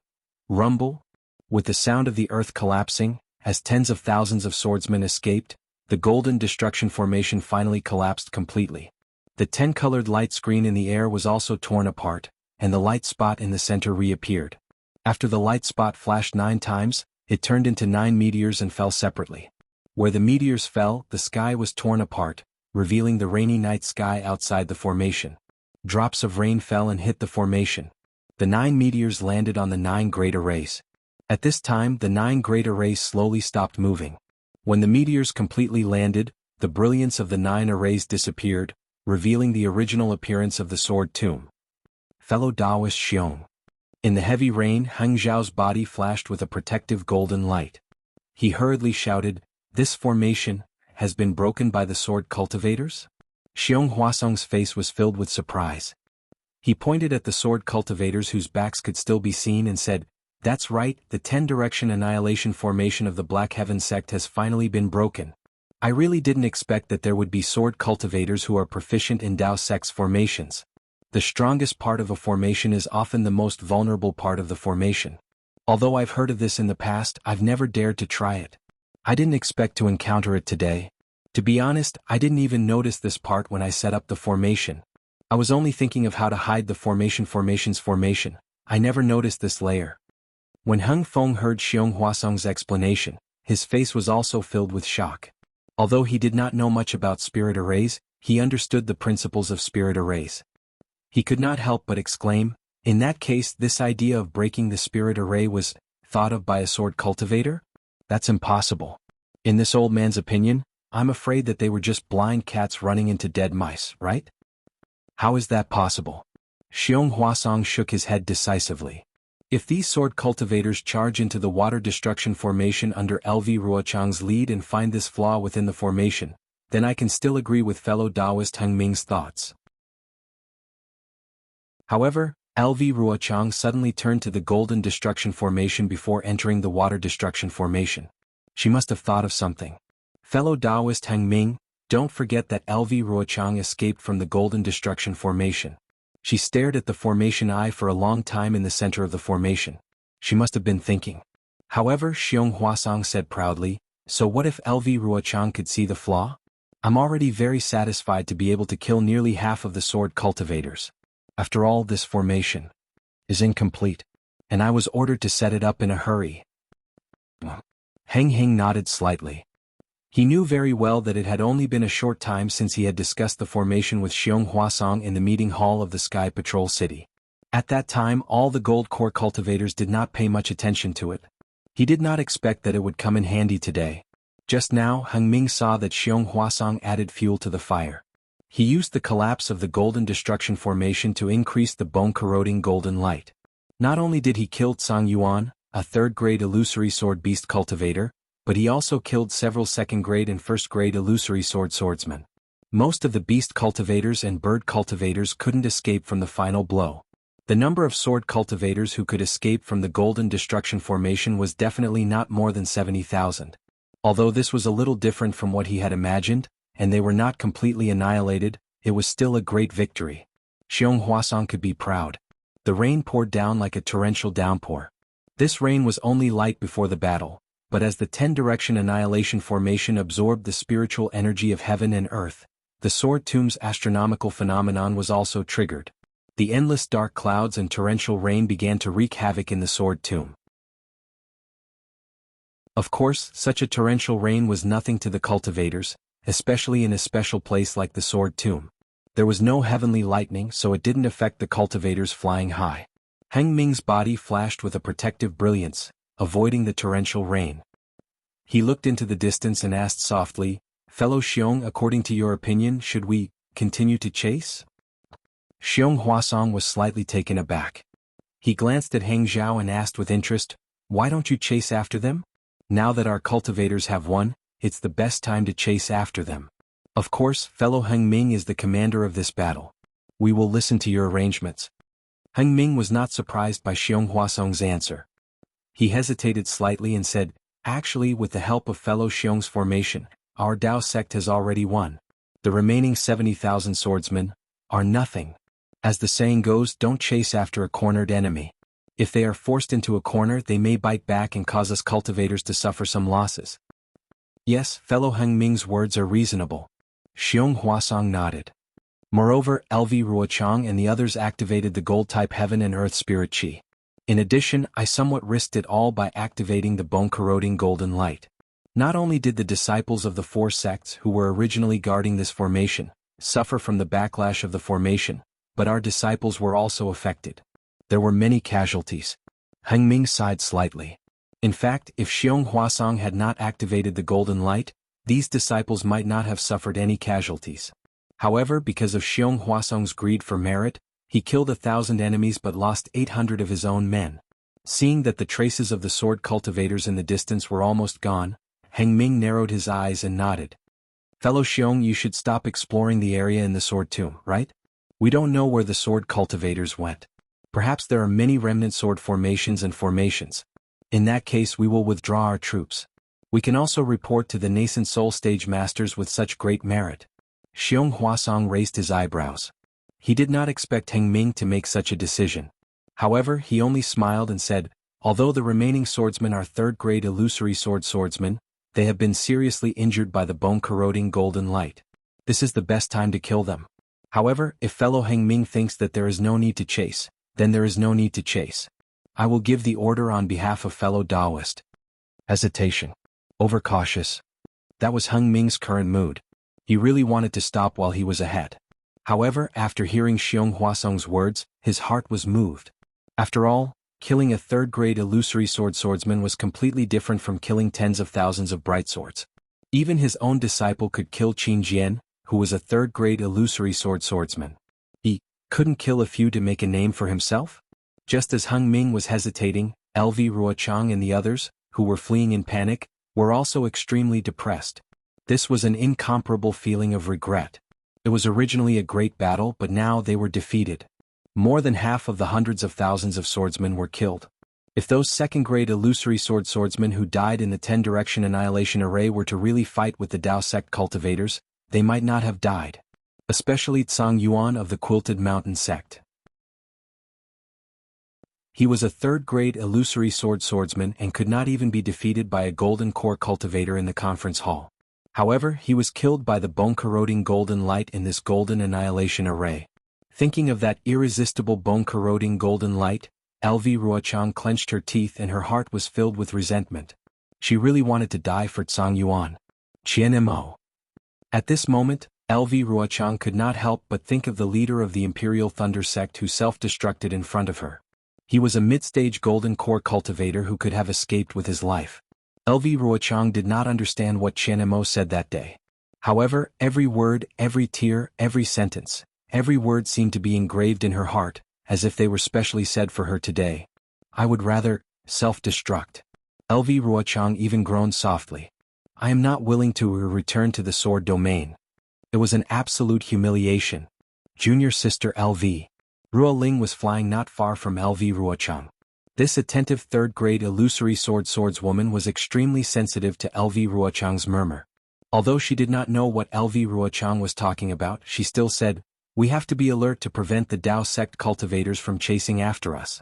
Rumble. With the sound of the earth collapsing, as tens of thousands of swordsmen escaped, the Golden Destruction Formation finally collapsed completely. The 10-colored light screen in the air was also torn apart, and the light spot in the center reappeared. After the light spot flashed 9 times, it turned into 9 meteors and fell separately. Where the meteors fell, the sky was torn apart, revealing the rainy night sky outside the formation. Drops of rain fell and hit the formation. The 9 meteors landed on the 9 great arrays. At this time, the 9 great arrays slowly stopped moving. When the meteors completely landed, the brilliance of the 9 arrays disappeared, revealing the original appearance of the sword tomb. Fellow Taoist Xiong. In the heavy rain, Heng Zhao's body flashed with a protective golden light. He hurriedly shouted, "This formation has been broken by the sword cultivators?" Xiong Huasong's face was filled with surprise. He pointed at the sword cultivators whose backs could still be seen and said, "That's right, the 10-direction annihilation formation of the Black Heaven sect has finally been broken. I really didn't expect that there would be sword cultivators who are proficient in Dao sect's formations. The strongest part of a formation is often the most vulnerable part of the formation. Although I've heard of this in the past, I've never dared to try it. I didn't expect to encounter it today. To be honest, I didn't even notice this part when I set up the formation. I was only thinking of how to hide the formation's formation. I never noticed this layer." When Heng Feng heard Xiong Huasong's explanation, his face was also filled with shock. Although he did not know much about spirit arrays, he understood the principles of spirit arrays. He could not help but exclaim, "In that case, this idea of breaking the spirit array was thought of by a sword cultivator? That's impossible. In this old man's opinion, I'm afraid that they were just blind cats running into dead mice, right? How is that possible?" Xiong Huasong shook his head decisively. "If these sword cultivators charge into the water destruction formation under LV Ruochang's lead and find this flaw within the formation, then I can still agree with fellow Taoist Heng Ming's thoughts." However, LV Ruochang suddenly turned to the Golden Destruction Formation before entering the Water Destruction Formation. She must have thought of something. Fellow Taoist Heng Ming, don't forget that LV Ruochang escaped from the Golden Destruction Formation. She stared at the formation eye for a long time in the center of the formation. She must have been thinking. However, Xiong Huasong said proudly, "So what if LV Ruochang could see the flaw? I'm already very satisfied to be able to kill nearly half of the sword cultivators. After all, this formation is incomplete, and I was ordered to set it up in a hurry." Heng nodded slightly. He knew very well that it had only been a short time since he had discussed the formation with Xiong Huasong in the meeting hall of the Sky Patrol City. At that time, all the gold core cultivators did not pay much attention to it. He did not expect that it would come in handy today. Just now, Heng Ming saw that Xiong Huasong added fuel to the fire. He used the collapse of the Golden Destruction Formation to increase the bone-corroding golden light. Not only did he kill Tsang Yuan, a third-grade illusory sword beast cultivator, but he also killed several second-grade and first-grade illusory swordsmen. Most of the beast cultivators and bird cultivators couldn't escape from the final blow. The number of sword cultivators who could escape from the Golden Destruction Formation was definitely not more than 70,000. Although this was a little different from what he had imagined, and they were not completely annihilated, it was still a great victory. Xiong Huasong could be proud. The rain poured down like a torrential downpour. This rain was only light before the battle, but as the 10-direction annihilation formation absorbed the spiritual energy of heaven and earth, the sword tomb's astronomical phenomenon was also triggered. The endless dark clouds and torrential rain began to wreak havoc in the sword tomb. Of course, such a torrential rain was nothing to the cultivators, especially in a special place like the sword tomb. There was no heavenly lightning, so it didn't affect the cultivators flying high. Heng Ming's body flashed with a protective brilliance, avoiding the torrential rain. He looked into the distance and asked softly, "Fellow Xiong, according to your opinion, should we continue to chase?" Xiong Huasong was slightly taken aback. He glanced at Heng Zhao and asked with interest, "Why don't you chase after them? Now that our cultivators have won, it's the best time to chase after them. Of course, fellow Heng Ming is the commander of this battle. We will listen to your arrangements. Heng Ming was not surprised by Xiong Huasong's answer. He hesitated slightly and said, actually, with the help of fellow Xiong's formation, our Dao sect has already won. The remaining 70,000 swordsmen are nothing. As the saying goes, don't chase after a cornered enemy. If they are forced into a corner, they may bite back and cause us cultivators to suffer some losses. Yes, fellow Heng Ming's words are reasonable. Xiong Huasong nodded. Moreover, LV Ruochang and the others activated the gold-type heaven and earth spirit chi. In addition, I somewhat risked it all by activating the bone-corroding golden light. Not only did the disciples of the four sects who were originally guarding this formation suffer from the backlash of the formation, but our disciples were also affected. There were many casualties. Heng Ming sighed slightly. In fact, if Xiong Huasong had not activated the golden light, these disciples might not have suffered any casualties. However, because of Xiong Huasong's greed for merit, he killed 1,000 enemies but lost 800 of his own men. Seeing that the traces of the sword cultivators in the distance were almost gone, Heng Ming narrowed his eyes and nodded. Fellow Xiong, you should stop exploring the area in the sword tomb, right? We don't know where the sword cultivators went. Perhaps there are many remnant sword formations and formations. In that case, we will withdraw our troops. We can also report to the nascent soul stage masters with such great merit. Xiong Huasong raised his eyebrows. He did not expect Heng Ming to make such a decision. However, he only smiled and said, although the remaining swordsmen are third-grade illusory swordsmen, they have been seriously injured by the bone-corroding golden light. This is the best time to kill them. However, if fellow Heng Ming thinks that there is no need to chase, then there is no need to chase. I will give the order on behalf of fellow Taoist. Hesitation. Overcautious. That was Heng Ming's current mood. He really wanted to stop while he was ahead. However, after hearing Xiong Huasong's words, his heart was moved. After all, killing a third-grade illusory swordsman was completely different from killing tens of thousands of bright swords. Even his own disciple could kill Qin Jian, who was a third-grade illusory swordsman. He couldn't kill a few to make a name for himself? Just as Heng Ming was hesitating, LV Ruochang and the others, who were fleeing in panic, were also extremely depressed. This was an incomparable feeling of regret. It was originally a great battle, but now they were defeated. More than half of the hundreds of thousands of swordsmen were killed. If those second-grade illusory swordsmen who died in the 10-direction annihilation array were to really fight with the Dao sect cultivators, they might not have died. Especially Tsang Yuan of the Quilted Mountain sect. He was a third-grade illusory swordsman and could not even be defeated by a golden core cultivator in the conference hall. However, he was killed by the bone-corroding golden light in this golden annihilation array. Thinking of that irresistible bone-corroding golden light, LV Ruochang clenched her teeth and her heart was filled with resentment. She really wanted to die for Tsang Yuan. Qian Mo. At this moment, LV Ruochang could not help but think of the leader of the Imperial Thunder sect who self-destructed in front of her. He was a mid-stage golden core cultivator who could have escaped with his life. LV Ruochang did not understand what Qian Mo said that day. However, every word, every tear, every sentence, every word seemed to be engraved in her heart, as if they were specially said for her today. I would rather self-destruct. LV Ruochang even groaned softly. I am not willing to return to the sword domain. It was an absolute humiliation. Junior sister LV. Ruo Ling was flying not far from LV Ruochang. This attentive third-grade illusory swordswoman was extremely sensitive to LV Ruochang's murmur. Although she did not know what LV Ruochang was talking about, she still said, we have to be alert to prevent the Dao sect cultivators from chasing after us.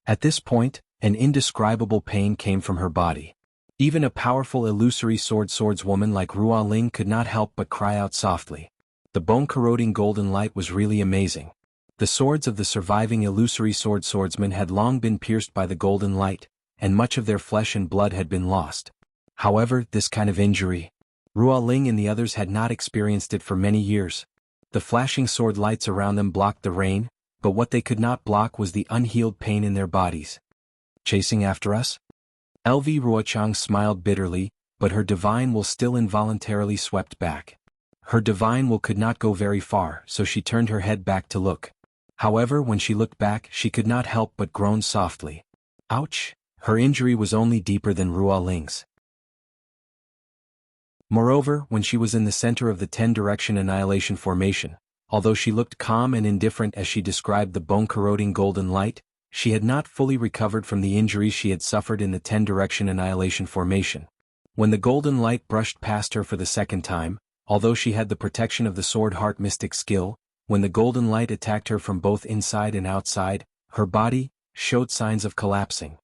At this point, an indescribable pain came from her body. Even a powerful illusory swordswoman like Ruo Ling could not help but cry out softly. The bone-corroding golden light was really amazing. The swords of the surviving illusory swordsmen had long been pierced by the golden light, and much of their flesh and blood had been lost. However, this kind of injury, Ruo Ling and the others had not experienced it for many years. The flashing sword lights around them blocked the rain, but what they could not block was the unhealed pain in their bodies. Chasing after us? LV Ruochang smiled bitterly, but her divine will still involuntarily swept back. Her divine will could not go very far, so she turned her head back to look. However, when she looked back, she could not help but groan softly. Ouch! Her injury was only deeper than Ruo Ling's. Moreover, when she was in the center of the 10-direction annihilation formation, although she looked calm and indifferent as she described the bone-corroding golden light, she had not fully recovered from the injuries she had suffered in the 10-direction annihilation formation. When the golden light brushed past her for the second time, although she had the protection of the sword heart mystic skill, when the golden light attacked her from both inside and outside, her body showed signs of collapsing.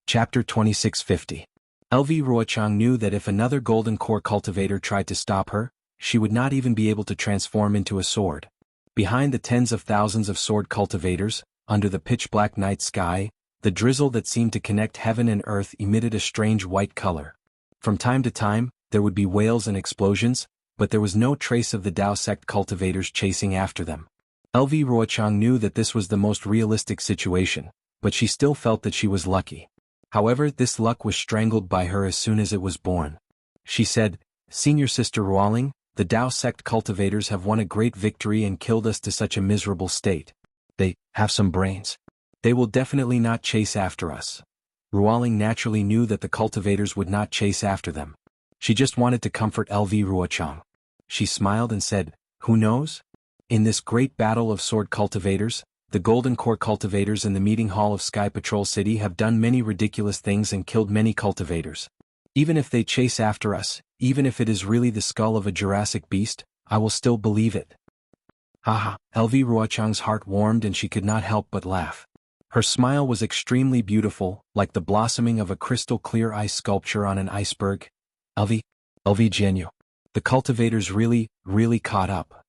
Chapter 2650. LV Ruochang knew that if another golden core cultivator tried to stop her, she would not even be able to transform into a sword. Behind the tens of thousands of sword cultivators, under the pitch-black night sky, the drizzle that seemed to connect heaven and earth emitted a strange white color. From time to time, there would be wails and explosions, but there was no trace of the Dao sect cultivators chasing after them. LV Ruochang knew that this was the most realistic situation, but she still felt that she was lucky. However, this luck was strangled by her as soon as it was born. She said, "Senior Sister Ruoling, the Dao sect cultivators have won a great victory and killed us to such a miserable state. They have some brains. They will definitely not chase after us." Ruoling naturally knew that the cultivators would not chase after them. She just wanted to comfort LV Ruochang. She smiled and said, "Who knows? In this great battle of sword cultivators, the Golden Core cultivators in the meeting hall of Sky Patrol City have done many ridiculous things and killed many cultivators. Even if they chase after us, even if it is really the skull of a Jurassic beast, I will still believe it." Haha, LV Ruochang's heart warmed and she could not help but laugh. Her smile was extremely beautiful, like the blossoming of a crystal-clear ice sculpture on an iceberg. LV Jianyu. The cultivators really caught up.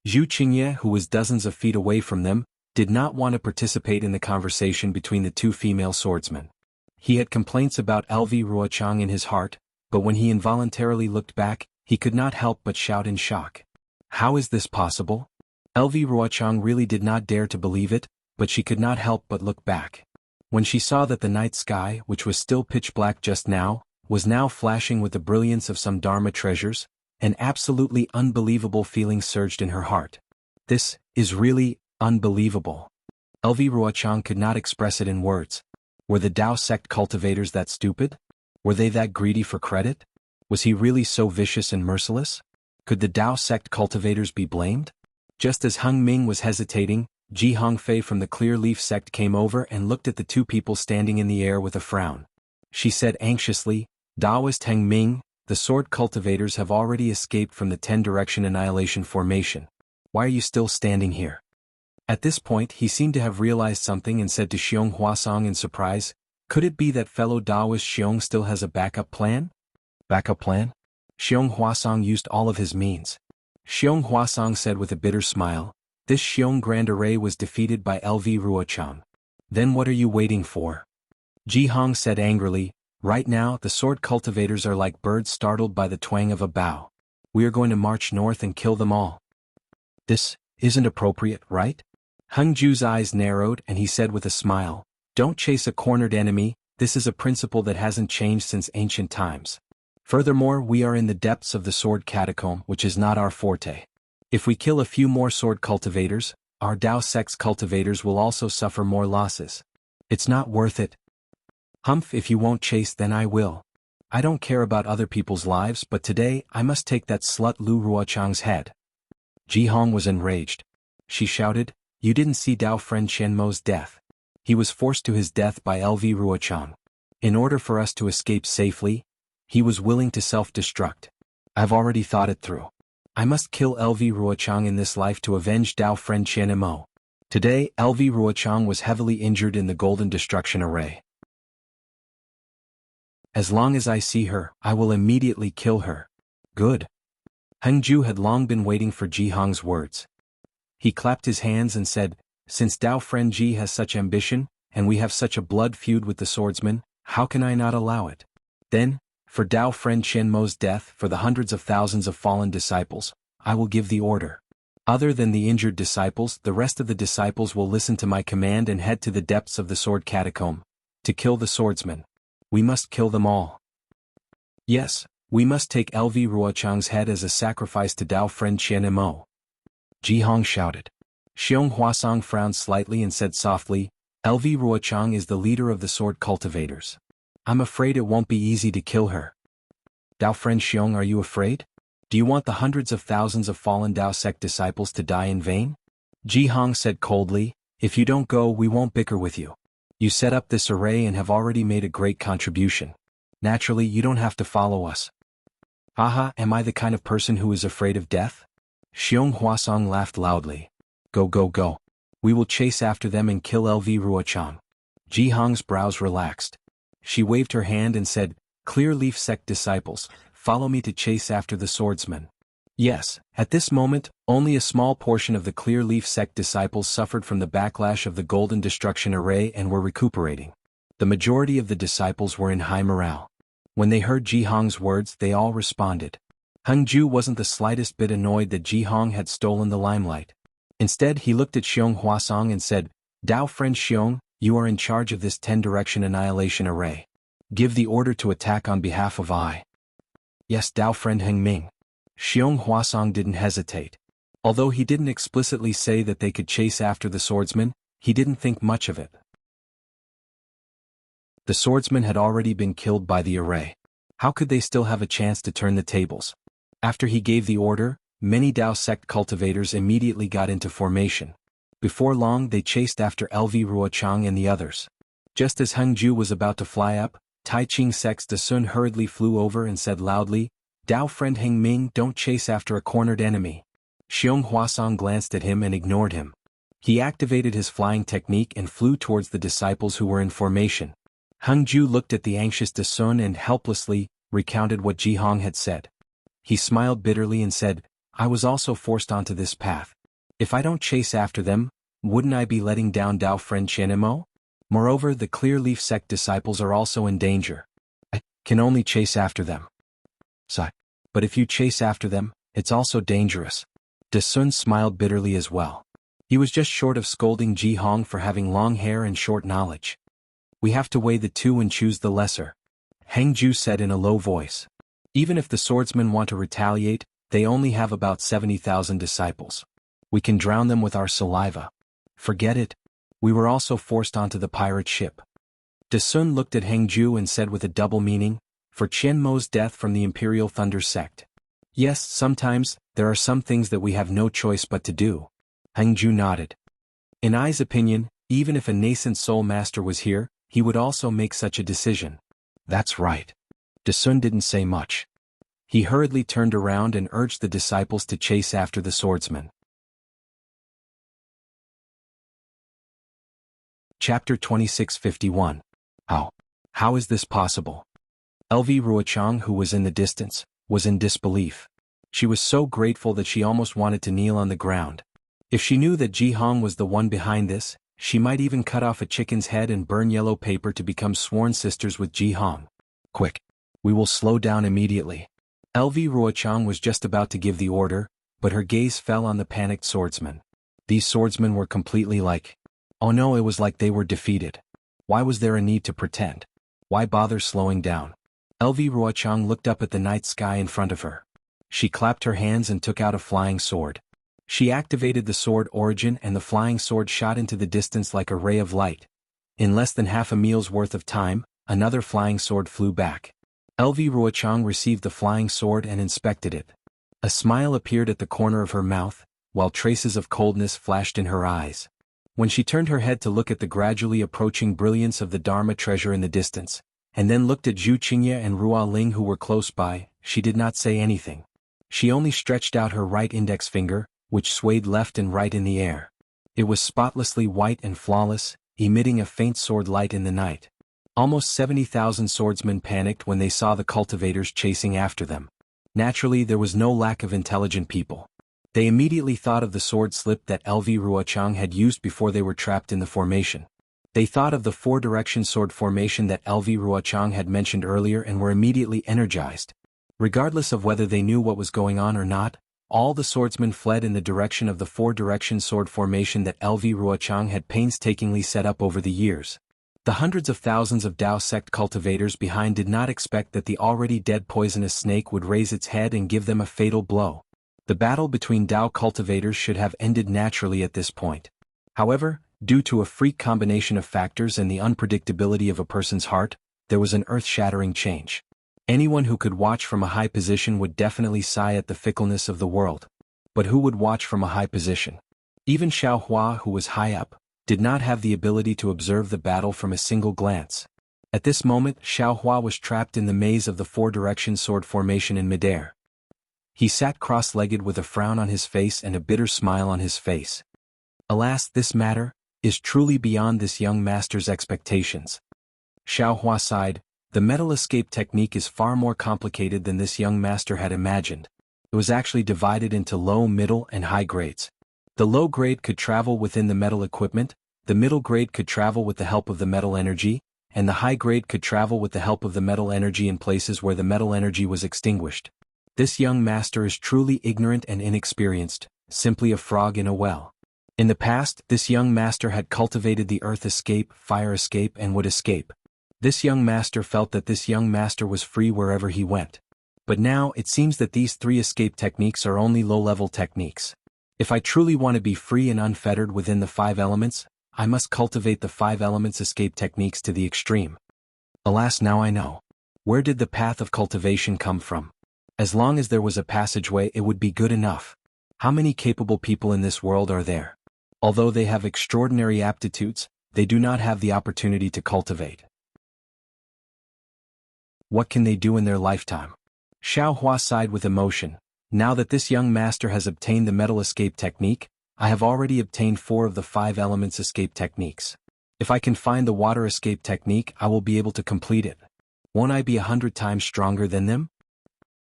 Zhu Qingye, who was dozens of feet away from them, did not want to participate in the conversation between the two female swordsmen. He had complaints about LV Ruochang in his heart, but when he involuntarily looked back, he could not help but shout in shock. How is this possible? LV Ruochang really did not dare to believe it, but she could not help but look back. When she saw that the night sky, which was still pitch black just now, was now flashing with the brilliance of some Dharma treasures, an absolutely unbelievable feeling surged in her heart. This is really unbelievable. LV Ruochang could not express it in words. Were the Dao sect cultivators that stupid? Were they that greedy for credit? Was he really so vicious and merciless? Could the Dao sect cultivators be blamed? Just as Hung Ming was hesitating, Ji Hongfei from the Clear Leaf sect came over and looked at the two people standing in the air with a frown. She said anxiously, "Daoist Heng Ming, the sword cultivators have already escaped from the 10-direction annihilation formation. Why are you still standing here?" At this point he seemed to have realized something and said to Xiong Huasong in surprise, "Could it be that fellow Daoist Xiong still has a backup plan?" "Backup plan?" Xiong Huasong used all of his means. Xiong Huasong said with a bitter smile, "This Xiong Grand Array was defeated by LV Ruochang. Then what are you waiting for?" Ji Hong said angrily, "Right now the sword cultivators are like birds startled by the twang of a bow. We are going to march north and kill them all." "This isn't appropriate, right?" Hung Ju's eyes narrowed and he said with a smile, "Don't chase a cornered enemy, this is a principle that hasn't changed since ancient times. Furthermore, we are in the depths of the sword catacomb, which is not our forte. If we kill a few more sword cultivators, our Dao sect's cultivators will also suffer more losses. It's not worth it." "Humph, if you won't chase then I will. I don't care about other people's lives, but today I must take that slut Lu Ruochang's head." Ji Hong was enraged. She shouted, "You didn't see Dao friend Chen Mo's death. He was forced to his death by LV Ruochang. In order for us to escape safely, he was willing to self-destruct. I've already thought it through. I must kill LV Ruochang in this life to avenge Dao friend Chen Mo." Today, LV Ruochang was heavily injured in the Golden Destruction Array. "As long as I see her, I will immediately kill her." "Good." Heng Ju had long been waiting for Ji Hong's words. He clapped his hands and said, "Since Dao friend Ji has such ambition, and we have such a blood feud with the swordsman, how can I not allow it? Then, for Dao friend Chen Mo's death, for the hundreds of thousands of fallen disciples, I will give the order. Other than the injured disciples, the rest of the disciples will listen to my command and head to the depths of the sword catacomb, to kill the swordsman. We must kill them all. Yes, we must take LV Ruochang's head as a sacrifice to Dao friend Chen Mo." Ji Hong shouted. Xiong Huasong frowned slightly and said softly, "LV Ruochang is the leader of the sword cultivators. I'm afraid it won't be easy to kill her. Dao friend Xiong, are you afraid? Do you want the hundreds of thousands of fallen Dao sect disciples to die in vain? Ji Hong said coldly, if you don't go, we won't bicker with you. You set up this array and have already made a great contribution. Naturally, you don't have to follow us. Haha, am I the kind of person who is afraid of death? Xiong Huasong laughed loudly. Go go go. We will chase after them and kill LV Ruochang. Ji Hong's brows relaxed. She waved her hand and said, Clear Leaf Sect disciples, follow me to chase after the swordsman. Yes, at this moment, only a small portion of the Clear Leaf Sect disciples suffered from the backlash of the Golden Destruction Array and were recuperating. The majority of the disciples were in high morale. When they heard Ji Hong's words, they all responded. Heng Ju wasn't the slightest bit annoyed that Ji Hong had stolen the limelight. Instead, he looked at Xiong Huasong and said, Dao friend Xiong, you are in charge of this 10-direction annihilation array. Give the order to attack on behalf of I. Yes, Dao friend Heng Ming. Xiong Huasong didn't hesitate. Although he didn't explicitly say that they could chase after the swordsman, he didn't think much of it. The swordsman had already been killed by the array. How could they still have a chance to turn the tables? After he gave the order, many Dao sect cultivators immediately got into formation. Before long they chased after LV Ruochang and the others. Just as Heng Ju was about to fly up, Tai Ching Sect's De Sun hurriedly flew over and said loudly, Dao friend Heng Ming, don't chase after a cornered enemy. Xiong Huasong glanced at him and ignored him. He activated his flying technique and flew towards the disciples who were in formation. Heng Ju looked at the anxious De Sun and helplessly recounted what Ji Hong had said. He smiled bitterly and said, I was also forced onto this path. If I don't chase after them, wouldn't I be letting down Dao friend Qianemo? Moreover, the Clear Leaf Sect disciples are also in danger. I can only chase after them. Sigh. But if you chase after them, it's also dangerous. De Sun smiled bitterly as well. He was just short of scolding Ji Hong for having long hair and short knowledge. We have to weigh the two and choose the lesser. Heng Ju said in a low voice. Even if the swordsmen want to retaliate, they only have about 70,000 disciples. We can drown them with our saliva. Forget it. We were also forced onto the pirate ship. De Sun looked at Heng Ju and said with a double meaning, for Qian Mo's death from the Imperial Thunder sect. Yes, sometimes, there are some things that we have no choice but to do. Heng Ju nodded. In I's opinion, even if a nascent soul master was here, he would also make such a decision. That's right. De Sun didn't say much. He hurriedly turned around and urged the disciples to chase after the swordsman. Chapter 2651. How is this possible? LV Ruochang, who was in the distance, was in disbelief. She was so grateful that she almost wanted to kneel on the ground. If she knew that Ji Hong was the one behind this, she might even cut off a chicken's head and burn yellow paper to become sworn sisters with Ji Hong. Quick! We will slow down immediately. LV Ruochang was just about to give the order, but her gaze fell on the panicked swordsmen. These swordsmen were completely oh no, it was like they were defeated. Why was there a need to pretend? Why bother slowing down? LV Ruochang looked up at the night sky in front of her. She clapped her hands and took out a flying sword. She activated the sword origin and the flying sword shot into the distance like a ray of light. In less than half a meal's worth of time, another flying sword flew back. LV Ruochang received the flying sword and inspected it. A smile appeared at the corner of her mouth, while traces of coldness flashed in her eyes. When she turned her head to look at the gradually approaching brilliance of the Dharma treasure in the distance, and then looked at Zhu Qingye and Rua Ling who were close by, she did not say anything. She only stretched out her right index finger, which swayed left and right in the air. It was spotlessly white and flawless, emitting a faint sword light in the night. Almost 70,000 swordsmen panicked when they saw the cultivators chasing after them. Naturally, there was no lack of intelligent people. They immediately thought of the sword slip that LV Ruochang had used before they were trapped in the formation. They thought of the four-direction sword formation that LV Ruochang had mentioned earlier and were immediately energized. Regardless of whether they knew what was going on or not, all the swordsmen fled in the direction of the four-direction sword formation that LV Ruochang had painstakingly set up over the years. The hundreds of thousands of Dao sect cultivators behind did not expect that the already dead poisonous snake would raise its head and give them a fatal blow. The battle between Dao cultivators should have ended naturally at this point. However, due to a freak combination of factors and the unpredictability of a person's heart, there was an earth-shattering change. Anyone who could watch from a high position would definitely sigh at the fickleness of the world. But who would watch from a high position? Even Xiao Hua, who was high up, did not have the ability to observe the battle from a single glance. At this moment, Xiao Hua was trapped in the maze of the four-direction sword formation in midair. He sat cross-legged with a frown on his face and a bitter smile on his face. Alas, this matter is truly beyond this young master's expectations. Xiao Hua sighed. The metal escape technique is far more complicated than this young master had imagined. It was actually divided into low, middle, and high grades. The low grade could travel within the metal equipment, the middle grade could travel with the help of the metal energy, and the high grade could travel with the help of the metal energy in places where the metal energy was extinguished. This young master is truly ignorant and inexperienced, simply a frog in a well. In the past, this young master had cultivated the earth escape, fire escape, and wood escape. This young master felt that this young master was free wherever he went. But now, it seems that these three escape techniques are only low-level techniques. If I truly want to be free and unfettered within the 5 elements, I must cultivate the 5 elements escape techniques to the extreme. Alas, now I know. Where did the path of cultivation come from? As long as there was a passageway, it would be good enough. How many capable people in this world are there? Although they have extraordinary aptitudes, they do not have the opportunity to cultivate. What can they do in their lifetime? Xiao Hua sighed with emotion. Now that this young master has obtained the metal escape technique, I have already obtained 4 of the 5 elements escape techniques. If I can find the water escape technique, I will be able to complete it. Won't I be 100 times stronger than them?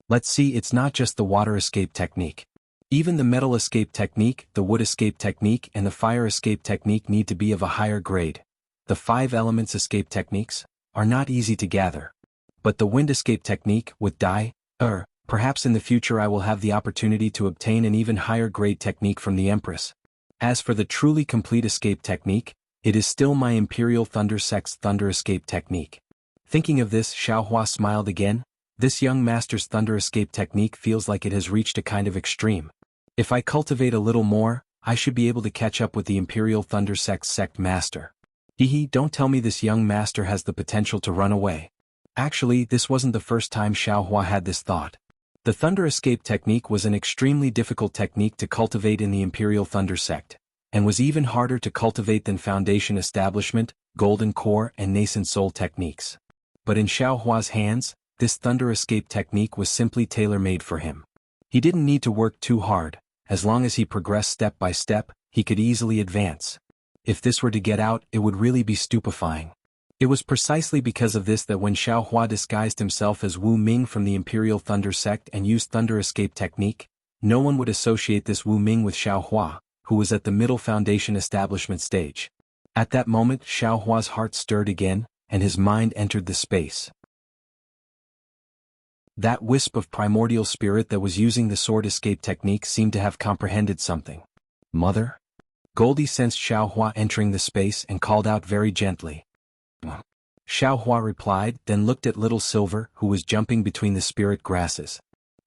Let's see, it's not just the water escape technique. Even the metal escape technique, the wood escape technique, and the fire escape technique need to be of a higher grade. The 5 elements escape techniques are not easy to gather. But the wind escape technique, with perhaps in the future I will have the opportunity to obtain an even higher grade technique from the Empress. As for the truly complete escape technique, it is still my Imperial Thunder Sect's thunder escape technique. Thinking of this, Xiao Hua smiled again. This young master's thunder escape technique feels like it has reached a kind of extreme. If I cultivate a little more, I should be able to catch up with the Imperial Thunder Sect's sect master. Don't tell me this young master has the potential to run away. Actually, this wasn't the first time Xiao Hua had this thought. The thunder escape technique was an extremely difficult technique to cultivate in the Imperial Thunder Sect, and was even harder to cultivate than Foundation Establishment, Golden Core, and Nascent Soul techniques. But in Xiao Hua's hands, this thunder escape technique was simply tailor-made for him. He didn't need to work too hard. As long as he progressed step by step, he could easily advance. If this were to get out, it would really be stupefying. It was precisely because of this that when Xiao Hua disguised himself as Wu Ming from the Imperial Thunder Sect and used thunder escape technique, no one would associate this Wu Ming with Xiao Hua, who was at the middle Foundation Establishment stage. At that moment, Xiao Hua's heart stirred again, and his mind entered the space. That wisp of primordial spirit that was using the sword escape technique seemed to have comprehended something. Mother? Goldie sensed Xiao Hua entering the space and called out very gently. Xiao Hua replied, then looked at Little Silver, who was jumping between the spirit grasses.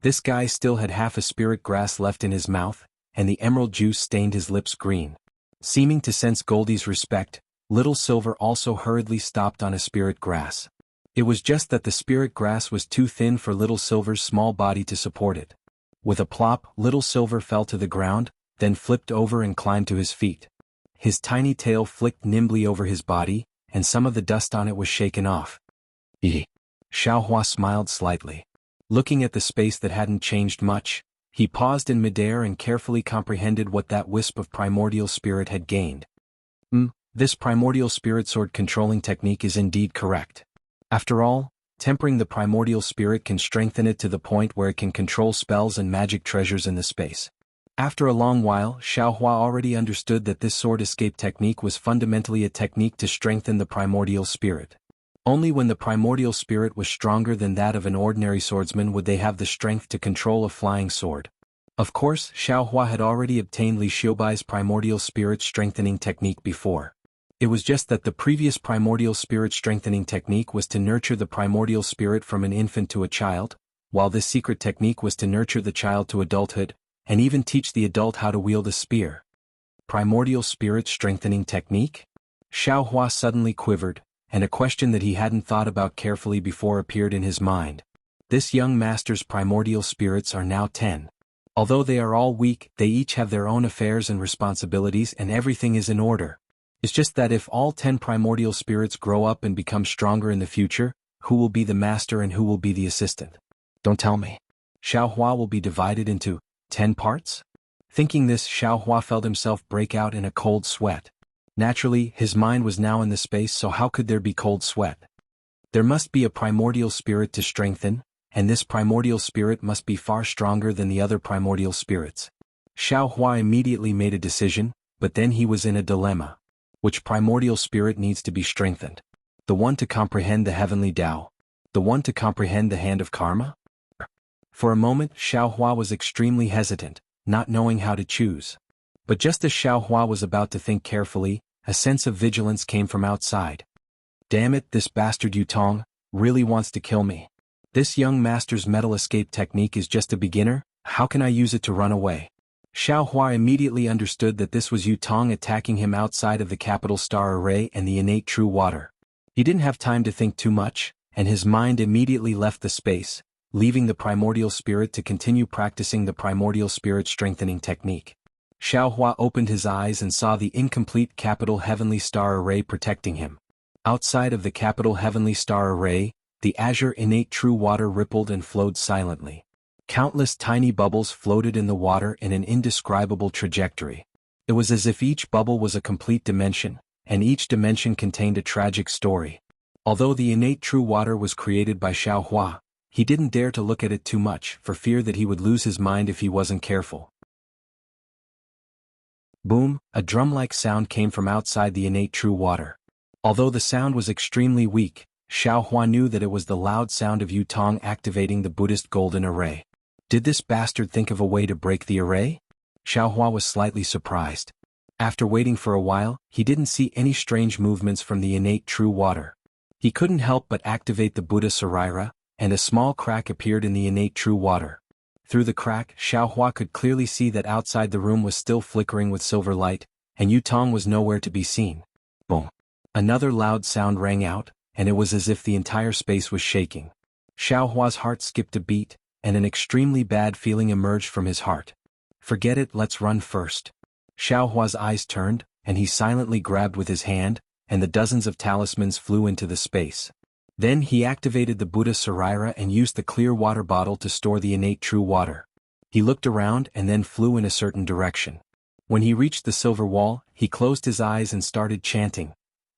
This guy still had half a spirit grass left in his mouth, and the emerald juice stained his lips green. Seeming to sense Goldie's respect, Little Silver also hurriedly stopped on a spirit grass. It was just that the spirit grass was too thin for Little Silver's small body to support it. With a plop, Little Silver fell to the ground, then flipped over and climbed to his feet. His tiny tail flicked nimbly over his body, and some of the dust on it was shaken off. Xiao Hua smiled slightly. Looking at the space that hadn't changed much, he paused in midair and carefully comprehended what that wisp of primordial spirit had gained. This primordial spirit sword controlling technique is indeed correct. After all, tempering the primordial spirit can strengthen it to the point where it can control spells and magic treasures in the space. After a long while, Xiao Hua already understood that this sword escape technique was fundamentally a technique to strengthen the primordial spirit. Only when the primordial spirit was stronger than that of an ordinary swordsman would they have the strength to control a flying sword. Of course, Xiao Hua had already obtained Li Xiubai's primordial spirit strengthening technique before. It was just that the previous primordial spirit strengthening technique was to nurture the primordial spirit from an infant to a child, while this secret technique was to nurture the child to adulthood, and even teach the adult how to wield a spear. Primordial spirit strengthening technique? Xiao Hua suddenly quivered, and a question that he hadn't thought about carefully before appeared in his mind. This young master's primordial spirits are now 10. Although they are all weak, they each have their own affairs and responsibilities and everything is in order. It's just that if all 10 primordial spirits grow up and become stronger in the future, who will be the master and who will be the assistant? Don't tell me. Xiaohua will be divided into 10 parts? Thinking this, Xiaohua felt himself break out in a cold sweat. Naturally, his mind was now in the space, so how could there be cold sweat? There must be a primordial spirit to strengthen, and this primordial spirit must be far stronger than the other primordial spirits. Xiaohua immediately made a decision, but then he was in a dilemma. Which primordial spirit needs to be strengthened? The one to comprehend the heavenly Tao? The one to comprehend the hand of karma? For a moment, Xiaohua was extremely hesitant, not knowing how to choose. But just as Xiaohua was about to think carefully, a sense of vigilance came from outside. Damn it, this bastard Yutong really wants to kill me. This young master's metal escape technique is just a beginner, how can I use it to run away? Xiaohua immediately understood that this was Yutong attacking him outside of the capital star array and the innate true water. He didn't have time to think too much, and his mind immediately left the space, leaving the primordial spirit to continue practicing the primordial spirit strengthening technique. Xiaohua opened his eyes and saw the incomplete capital heavenly star array protecting him. Outside of the capital heavenly star array, the azure innate true water rippled and flowed silently. Countless tiny bubbles floated in the water in an indescribable trajectory. It was as if each bubble was a complete dimension, and each dimension contained a tragic story. Although the innate true water was created by Xiaohua, he didn't dare to look at it too much for fear that he would lose his mind if he wasn't careful. Boom, a drum-like sound came from outside the innate true water. Although the sound was extremely weak, Xiaohua knew that it was the loud sound of Yutong activating the Buddhist golden array. Did this bastard think of a way to break the array? Xiaohua was slightly surprised. After waiting for a while, he didn't see any strange movements from the innate true water. He couldn't help but activate the Buddha Sarira, and a small crack appeared in the innate true water. Through the crack, Xiaohua could clearly see that outside the room was still flickering with silver light, and Yutong was nowhere to be seen. Boom. Another loud sound rang out, and it was as if the entire space was shaking. Xiaohua's heart skipped a beat, and an extremely bad feeling emerged from his heart. Forget it, let's run first. Xiaohua's eyes turned, and he silently grabbed with his hand, and the dozens of talismans flew into the space. Then he activated the Buddha Sarira and used the clear water bottle to store the innate true water. He looked around and then flew in a certain direction. When he reached the silver wall, he closed his eyes and started chanting.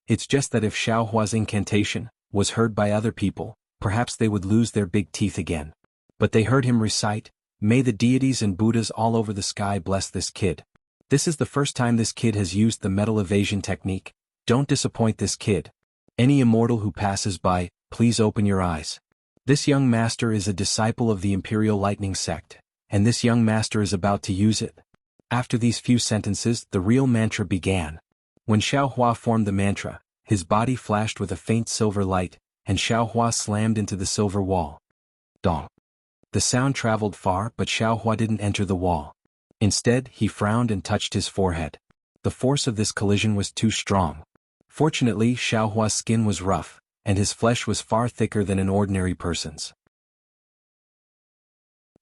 It's just that if Xiaohua's incantation was heard by other people, perhaps they would lose their big teeth again. But they heard him recite, "May the deities and Buddhas all over the sky bless this kid. This is the first time this kid has used the metal evasion technique. Don't disappoint this kid. Any immortal who passes by, please open your eyes. This young master is a disciple of the Imperial Lightning Sect, and this young master is about to use it." After these few sentences, the real mantra began. When Xiaohua formed the mantra, his body flashed with a faint silver light, and Xiaohua slammed into the silver wall. Dong. The sound traveled far, but Xiaohua didn't enter the wall. Instead, he frowned and touched his forehead. The force of this collision was too strong. Fortunately, Xiaohua's skin was rough, and his flesh was far thicker than an ordinary person's.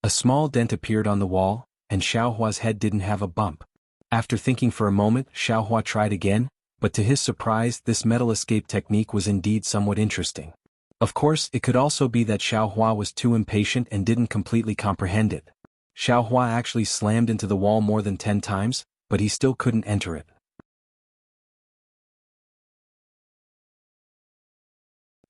A small dent appeared on the wall, and Xiaohua's head didn't have a bump. After thinking for a moment, Xiaohua tried again, but to his surprise, this metal escape technique was indeed somewhat interesting. Of course, it could also be that Xiaohua was too impatient and didn't completely comprehend it. Xiaohua actually slammed into the wall more than 10 times, but he still couldn't enter it.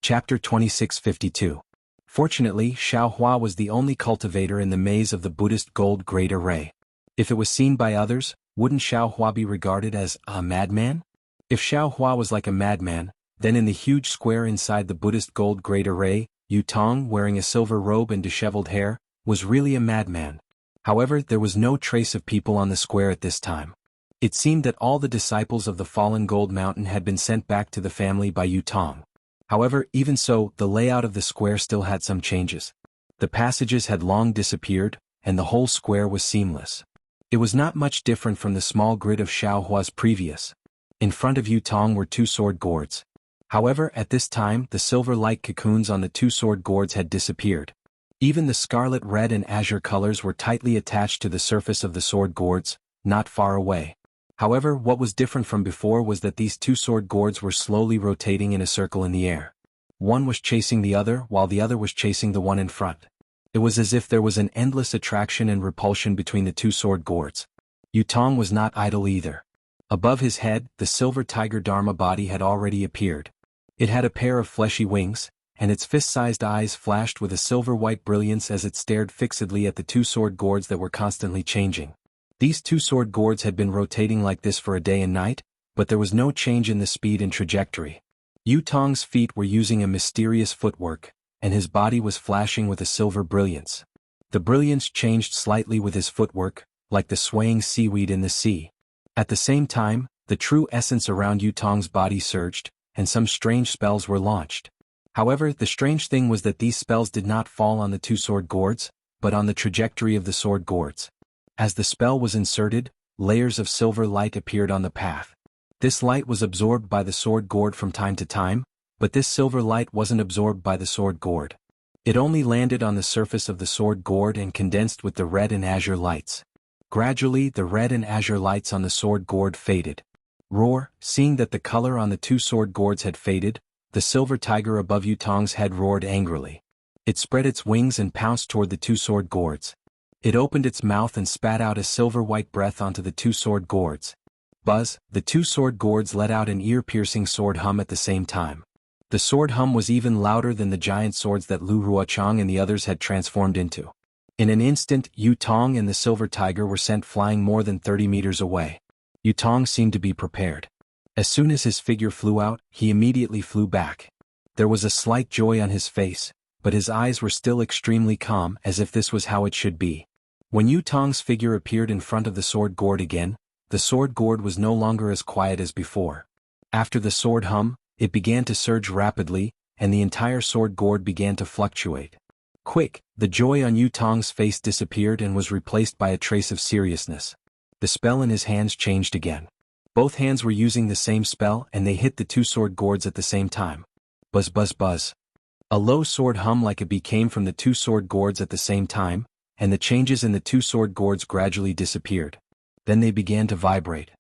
Chapter 2652. Fortunately, Xiaohua was the only cultivator in the maze of the Buddhist gold great array. If it was seen by others, wouldn't Xiaohua be regarded as a madman? If Xiaohua was like a madman, then in the huge square inside the Buddhist gold great array, Yutong, wearing a silver robe and disheveled hair, was really a madman. However, there was no trace of people on the square at this time. It seemed that all the disciples of the fallen gold mountain had been sent back to the family by Yutong. However, even so, the layout of the square still had some changes. The passages had long disappeared, and the whole square was seamless. It was not much different from the small grid of Xiaohua's previous. In front of Yutong were 2 sword gourds. However, at this time, the silver-like cocoons on the two sword gourds had disappeared. Even the scarlet, red and azure colors were tightly attached to the surface of the sword gourds, not far away. However, what was different from before was that these two sword gourds were slowly rotating in a circle in the air. One was chasing the other, while the other was chasing the one in front. It was as if there was an endless attraction and repulsion between the two sword gourds. Yutong was not idle either. Above his head, the silver tiger Dharma body had already appeared. It had a pair of fleshy wings, and its fist-sized eyes flashed with a silver-white brilliance as it stared fixedly at the two sword gourds that were constantly changing. These two sword gourds had been rotating like this for a day and night, but there was no change in the speed and trajectory. Yutong's feet were using a mysterious footwork, and his body was flashing with a silver brilliance. The brilliance changed slightly with his footwork, like the swaying seaweed in the sea. At the same time, the true essence around Yutong's body surged, and some strange spells were launched. However, the strange thing was that these spells did not fall on the two sword gourds, but on the trajectory of the sword gourds. As the spell was inserted, layers of silver light appeared on the path. This light was absorbed by the sword gourd from time to time, but this silver light wasn't absorbed by the sword gourd. It only landed on the surface of the sword gourd and condensed with the red and azure lights. Gradually, the red and azure lights on the sword gourd faded. Roar, seeing that the color on the two sword gourds had faded, the silver tiger above Yutong's head roared angrily. It spread its wings and pounced toward the two sword gourds. It opened its mouth and spat out a silver-white breath onto the two sword gourds. Buzz, the two sword gourds let out an ear-piercing sword hum at the same time. The sword hum was even louder than the giant swords that Lu Ruochang and the others had transformed into. In an instant, Yutong and the silver tiger were sent flying more than 30 meters away. Yutong seemed to be prepared. As soon as his figure flew out, he immediately flew back. There was a slight joy on his face, but his eyes were still extremely calm, as if this was how it should be. When Yutong's figure appeared in front of the sword gourd again, the sword gourd was no longer as quiet as before. After the sword hum, it began to surge rapidly, and the entire sword gourd began to fluctuate. Quick, the joy on Yutong's face disappeared and was replaced by a trace of seriousness. The spell in his hands changed again. Both hands were using the same spell and they hit the two sword gourds at the same time. Buzz buzz buzz. A low sword hum like a bee came from the two sword gourds at the same time, and the changes in the two sword gourds gradually disappeared. Then they began to vibrate.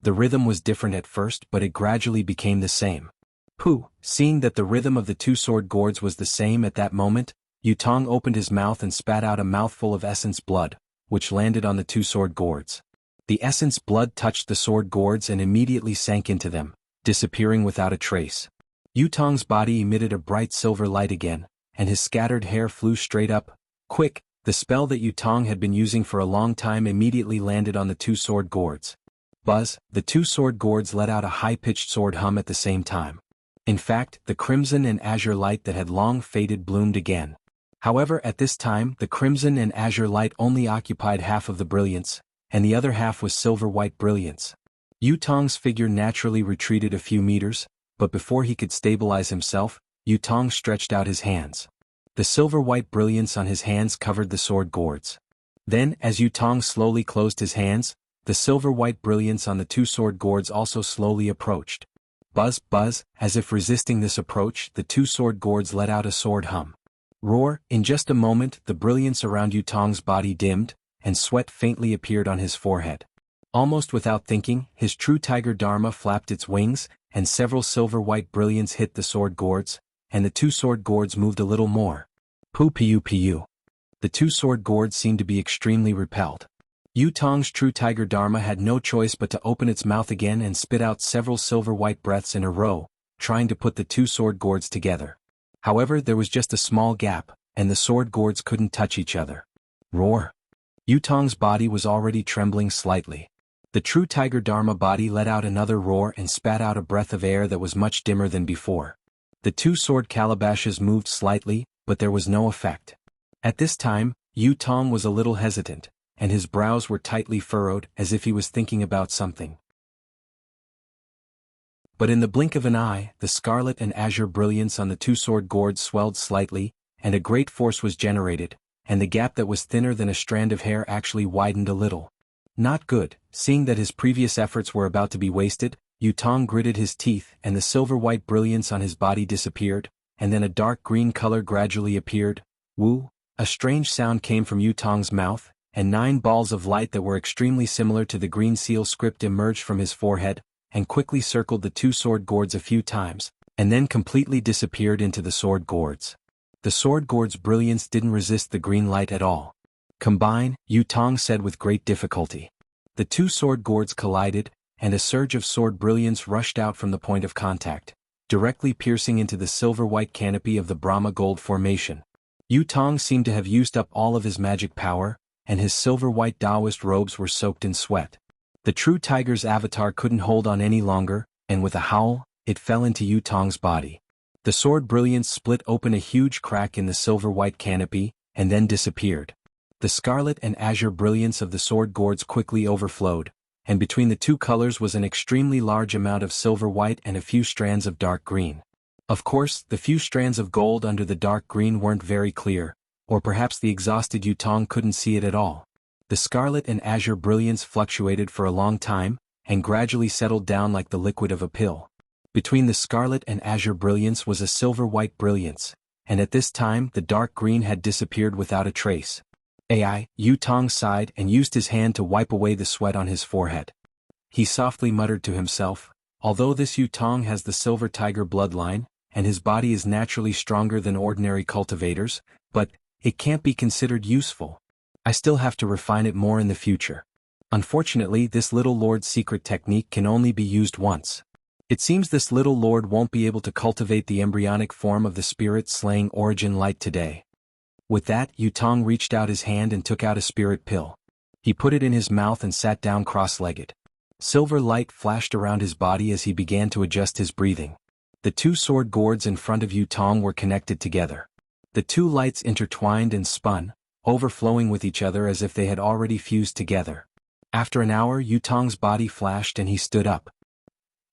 The rhythm was different at first, but it gradually became the same. Pooh, seeing that the rhythm of the two sword gourds was the same at that moment, Yutong opened his mouth and spat out a mouthful of essence blood, which landed on the two sword gourds. The essence blood touched the sword gourds and immediately sank into them, disappearing without a trace. Yutong's body emitted a bright silver light again, and his scattered hair flew straight up. Quick, the spell that Yutong had been using for a long time immediately landed on the two sword gourds. Buzz, the two sword gourds let out a high-pitched sword hum at the same time. In fact, the crimson and azure light that had long faded bloomed again. However, at this time, the crimson and azure light only occupied half of the brilliance, and the other half was silver-white brilliance. Yutong's figure naturally retreated a few meters, but before he could stabilize himself, Yutong stretched out his hands. The silver-white brilliance on his hands covered the sword gourds. Then, as Yutong slowly closed his hands, the silver-white brilliance on the two sword gourds also slowly approached. Buzz, buzz, as if resisting this approach, the two sword gourds let out a sword hum. Roar, in just a moment the brilliance around Yutong's body dimmed, and sweat faintly appeared on his forehead. Almost without thinking, his true tiger Dharma flapped its wings, and several silver-white brilliance hit the sword gourds, and the two sword gourds moved a little more. Poo pu pu. The two sword gourds seemed to be extremely repelled. Yutong's true tiger Dharma had no choice but to open its mouth again and spit out several silver-white breaths in a row, trying to put the two sword gourds together. However, there was just a small gap, and the sword gourds couldn't touch each other. Roar. Yutong's body was already trembling slightly. The true tiger Dharma body let out another roar and spat out a breath of air that was much dimmer than before. The two sword calabashes moved slightly, but there was no effect. At this time, Yutong was a little hesitant, and his brows were tightly furrowed as if he was thinking about something. But in the blink of an eye, the scarlet and azure brilliance on the two sword gourds swelled slightly, and a great force was generated, and the gap that was thinner than a strand of hair actually widened a little. Not good, seeing that his previous efforts were about to be wasted, Yutong gritted his teeth and the silver-white brilliance on his body disappeared, and then a dark green color gradually appeared. Woo! A strange sound came from Yutong's mouth, and 9 balls of light that were extremely similar to the green seal script emerged from his forehead, and quickly circled the 2 sword gourds a few times, and then completely disappeared into the sword gourds. The sword gourd's brilliance didn't resist the green light at all. Combine, Yutong said with great difficulty. The 2 sword gourds collided, and a surge of sword brilliance rushed out from the point of contact, directly piercing into the silver-white canopy of the Brahma gold formation. Yutong seemed to have used up all of his magic power, and his silver-white Taoist robes were soaked in sweat. The true tiger's avatar couldn't hold on any longer, and with a howl, it fell into Yutong's body. The sword brilliance split open a huge crack in the silver-white canopy, and then disappeared. The scarlet and azure brilliance of the sword gourds quickly overflowed, and between the 2 colors was an extremely large amount of silver-white and a few strands of dark green. Of course, the few strands of gold under the dark green weren't very clear, or perhaps the exhausted Yutong couldn't see it at all. The scarlet and azure brilliance fluctuated for a long time, and gradually settled down like the liquid of a pill. Between the scarlet and azure brilliance was a silver-white brilliance, and at this time the dark green had disappeared without a trace. Yutong sighed and used his hand to wipe away the sweat on his forehead. He softly muttered to himself, although this Yutong has the silver tiger bloodline, and his body is naturally stronger than ordinary cultivators, but it can't be considered useful. I still have to refine it more in the future. Unfortunately, this little lord's secret technique can only be used once. It seems this little lord won't be able to cultivate the embryonic form of the spirit-slaying origin light today. With that, Yutong reached out his hand and took out a spirit pill. He put it in his mouth and sat down cross-legged. Silver light flashed around his body as he began to adjust his breathing. The 2 sword gourds in front of Yutong were connected together. The 2 lights intertwined and spun, overflowing with each other as if they had already fused together. After an hour, Yutong's body flashed and he stood up.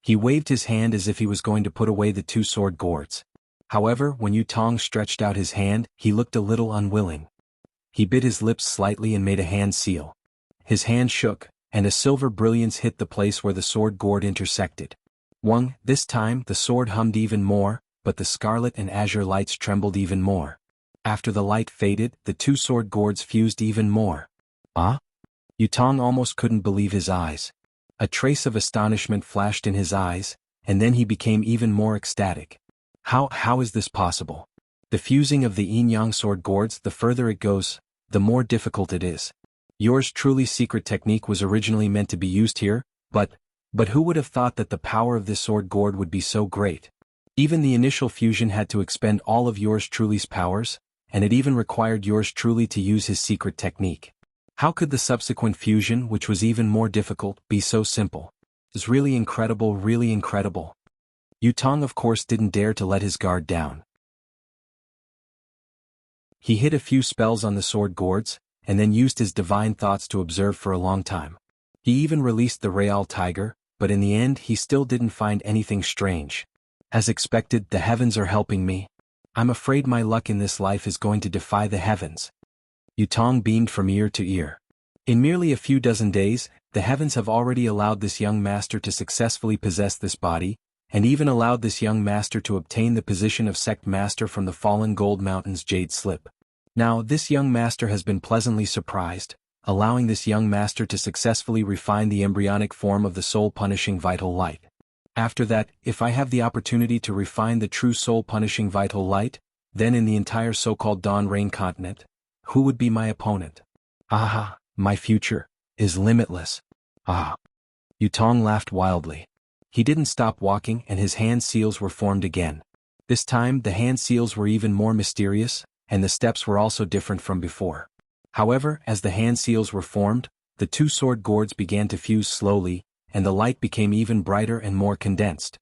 He waved his hand as if he was going to put away the 2 sword gourds. However, when Yutong stretched out his hand, he looked a little unwilling. He bit his lips slightly and made a hand seal. His hand shook, and a silver brilliance hit the place where the sword gourd intersected. This time, the sword hummed even more, but the scarlet and azure lights trembled even more. After the light faded, the 2 sword gourds fused even more. Yutong almost couldn't believe his eyes. A trace of astonishment flashed in his eyes, and then he became even more ecstatic. How is this possible? The fusing of the yin-yang sword gourds, the further it goes, the more difficult it is. Yours truly secret technique was originally meant to be used here, but who would have thought that the power of this sword gourd would be so great? Even the initial fusion had to expend all of yours truly's powers, and it even required yours truly to use his secret technique. How could the subsequent fusion, which was even more difficult, be so simple? It's really incredible, really incredible. Yutong of course didn't dare to let his guard down. He hit a few spells on the sword gourds, and then used his divine thoughts to observe for a long time. He even released the Real Tiger, but in the end he still didn't find anything strange. As expected, the heavens are helping me. I'm afraid my luck in this life is going to defy the heavens. Yutong beamed from ear to ear. In merely a few dozen days, the heavens have already allowed this young master to successfully possess this body, and even allowed this young master to obtain the position of sect master from the fallen Gold Mountain's Jade Slip. Now this young master has been pleasantly surprised, allowing this young master to successfully refine the embryonic form of the soul-punishing vital light. After that, if I have the opportunity to refine the true soul-punishing vital light, then in the entire so-called Dawn Rain continent, who would be my opponent? My future is limitless. Yutong laughed wildly. He didn't stop walking and his hand seals were formed again. This time the hand seals were even more mysterious, and the steps were also different from before. However, as the hand seals were formed, the 2 sword gourds began to fuse slowly, and the light became even brighter and more condensed.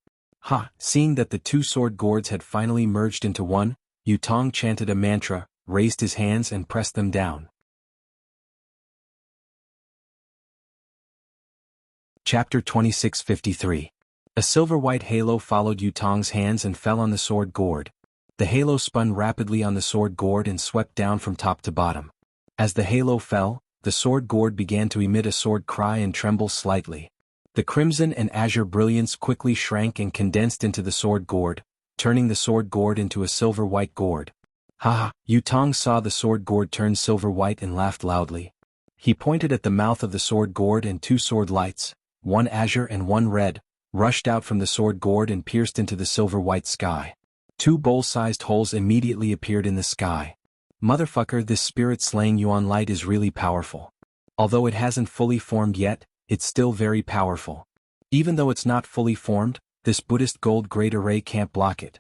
Seeing that the 2 sword gourds had finally merged into one, Yutong chanted a mantra, raised his hands and pressed them down. Chapter 2653. A silver-white halo followed Yutong's hands and fell on the sword gourd. The halo spun rapidly on the sword gourd and swept down from top to bottom. As the halo fell, the sword gourd began to emit a sword cry and tremble slightly. The crimson and azure brilliance quickly shrank and condensed into the sword gourd, turning the sword gourd into a silver-white gourd. Ha! Yutong saw the sword gourd turn silver-white and laughed loudly. He pointed at the mouth of the sword gourd and two sword lights, one azure and one red, rushed out from the sword gourd and pierced into the silver-white sky. Two bowl-sized holes immediately appeared in the sky. Motherfucker, this spirit-slaying yuan light is really powerful. Although it hasn't fully formed yet, it's still very powerful. Even though it's not fully formed, this Buddhist gold great array can't block it.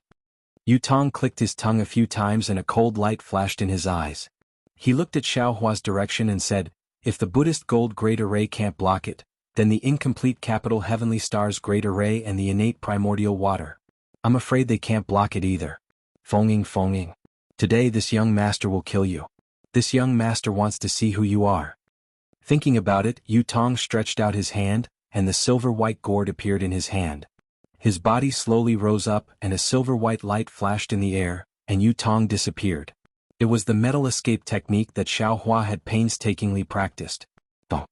Yutong clicked his tongue a few times and a cold light flashed in his eyes. He looked at Xiaohua's direction and said, if the Buddhist gold great array can't block it, then the incomplete capital heavenly stars great array and the innate primordial water. I'm afraid they can't block it either. Fonging. Today this young master will kill you. This young master wants to see who you are. Thinking about it, Yutong stretched out his hand, and the silver-white gourd appeared in his hand. His body slowly rose up and a silver-white light flashed in the air, and Yutong disappeared. It was the metal escape technique that Xiaohua had painstakingly practiced. Thong.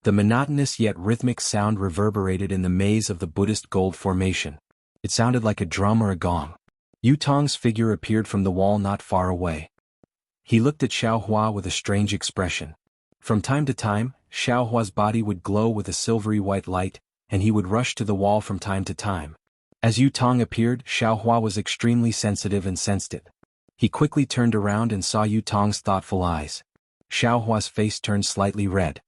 The monotonous yet rhythmic sound reverberated in the maze of the Buddhist gold formation. It sounded like a drum or a gong. Yutong's figure appeared from the wall not far away. He looked at Xiaohua with a strange expression. From time to time, Xiaohua's body would glow with a silvery white light, and he would rush to the wall from time to time. As Yutong appeared, Xiaohua was extremely sensitive and sensed it. He quickly turned around and saw Yutong's thoughtful eyes. Xiaohua's face turned slightly red.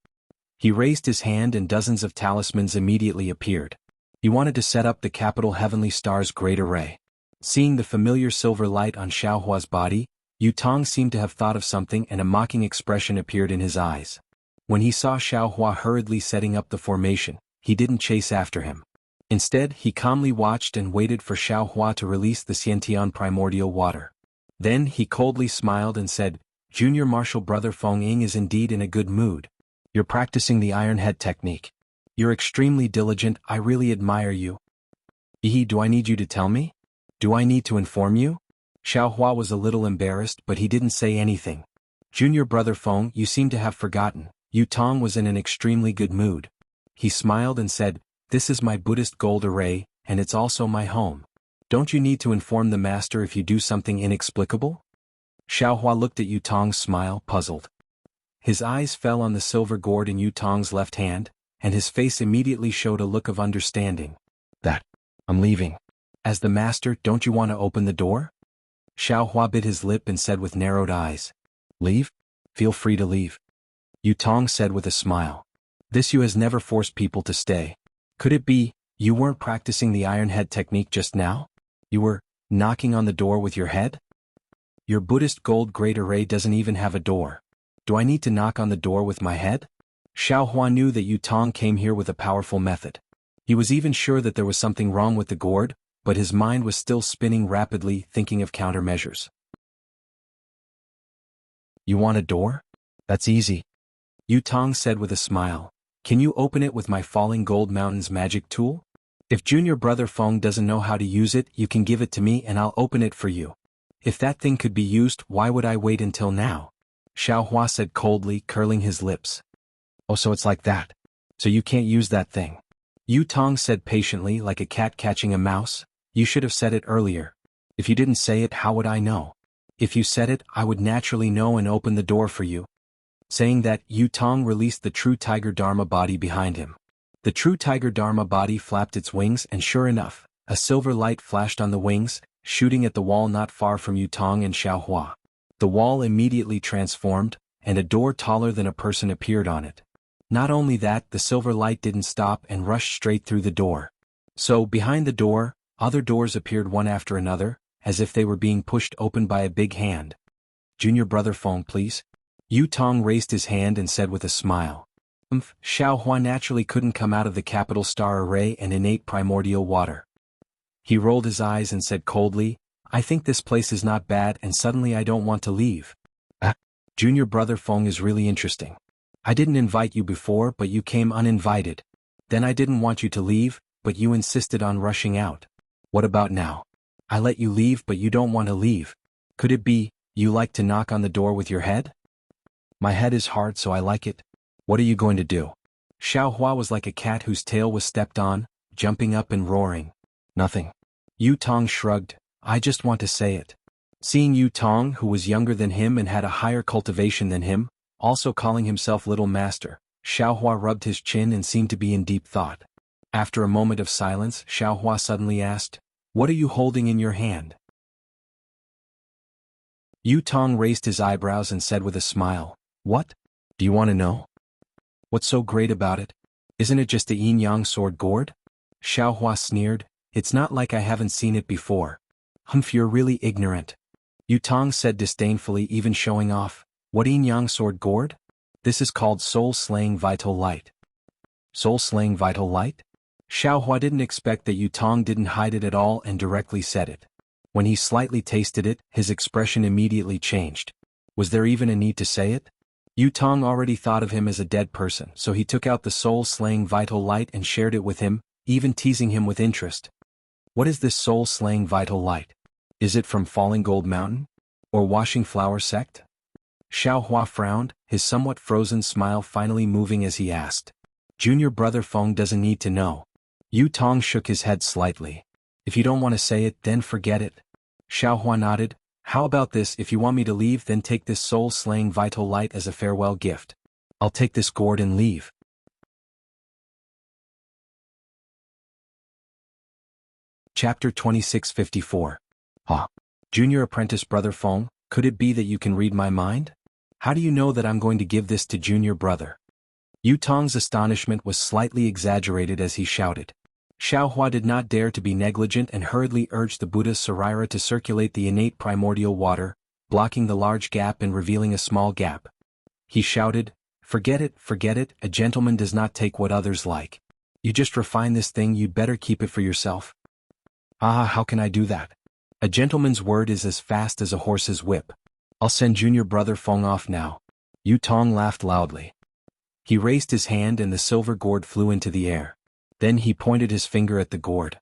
He raised his hand and dozens of talismans immediately appeared. He wanted to set up the capital heavenly stars great array. Seeing the familiar silver light on Xiaohua's body, Yutong seemed to have thought of something and a mocking expression appeared in his eyes. When he saw Xiaohua hurriedly setting up the formation, he didn't chase after him. Instead, he calmly watched and waited for Xiaohua to release the Xiantian primordial water. Then he coldly smiled and said, Junior Martial Brother Feng Ying is indeed in a good mood. You're practicing the iron head technique. You're extremely diligent, I really admire you. Do I need you to tell me? Do I need to inform you? Xiaohua was a little embarrassed but he didn't say anything. Junior Brother Feng, you seem to have forgotten. Yutong was in an extremely good mood. He smiled and said, this is my Buddhist gold array, and it's also my home. Don't you need to inform the master if you do something inexplicable? Xiaohua looked at Yutong's smile, puzzled. His eyes fell on the silver gourd in Yutong's left hand, and his face immediately showed a look of understanding. I'm leaving. As the master, don't you want to open the door? Xiaohua bit his lip and said with narrowed eyes. Leave? Feel free to leave. Yutong said with a smile. This you has never forced people to stay. Could it be, you weren't practicing the iron head technique just now? You were knocking on the door with your head? Your Buddhist gold great array doesn't even have a door. Do I need to knock on the door with my head? Xiaohua knew that Yutong came here with a powerful method. He was even sure that there was something wrong with the gourd, but his mind was still spinning rapidly, thinking of countermeasures. You want a door? That's easy. Yutong said with a smile. Can you open it with my Falling Gold Mountains magic tool? If Junior Brother Feng doesn't know how to use it, you can give it to me and I'll open it for you. If that thing could be used, why would I wait until now? Xiaohua said coldly, curling his lips. Oh, so it's like that. So you can't use that thing. Yutong said patiently, like a cat catching a mouse. You should have said it earlier. If you didn't say it, how would I know? If you said it, I would naturally know and open the door for you. Saying that, Yutong released the true Tiger Dharma body behind him. The true Tiger Dharma body flapped its wings and sure enough, a silver light flashed on the wings, shooting at the wall not far from Yutong and Xiaohua. The wall immediately transformed, and a door taller than a person appeared on it. Not only that, the silver light didn't stop and rushed straight through the door. So, behind the door, other doors appeared one after another, as if they were being pushed open by a big hand. Junior Brother Feng, please. Yutong raised his hand and said with a smile. Xiaohua naturally couldn't come out of the capital star array and innate primordial water. He rolled his eyes and said coldly, I think this place is not bad and suddenly I don't want to leave. Junior Brother Feng is really interesting. I didn't invite you before but you came uninvited. Then I didn't want you to leave, but you insisted on rushing out. What about now? I let you leave but you don't want to leave. Could it be, you like to knock on the door with your head? My head is hard so I like it. What are you going to do? Xiaohua was like a cat whose tail was stepped on, jumping up and roaring. Nothing. Yu Tong shrugged. I just want to say it. Seeing Yu Tong, who was younger than him and had a higher cultivation than him, also calling himself Little Master, Xiaohua rubbed his chin and seemed to be in deep thought. After a moment of silence, Xiaohua suddenly asked, What are you holding in your hand? Yu Tong raised his eyebrows and said with a smile, What? Do you want to know? What's so great about it? Isn't it just a yin-yang sword gourd? Xiaohua sneered, It's not like I haven't seen it before. Humph, you're really ignorant. Yu Tong said disdainfully, even showing off, What yin-yang sword gourd? This is called soul-slaying vital light. Soul-slaying vital light? Xiaohua didn't expect that Yu Tong didn't hide it at all and directly said it. When he slightly tasted it, his expression immediately changed. Was there even a need to say it? Yu Tong already thought of him as a dead person, so he took out the soul-slaying vital light and shared it with him, even teasing him with interest. What is this soul-slaying vital light? Is it from Falling Gold Mountain? Or Washing Flower Sect? Xiaohua frowned, his somewhat frozen smile finally moving as he asked. Junior brother Feng doesn't need to know. Yu Tong shook his head slightly. If you don't want to say it, then forget it. Xiaohua nodded. How about this, if you want me to leave, then take this soul-slaying vital light as a farewell gift. I'll take this gourd and leave. Chapter 2654. Junior apprentice brother Feng, could it be that you can read my mind? How do you know that I'm going to give this to junior brother? Yu Tong's astonishment was slightly exaggerated as he shouted. Xiaohua did not dare to be negligent and hurriedly urged the Buddha's Sarira to circulate the innate primordial water, blocking the large gap and revealing a small gap. He shouted, forget it, a gentleman does not take what others like. You just refine this thing, you'd better keep it for yourself. How can I do that? A gentleman's word is as fast as a horse's whip. I'll send junior brother Feng off now. Yu Tong laughed loudly. He raised his hand and the silver gourd flew into the air. Then he pointed his finger at the gourd.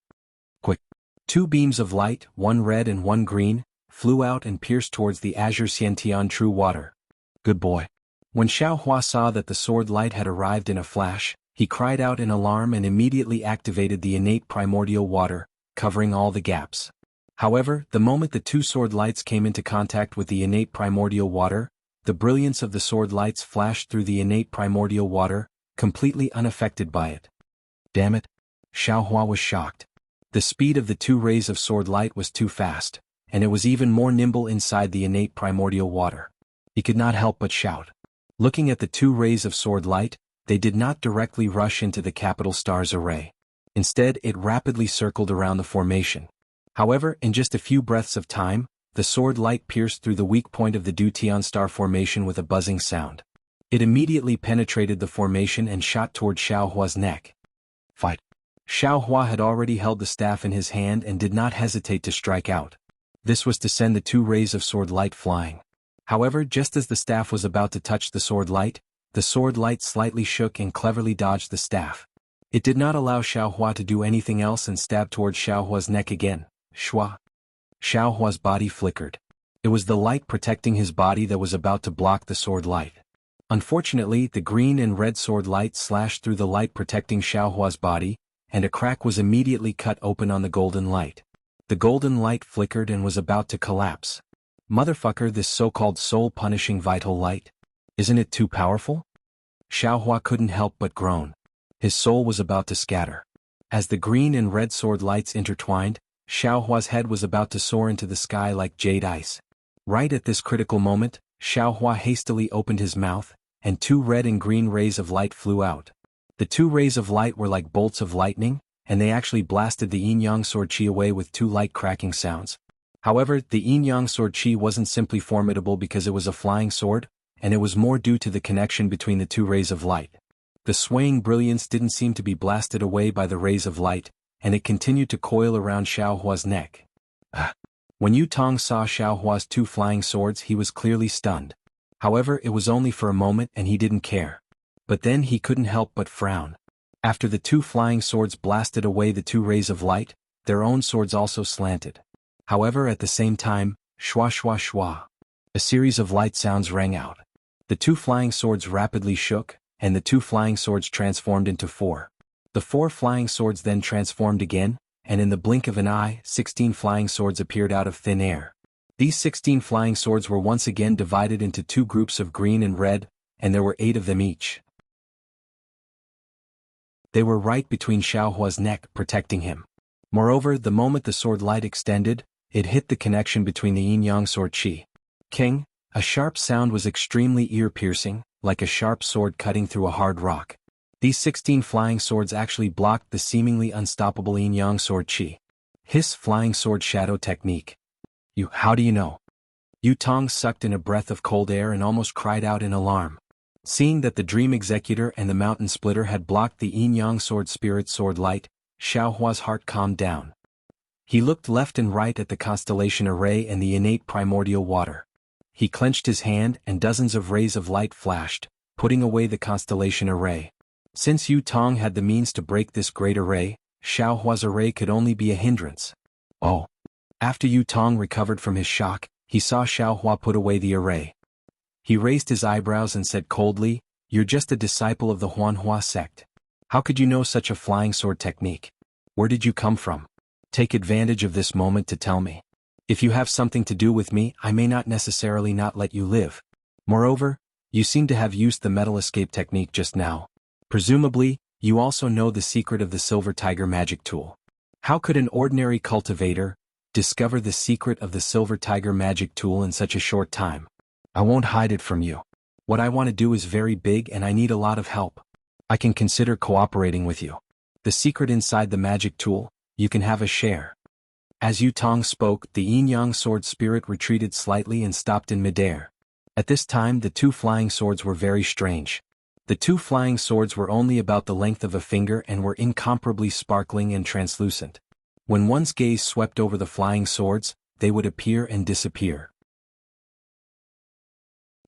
Quick! 2 beams of light, one red and one green, flew out and pierced towards the azure Xiantian true water. Good boy. When Xiaohua saw that the sword light had arrived in a flash, he cried out in alarm and immediately activated the innate primordial water, covering all the gaps. However, the moment the 2 sword lights came into contact with the innate primordial water, the brilliance of the sword lights flashed through the innate primordial water, completely unaffected by it. Damn it! Xiaohua was shocked. The speed of the 2 rays of sword light was too fast, and it was even more nimble inside the innate primordial water. He could not help but shout. Looking at the 2 rays of sword light, they did not directly rush into the capital star's array. Instead, it rapidly circled around the formation. However, in just a few breaths of time, the sword light pierced through the weak point of the Dutian star formation with a buzzing sound. It immediately penetrated the formation and shot toward Xiaohua's neck. Fight! Xiaohua had already held the staff in his hand and did not hesitate to strike out. This was to send the 2 rays of sword light flying. However, just as the staff was about to touch the sword light slightly shook and cleverly dodged the staff. It did not allow Xiaohua to do anything else and stabbed towards Xiaohua's neck again. Shua! Xiaohua's body flickered. It was the light protecting his body that was about to block the sword light. Unfortunately, the green and red sword light slashed through the light protecting Xiaohua's body, and a crack was immediately cut open on the golden light. The golden light flickered and was about to collapse. Motherfucker, this so-called soul-punishing vital light. Isn't it too powerful? Xiaohua couldn't help but groan. His soul was about to scatter. As the green and red sword lights intertwined, Xiaohua's head was about to soar into the sky like jade ice. Right at this critical moment, Xiaohua hastily opened his mouth, and 2 red and green rays of light flew out. The 2 rays of light were like bolts of lightning, and they actually blasted the yin-yang sword chi away with 2 light cracking sounds. However, the yin-yang sword chi wasn't simply formidable because it was a flying sword, and it was more due to the connection between the 2 rays of light. The swaying brilliance didn't seem to be blasted away by the rays of light, and it continued to coil around Xiaohua's neck. When Yu Tong saw Xiaohua's 2 flying swords, he was clearly stunned. However, it was only for a moment and he didn't care. But then he couldn't help but frown. After the 2 flying swords blasted away the 2 rays of light, their own swords also slanted. However, at the same time, shwa shwa shwa. A series of light sounds rang out. The 2 flying swords rapidly shook, and the 2 flying swords transformed into 4. The 4 flying swords then transformed again, and in the blink of an eye, 16 flying swords appeared out of thin air. These 16 flying swords were once again divided into 2 groups of green and red, and there were 8 of them each. They were right between Xiaohua's neck, protecting him. Moreover, the moment the sword light extended, it hit the connection between the yin-yang sword qi. King, a sharp sound was extremely ear-piercing, like a sharp sword cutting through a hard rock. These 16 flying swords actually blocked the seemingly unstoppable yin-yang sword qi. His flying sword shadow technique. How do you know? Yu Tong sucked in a breath of cold air and almost cried out in alarm. Seeing that the Dream Executor and the Mountain Splitter had blocked the yin-yang sword spirit sword light, Xiaohua's heart calmed down. He looked left and right at the constellation array and the innate primordial water. He clenched his hand and dozens of rays of light flashed, putting away the constellation array. Since Yu Tong had the means to break this great array, Xiaohua's array could only be a hindrance. Oh! After Yu Tong recovered from his shock, he saw Xiaohua put away the array. He raised his eyebrows and said coldly, "You're just a disciple of the Huanhua sect. How could you know such a flying sword technique? Where did you come from? Take advantage of this moment to tell me. If you have something to do with me, I may not necessarily not let you live. Moreover, you seem to have used the metal escape technique just now. Presumably, you also know the secret of the Silver Tiger magic tool. How could an ordinary cultivator discover the secret of the Silver Tiger magic tool in such a short time? I won't hide it from you. What I want to do is very big and I need a lot of help. I can consider cooperating with you. The secret inside the magic tool, you can have a share." As Yu Tong spoke, the yin-yang sword spirit retreated slightly and stopped in midair. At this time the 2 flying swords were very strange. The 2 flying swords were only about the length of a finger and were incomparably sparkling and translucent. When one's gaze swept over the flying swords, they would appear and disappear.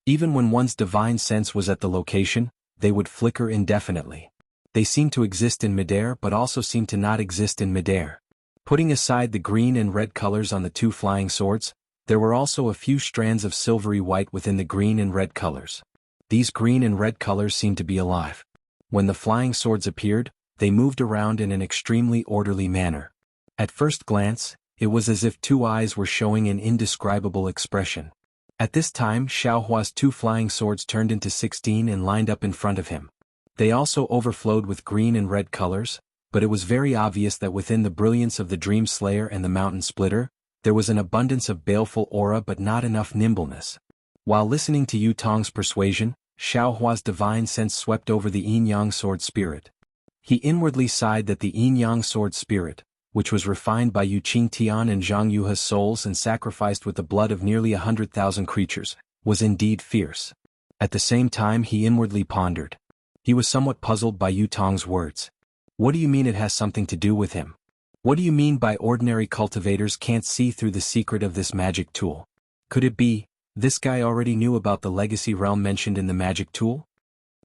Even when one's divine sense was at the location, they would flicker indefinitely. They seemed to exist in midair but also seemed to not exist in midair. Putting aside the green and red colors on the 2 flying swords, there were also a few strands of silvery white within the green and red colors. These green and red colors seemed to be alive. When the flying swords appeared, they moved around in an extremely orderly manner. At first glance, it was as if 2 eyes were showing an indescribable expression. At this time Xiaohua's 2 flying swords turned into 16 and lined up in front of him. They also overflowed with green and red colors, but it was very obvious that within the brilliance of the Dream Slayer and the Mountain Splitter, there was an abundance of baleful aura but not enough nimbleness. While listening to Yu Tong's persuasion, Xiaohua's divine sense swept over the yin-yang sword spirit. He inwardly sighed that the yin-yang sword spirit, which was refined by Yu Qingtian and Zhang Yuha's souls and sacrificed with the blood of nearly 100,000 creatures, was indeed fierce. At the same time he inwardly pondered. He was somewhat puzzled by Yu Tong's words. What do you mean it has something to do with him? What do you mean by ordinary cultivators can't see through the secret of this magic tool? Could it be, this guy already knew about the legacy realm mentioned in the magic tool?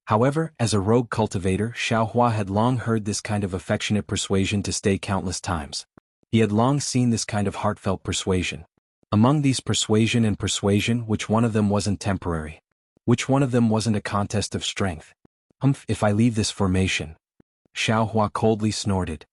However, as a rogue cultivator, Xiaohua had long heard this kind of affectionate persuasion to stay countless times. He had long seen this kind of heartfelt persuasion. Among these persuasion and persuasion, which one of them wasn't temporary? Which one of them wasn't a contest of strength? If I leave this formation. Xiaohua coldly snorted.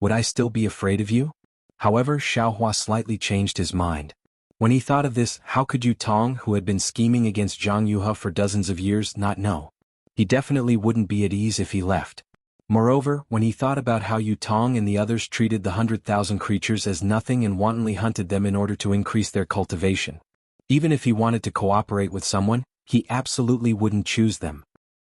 Would I still be afraid of you? However, Xiaohua slightly changed his mind. When he thought of this, how could Yu Tong, who had been scheming against Zhang Yuha for dozens of years, not know? He definitely wouldn't be at ease if he left. Moreover, when he thought about how Yu Tong and the others treated the 100,000 creatures as nothing and wantonly hunted them in order to increase their cultivation. Even if he wanted to cooperate with someone, he absolutely wouldn't choose them.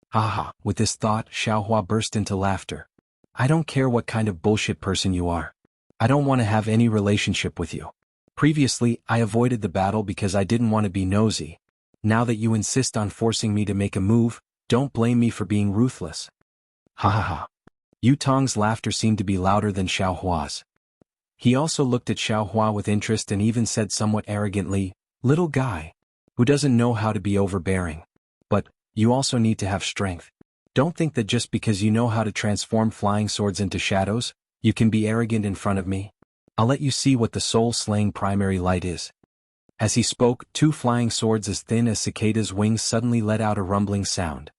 Haha, with this thought, Xiaohua burst into laughter. I don't care what kind of bullshit person you are. I don't want to have any relationship with you. Previously, I avoided the battle because I didn't want to be nosy. Now that you insist on forcing me to make a move, don't blame me for being ruthless. Ha ha ha. Yu Tong's laughter seemed to be louder than Xiaohua's. He also looked at Xiaohua with interest and even said somewhat arrogantly, "Little guy. Who doesn't know how to be overbearing? But, you also need to have strength. Don't think that just because you know how to transform flying swords into shadows, you can be arrogant in front of me. I'll let you see what the soul-slaying primary light is." As he spoke, 2 flying swords as thin as cicadas' wings suddenly let out a rumbling sound.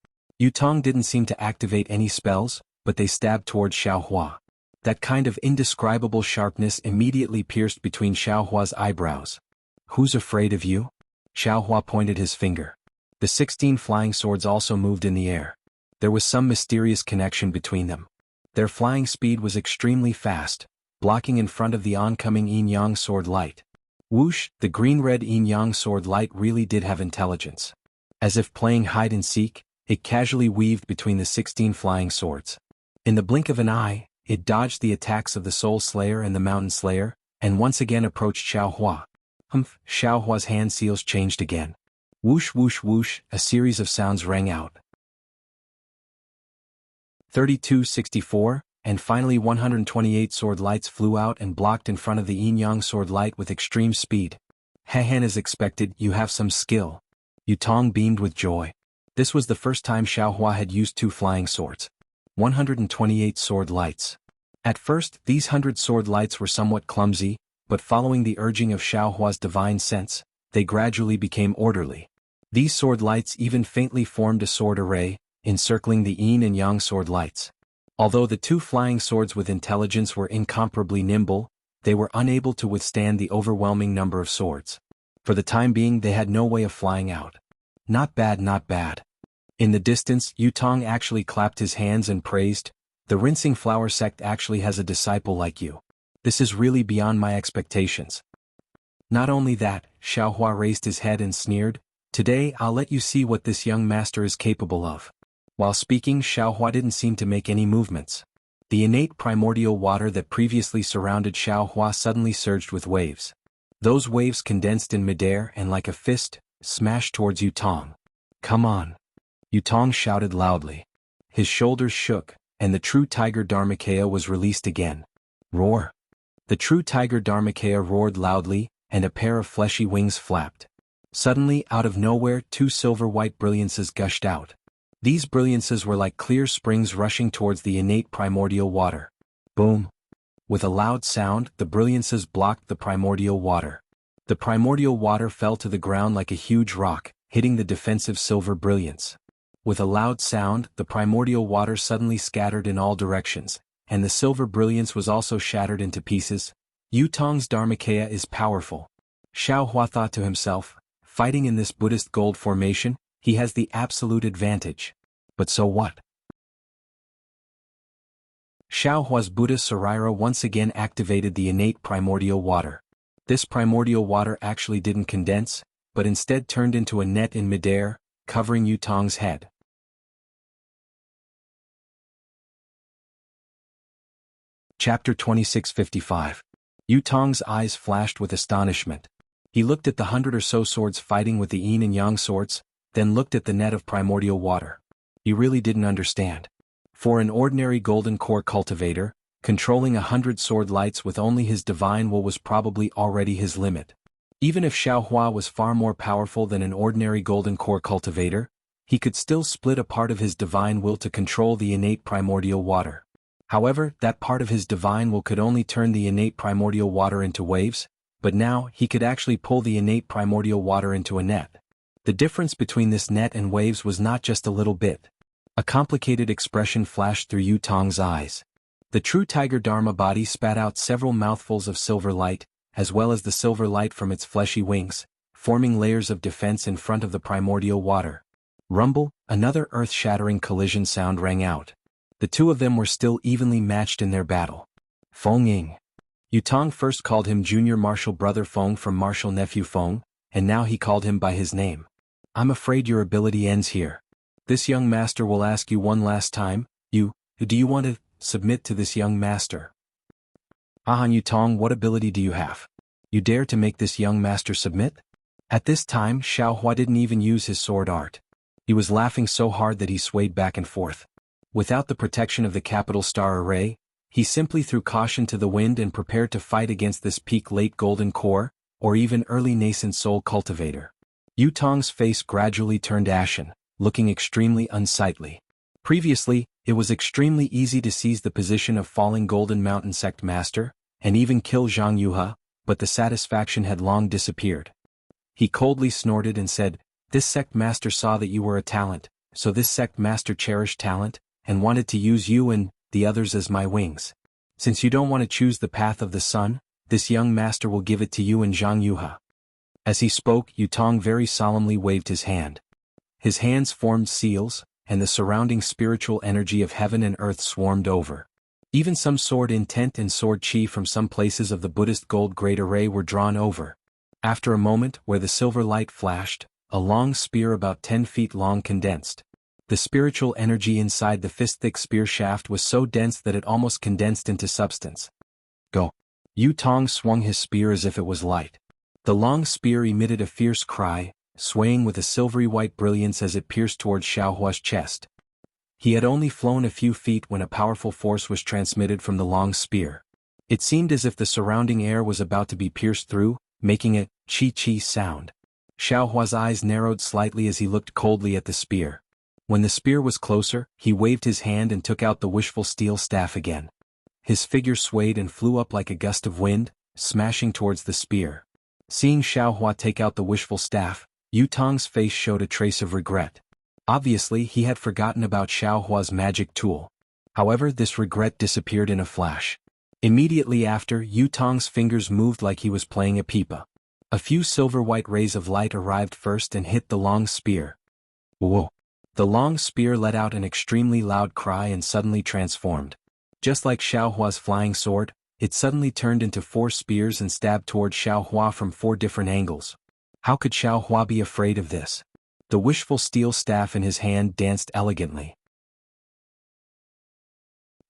Yutong didn't seem to activate any spells, but they stabbed towards Xiaohua. That kind of indescribable sharpness immediately pierced between Xiaohua's eyebrows. Who's afraid of you? Xiaohua pointed his finger. The 16 flying swords also moved in the air. There was some mysterious connection between them. Their flying speed was extremely fast, blocking in front of the oncoming yin-yang sword light. Whoosh, the green-red yin-yang sword light really did have intelligence. As if playing hide-and-seek, it casually weaved between the 16 flying swords. In the blink of an eye, it dodged the attacks of the Soul Slayer and the Mountain Slayer, and once again approached Xiaohua. Xiaohua's hand seals changed again. Whoosh whoosh whoosh, a series of sounds rang out. 3264, and finally 128 sword lights flew out and blocked in front of the yin-yang sword light with extreme speed. Hehan, as expected, you have some skill. Yutong beamed with joy. This was the first time Xiaohua had used 2 flying swords. 128 sword lights. At first, these 100 sword lights were somewhat clumsy, but following the urging of Xiaohua's divine sense, they gradually became orderly. These sword lights even faintly formed a sword array, encircling the yin and yang sword lights. Although the 2 flying swords with intelligence were incomparably nimble, they were unable to withstand the overwhelming number of swords. For the time being they had no way of flying out. Not bad, not bad. In the distance, Yutong actually clapped his hands and praised, the Rinsing Flower sect actually has a disciple like you. This is really beyond my expectations. Not only that, Xiaohua raised his head and sneered, today I'll let you see what this young master is capable of. While speaking, Xiaohua didn't seem to make any movements. The innate primordial water that previously surrounded Xiaohua suddenly surged with waves. Those waves condensed in midair and like a fist, smashed towards Yutong. Come on! Yutong shouted loudly. His shoulders shook, and the true tiger Dharmakaya was released again. Roar! The true tiger Dharmakaya roared loudly, and a pair of fleshy wings flapped. Suddenly, out of nowhere, 2 silver-white brilliances gushed out. These brilliances were like clear springs rushing towards the innate primordial water. Boom! With a loud sound, the brilliances blocked the primordial water. The primordial water fell to the ground like a huge rock, hitting the defensive silver brilliance. With a loud sound, the primordial water suddenly scattered in all directions, and the silver brilliance was also shattered into pieces. Yutong's Dharmakaya is powerful. Xiaohua thought to himself, fighting in this Buddhist gold formation, he has the absolute advantage. But so what? Xiaohua's Buddha Saraira once again activated the innate primordial water. This primordial water actually didn't condense, but instead turned into a net in midair, covering Yutong's head. Chapter 2655. Yutong's eyes flashed with astonishment. He looked at the 100 or so swords fighting with the yin and yang swords, then looked at the net of primordial water. He really didn't understand. For an ordinary golden core cultivator, controlling 100 sword lights with only his divine will was probably already his limit. Even if Xiaohua was far more powerful than an ordinary golden core cultivator, he could still split a part of his divine will to control the innate primordial water. However, that part of his divine will could only turn the innate primordial water into waves, but now he could actually pull the innate primordial water into a net. The difference between this net and waves was not just a little bit. A complicated expression flashed through Yutong's eyes. The true tiger Dharma body spat out several mouthfuls of silver light, as well as the silver light from its fleshy wings, forming layers of defense in front of the primordial water. Rumble, another earth-shattering collision sound rang out. The 2 of them were still evenly matched in their battle. Feng Ying. Yutong first called him Junior Martial Brother Feng from Martial Nephew Feng, and now he called him by his name. I'm afraid your ability ends here. This young master will ask you one last time, do you want to submit to this young master? Yutong, what ability do you have? You dare to make this young master submit? At this time, Xiaohua didn't even use his sword art. He was laughing so hard that he swayed back and forth. Without the protection of the capital star array, he simply threw caution to the wind and prepared to fight against this peak late golden core, or even early nascent soul cultivator. Yutong's face gradually turned ashen, looking extremely unsightly. Previously, it was extremely easy to seize the position of falling Golden Mountain Sect Master, and even kill Zhang Yuhe, but the satisfaction had long disappeared. He coldly snorted and said, "This sect master saw that you were a talent, so this sect master cherished talent, and wanted to use you and the others as my wings. Since you don't want to choose the path of the sun, this young master will give it to you and Zhang Yuha. As he spoke, Yutong very solemnly waved his hand. His hands formed seals, and the surrounding spiritual energy of heaven and earth swarmed over. Even some sword intent and sword chi from some places of the Buddhist gold great array were drawn over. After a moment where the silver light flashed, a long spear about 10 feet long condensed. The spiritual energy inside the fist-thick spear shaft was so dense that it almost condensed into substance. Go. Yutong swung his spear as if it was light. The long spear emitted a fierce cry, swaying with a silvery white brilliance as it pierced towards Xiaohua's chest. He had only flown a few feet when a powerful force was transmitted from the long spear. It seemed as if the surrounding air was about to be pierced through, making a chi-chi sound. Xiaohua's eyes narrowed slightly as he looked coldly at the spear. When the spear was closer, he waved his hand and took out the wishful steel staff again. His figure swayed and flew up like a gust of wind, smashing towards the spear. Seeing Xiaohua take out the wishful staff, Yutong's face showed a trace of regret. Obviously, he had forgotten about Xiaohua's magic tool. However, this regret disappeared in a flash. Immediately after, Yutong's fingers moved like he was playing a pipa. A few silver-white rays of light arrived first and hit the long spear. Whoa! The long spear let out an extremely loud cry and suddenly transformed. Just like Xiaohua's flying sword, it suddenly turned into 4 spears and stabbed toward Xiaohua from 4 different angles. How could Xiaohua be afraid of this? The wishful steel staff in his hand danced elegantly.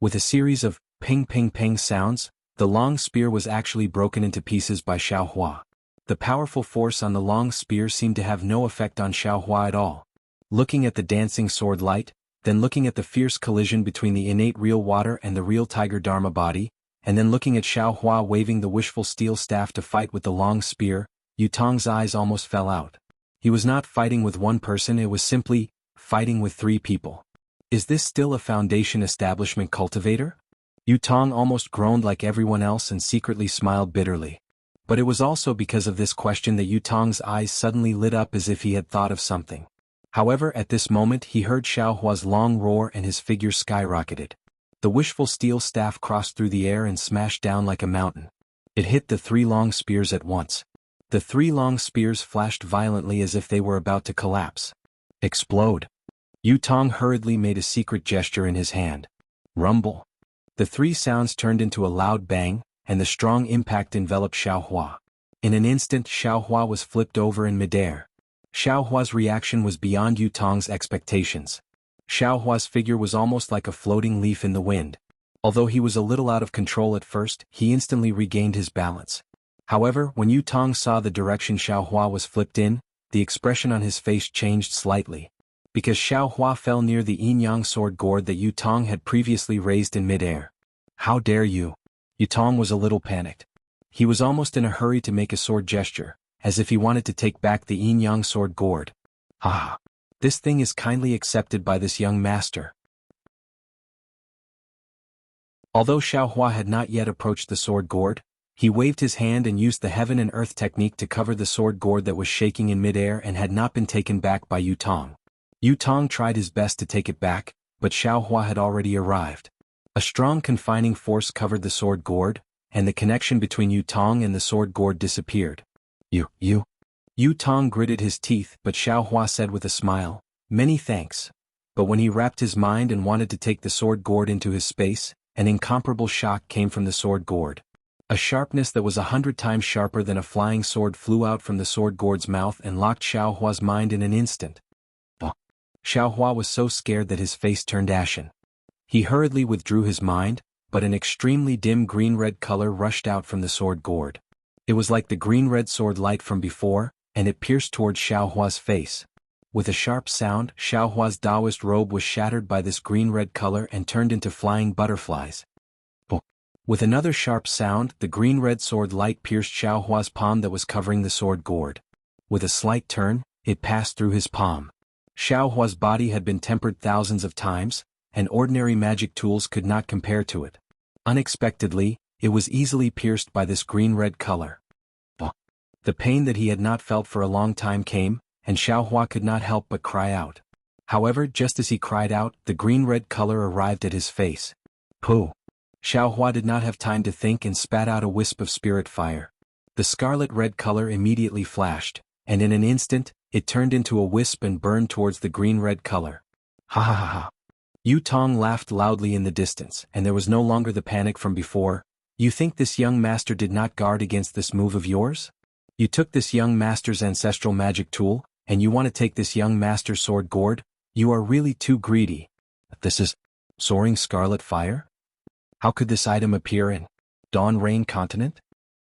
With a series of ping-ping-ping sounds, the long spear was actually broken into pieces by Xiaohua. The powerful force on the long spear seemed to have no effect on Xiaohua at all. Looking at the dancing sword light, then looking at the fierce collision between the innate real water and the real tiger dharma body, and then looking at Xiaohua waving the wishful steel staff to fight with the long spear, Yutong's eyes almost fell out. He was not fighting with one person, it was simply fighting with 3 people. Is this still a Foundation establishment cultivator? Yutong almost groaned like everyone else and secretly smiled bitterly. But it was also because of this question that Yutong's eyes suddenly lit up as if he had thought of something. However, at this moment he heard Xiaohua's long roar and his figure skyrocketed. The wishful steel staff crossed through the air and smashed down like a mountain. It hit the 3 long spears at once. The 3 long spears flashed violently as if they were about to collapse. Explode. Yutong hurriedly made a secret gesture in his hand. Rumble. The 3 sounds turned into a loud bang, and the strong impact enveloped Xiaohua. In an instant, Xiaohua was flipped over in midair. Xiaohua's reaction was beyond Yutong's expectations. Xiaohua's figure was almost like a floating leaf in the wind. Although he was a little out of control at first, he instantly regained his balance. However, when Yutong saw the direction Xiaohua was flipped in, the expression on his face changed slightly. Because Xiaohua fell near the yin-yang sword gourd that Yutong had previously raised in midair. How dare you? Yutong was a little panicked. He was almost in a hurry to make a sword gesture, as if he wanted to take back the yin-yang sword gourd. Ah! This thing is kindly accepted by this young master. Although Xiaohua had not yet approached the sword gourd, he waved his hand and used the heaven and earth technique to cover the sword gourd that was shaking in midair and had not been taken back by Yutong. Yutong tried his best to take it back, but Xiaohua had already arrived. A strong confining force covered the sword gourd, and the connection between Yutong and the sword gourd disappeared. You. Yutong gritted his teeth, but Xiaohua said with a smile, "Many thanks." But when he wrapped his mind and wanted to take the sword gourd into his space, an incomparable shock came from the sword gourd. A sharpness that was 100 times sharper than a flying sword flew out from the sword gourd's mouth and locked Xiaohua's mind in an instant. Xiaohua was so scared that his face turned ashen. He hurriedly withdrew his mind, but an extremely dim green-red color rushed out from the sword gourd. It was like the green-red sword light from before, and it pierced towards Xiaohua's face. With a sharp sound, Xiaohua's Taoist robe was shattered by this green-red color and turned into flying butterflies. With another sharp sound, the green-red sword light pierced Xiaohua's palm that was covering the sword gourd. With a slight turn, it passed through his palm. Xiaohua's body had been tempered thousands of times, and ordinary magic tools could not compare to it. Unexpectedly, it was easily pierced by this green-red color. The pain that he had not felt for a long time came, and Xiaohua could not help but cry out. However, just as he cried out, the green-red color arrived at his face. Pooh! Xiaohua did not have time to think and spat out a wisp of spirit fire. The scarlet-red color immediately flashed, and in an instant, it turned into a wisp and burned towards the green-red color. Ha ha ha ha! Yu Tong laughed loudly in the distance, and there was no longer the panic from before. You think this young master did not guard against this move of yours? You took this young master's ancestral magic tool, and you want to take this young master's sword gourd? You are really too greedy. This is soaring scarlet fire? How could this item appear in Dawn Rain Continent?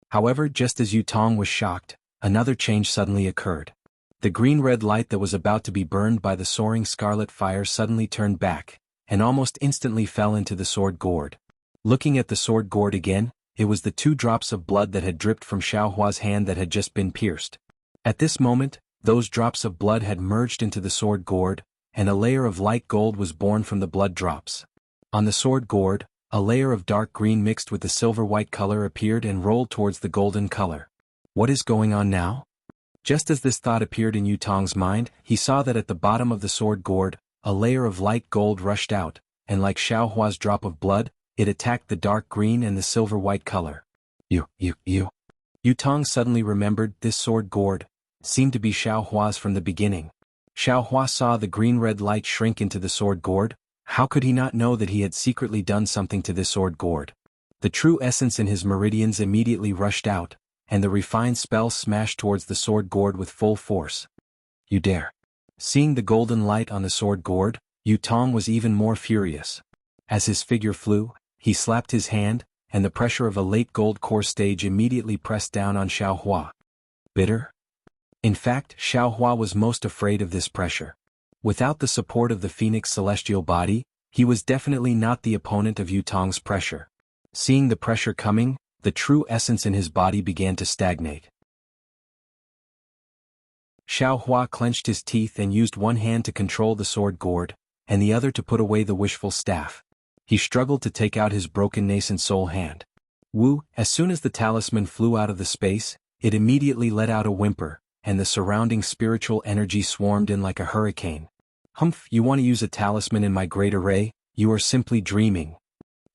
However, just as Yu Tong was shocked, another change suddenly occurred. The green-red light that was about to be burned by the soaring scarlet fire suddenly turned back, and almost instantly fell into the sword gourd. Looking at the sword gourd again, it was the 2 drops of blood that had dripped from Xiaohua's hand that had just been pierced. At this moment, those drops of blood had merged into the sword gourd, and a layer of light gold was born from the blood drops. On the sword gourd, a layer of dark green mixed with the silver-white color appeared and rolled towards the golden color. What is going on now? Just as this thought appeared in Yu Tong's mind, he saw that at the bottom of the sword gourd, a layer of light gold rushed out, and like Xiaohua's drop of blood, it attacked the dark green and the silver-white color. Yu Tong suddenly remembered this sword gourd seemed to be Xiaohua's from the beginning. Xiaohua saw the green-red light shrink into the sword gourd. How could he not know that he had secretly done something to this sword gourd? The true essence in his meridians immediately rushed out, and the refined spell smashed towards the sword gourd with full force. You dare! Seeing the golden light on the sword gourd, Yu Tong was even more furious. As his figure flew, he slapped his hand, and the pressure of a late gold core stage immediately pressed down on Xiaohua. Bitter? In fact, Xiaohua was most afraid of this pressure. Without the support of the Phoenix celestial body, he was definitely not the opponent of Yu Tong's pressure. Seeing the pressure coming, the true essence in his body began to stagnate. Xiaohua clenched his teeth and used one hand to control the sword gourd, and the other to put away the wishful staff. He struggled to take out his broken nascent soul hand. As soon as the talisman flew out of the space, it immediately let out a whimper, and the surrounding spiritual energy swarmed in like a hurricane. Humph, you want to use a talisman in my great array? You are simply dreaming.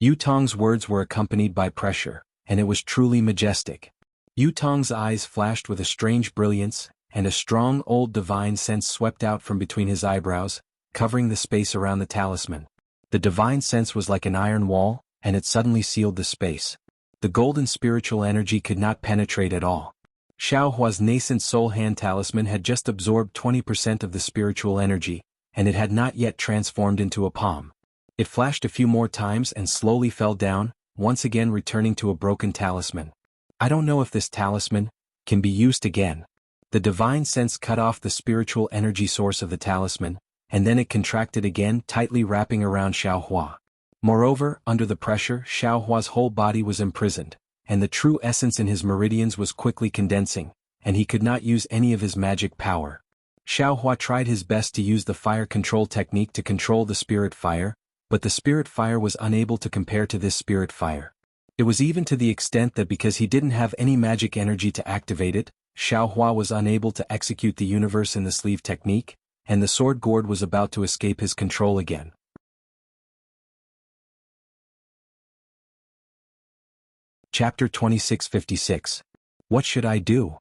Yu Tong's words were accompanied by pressure, and it was truly majestic. Yu Tong's eyes flashed with a strange brilliance, and a strong old divine sense swept out from between his eyebrows, covering the space around the talisman. The divine sense was like an iron wall, and it suddenly sealed the space. The golden spiritual energy could not penetrate at all. Xiaohua's nascent soul hand talisman had just absorbed 20% of the spiritual energy, and it had not yet transformed into a palm. It flashed a few more times and slowly fell down, once again returning to a broken talisman. I don't know if this talisman can be used again. The divine sense cut off the spiritual energy source of the talisman, and then it contracted again, tightly wrapping around Xiaohua. Moreover, under the pressure, Xiaohua's whole body was imprisoned, and the true essence in his meridians was quickly condensing, and he could not use any of his magic power. Xiaohua tried his best to use the fire control technique to control the spirit fire, but the spirit fire was unable to compare to this spirit fire. It was even to the extent that because he didn't have any magic energy to activate it, Xiaohua was unable to execute the universe in the sleeve technique, and the sword gourd was about to escape his control again. Chapter 2656. What should I do?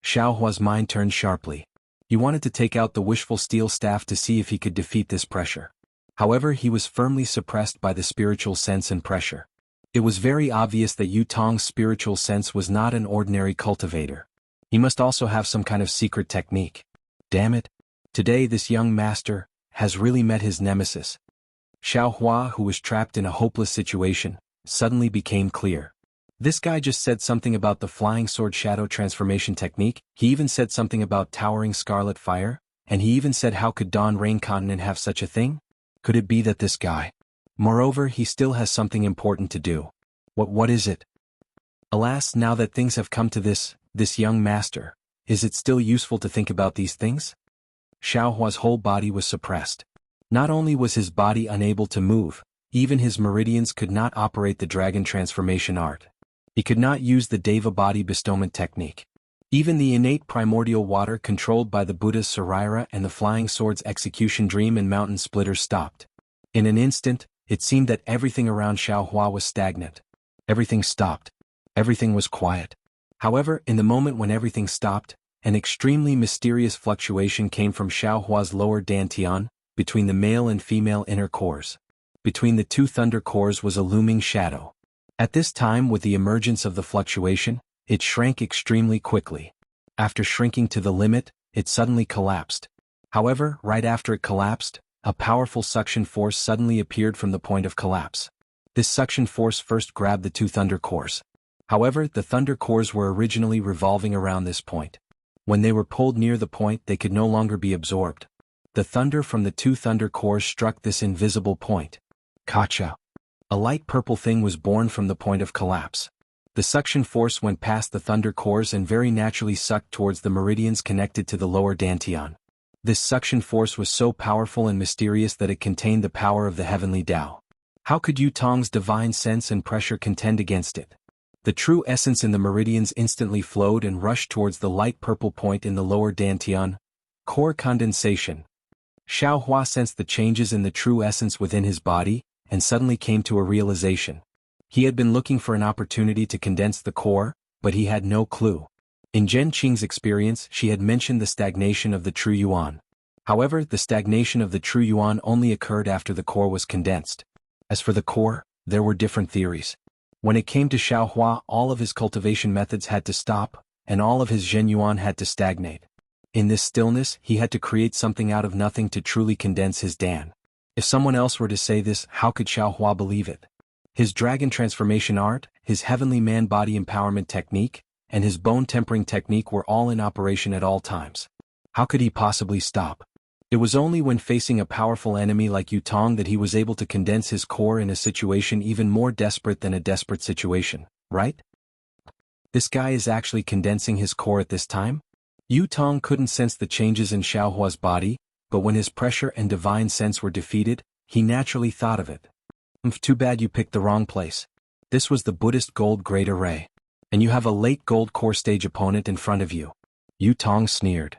Xiaohua's mind turned sharply. He wanted to take out the wishful steel staff to see if he could defeat this pressure. However, he was firmly suppressed by the spiritual sense and pressure. It was very obvious that Yu Tong's spiritual sense was not an ordinary cultivator. He must also have some kind of secret technique. Damn it. Today this young master has really met his nemesis. Xiaohua, who was trapped in a hopeless situation, suddenly became clear. This guy just said something about the flying sword shadow transformation technique, he even said something about towering scarlet fire, and he even said how could Dawn Rain Continent have such a thing? Could it be that this guy? Moreover, he still has something important to do. What is it? Alas, now that things have come to this young master, is it still useful to think about these things? Xiaohua's whole body was suppressed. Not only was his body unable to move, even his meridians could not operate the dragon transformation art. He could not use the Deva body bestowment technique. Even the innate primordial water controlled by the Buddha's Saraira and the flying sword's execution dream and mountain splitters stopped. In an instant, it seemed that everything around Xiaohua was stagnant. Everything stopped. Everything was quiet. However, in the moment when everything stopped, an extremely mysterious fluctuation came from Xiaohua's lower dantian, between the male and female inner cores. Between the two thunder cores was a looming shadow. At this time, with the emergence of the fluctuation, it shrank extremely quickly. After shrinking to the limit, it suddenly collapsed. However, right after it collapsed, a powerful suction force suddenly appeared from the point of collapse. This suction force first grabbed the two thunder cores. However, the thunder cores were originally revolving around this point. When they were pulled near the point, they could no longer be absorbed. The thunder from the two thunder cores struck this invisible point. Kacha. A light purple thing was born from the point of collapse. The suction force went past the thunder cores and very naturally sucked towards the meridians connected to the lower dantian. This suction force was so powerful and mysterious that it contained the power of the heavenly Tao. How could Yu Tong's divine sense and pressure contend against it? The true essence in the meridians instantly flowed and rushed towards the light purple point in the lower dantian. Core condensation. Xiaohua sensed the changes in the true essence within his body, and suddenly came to a realization. He had been looking for an opportunity to condense the core, but he had no clue. In Zhen Qing's experience, she had mentioned the stagnation of the true yuan. However, the stagnation of the true yuan only occurred after the core was condensed. As for the core, there were different theories. When it came to Xiaohua, all of his cultivation methods had to stop, and all of his Zhen yuan had to stagnate. In this stillness, he had to create something out of nothing to truly condense his Dan. If someone else were to say this, how could Xiaohua believe it? His dragon transformation art, his heavenly man-body empowerment technique, and his bone tempering technique were all in operation at all times. How could he possibly stop? It was only when facing a powerful enemy like Yu Tong that he was able to condense his core in a situation even more desperate than a desperate situation, right? This guy is actually condensing his core at this time? Yu Tong couldn't sense the changes in Xiaohua's body, but when his pressure and divine sense were defeated, he naturally thought of it. Too bad you picked the wrong place. This was the Buddhist gold great array. And you have a late gold core stage opponent in front of you. Yu Tong sneered.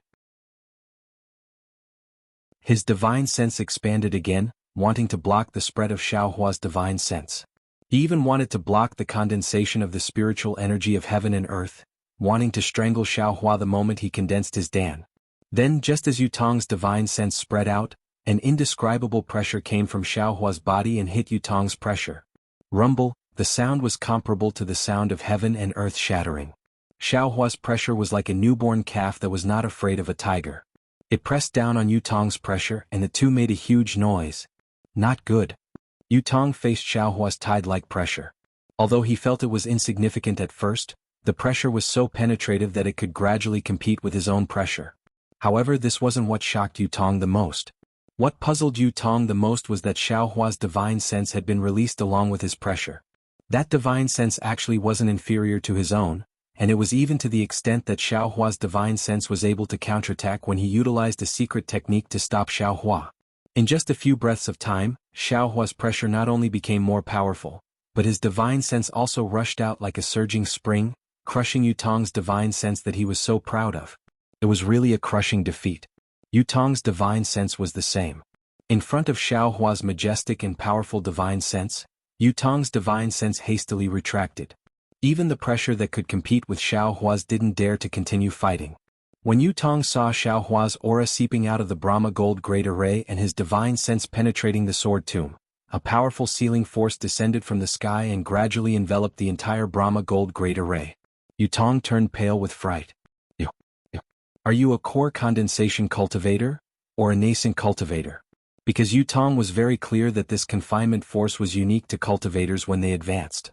His divine sense expanded again, wanting to block the spread of Xiaohua's divine sense. He even wanted to block the condensation of the spiritual energy of heaven and earth, wanting to strangle Xiaohua the moment he condensed his Dan. Then, just as Yu Tong's divine sense spread out, an indescribable pressure came from Xiaohua's body and hit Yu Tong's pressure. Rumble, the sound was comparable to the sound of heaven and earth shattering. Xiaohua's pressure was like a newborn calf that was not afraid of a tiger. It pressed down on Yu Tong's pressure and the two made a huge noise. Not good. Yu Tong faced Xiaohua's tide-like pressure. Although he felt it was insignificant at first, the pressure was so penetrative that it could gradually compete with his own pressure. However, this wasn't what shocked Yu Tong the most. What puzzled Yu Tong the most was that Xiaohua's divine sense had been released along with his pressure. That divine sense actually wasn't inferior to his own, and it was even to the extent that Xiaohua's divine sense was able to counterattack when he utilized a secret technique to stop Xiaohua. In just a few breaths of time, Xiaohua's pressure not only became more powerful, but his divine sense also rushed out like a surging spring, crushing Yu Tong's divine sense that he was so proud of. It was really a crushing defeat. Yu Tong's divine sense was the same. In front of Xiaohua's majestic and powerful divine sense, Yu Tong's divine sense hastily retracted. Even the pressure that could compete with Xiaohua's didn't dare to continue fighting. When Yu Tong saw Xiaohua's aura seeping out of the Brahma gold great array and his divine sense penetrating the sword tomb, a powerful sealing force descended from the sky and gradually enveloped the entire Brahma gold great array. Yu Tong turned pale with fright. Are you a core condensation cultivator, or a nascent cultivator? Because Yu Tong was very clear that this confinement force was unique to cultivators when they advanced.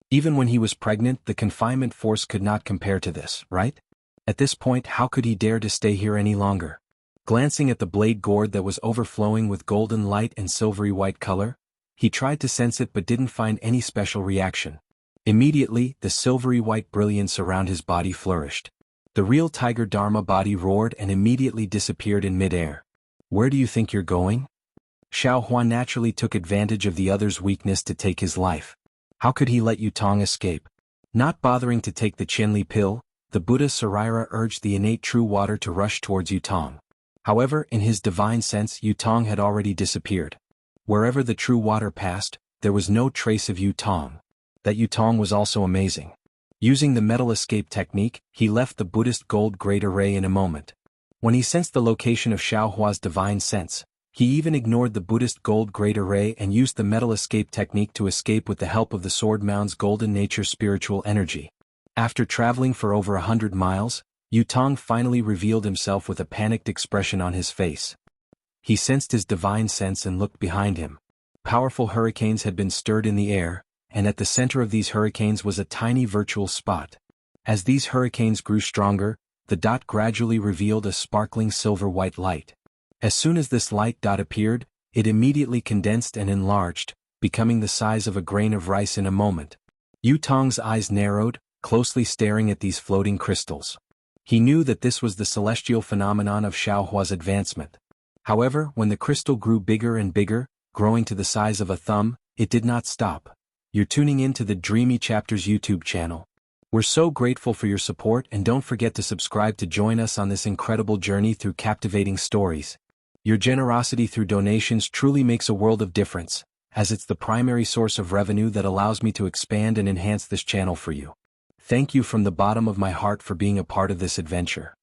Even when he was pregnant, the confinement force could not compare to this, right? At this point, how could he dare to stay here any longer? Glancing at the blade gourd that was overflowing with golden light and silvery white color, he tried to sense it but didn't find any special reaction. Immediately, the silvery white brilliance around his body flourished. The real Tiger Dharma body roared and immediately disappeared in midair. Where do you think you're going? Xiaohua naturally took advantage of the other's weakness to take his life. How could he let Yu Tong escape? Not bothering to take the Chenli pill, the Buddha Sarira urged the innate true water to rush towards Yutong. However, in his divine sense, Yutong had already disappeared. Wherever the true water passed, there was no trace of Yutong. That Yutong was also amazing. Using the metal escape technique, he left the Buddhist gold great array in a moment. When he sensed the location of Xiaohua's divine sense, he even ignored the Buddhist gold great array and used the metal escape technique to escape with the help of the sword mound's golden nature spiritual energy. After traveling for over 100 miles, Yutong finally revealed himself with a panicked expression on his face. He sensed his divine sense and looked behind him. Powerful hurricanes had been stirred in the air, and at the center of these hurricanes was a tiny virtual spot. As these hurricanes grew stronger, the dot gradually revealed a sparkling silver-white light. As soon as this light dot appeared, it immediately condensed and enlarged, becoming the size of a grain of rice in a moment. Yutong's eyes narrowed, closely staring at these floating crystals. He knew that this was the celestial phenomenon of Xiaohua's advancement. However, when the crystal grew bigger and bigger, growing to the size of a thumb, it did not stop. You're tuning in to the Dreamy Chapters YouTube channel. We're so grateful for your support, and don't forget to subscribe to join us on this incredible journey through captivating stories. Your generosity through donations truly makes a world of difference, as it's the primary source of revenue that allows me to expand and enhance this channel for you. Thank you from the bottom of my heart for being a part of this adventure.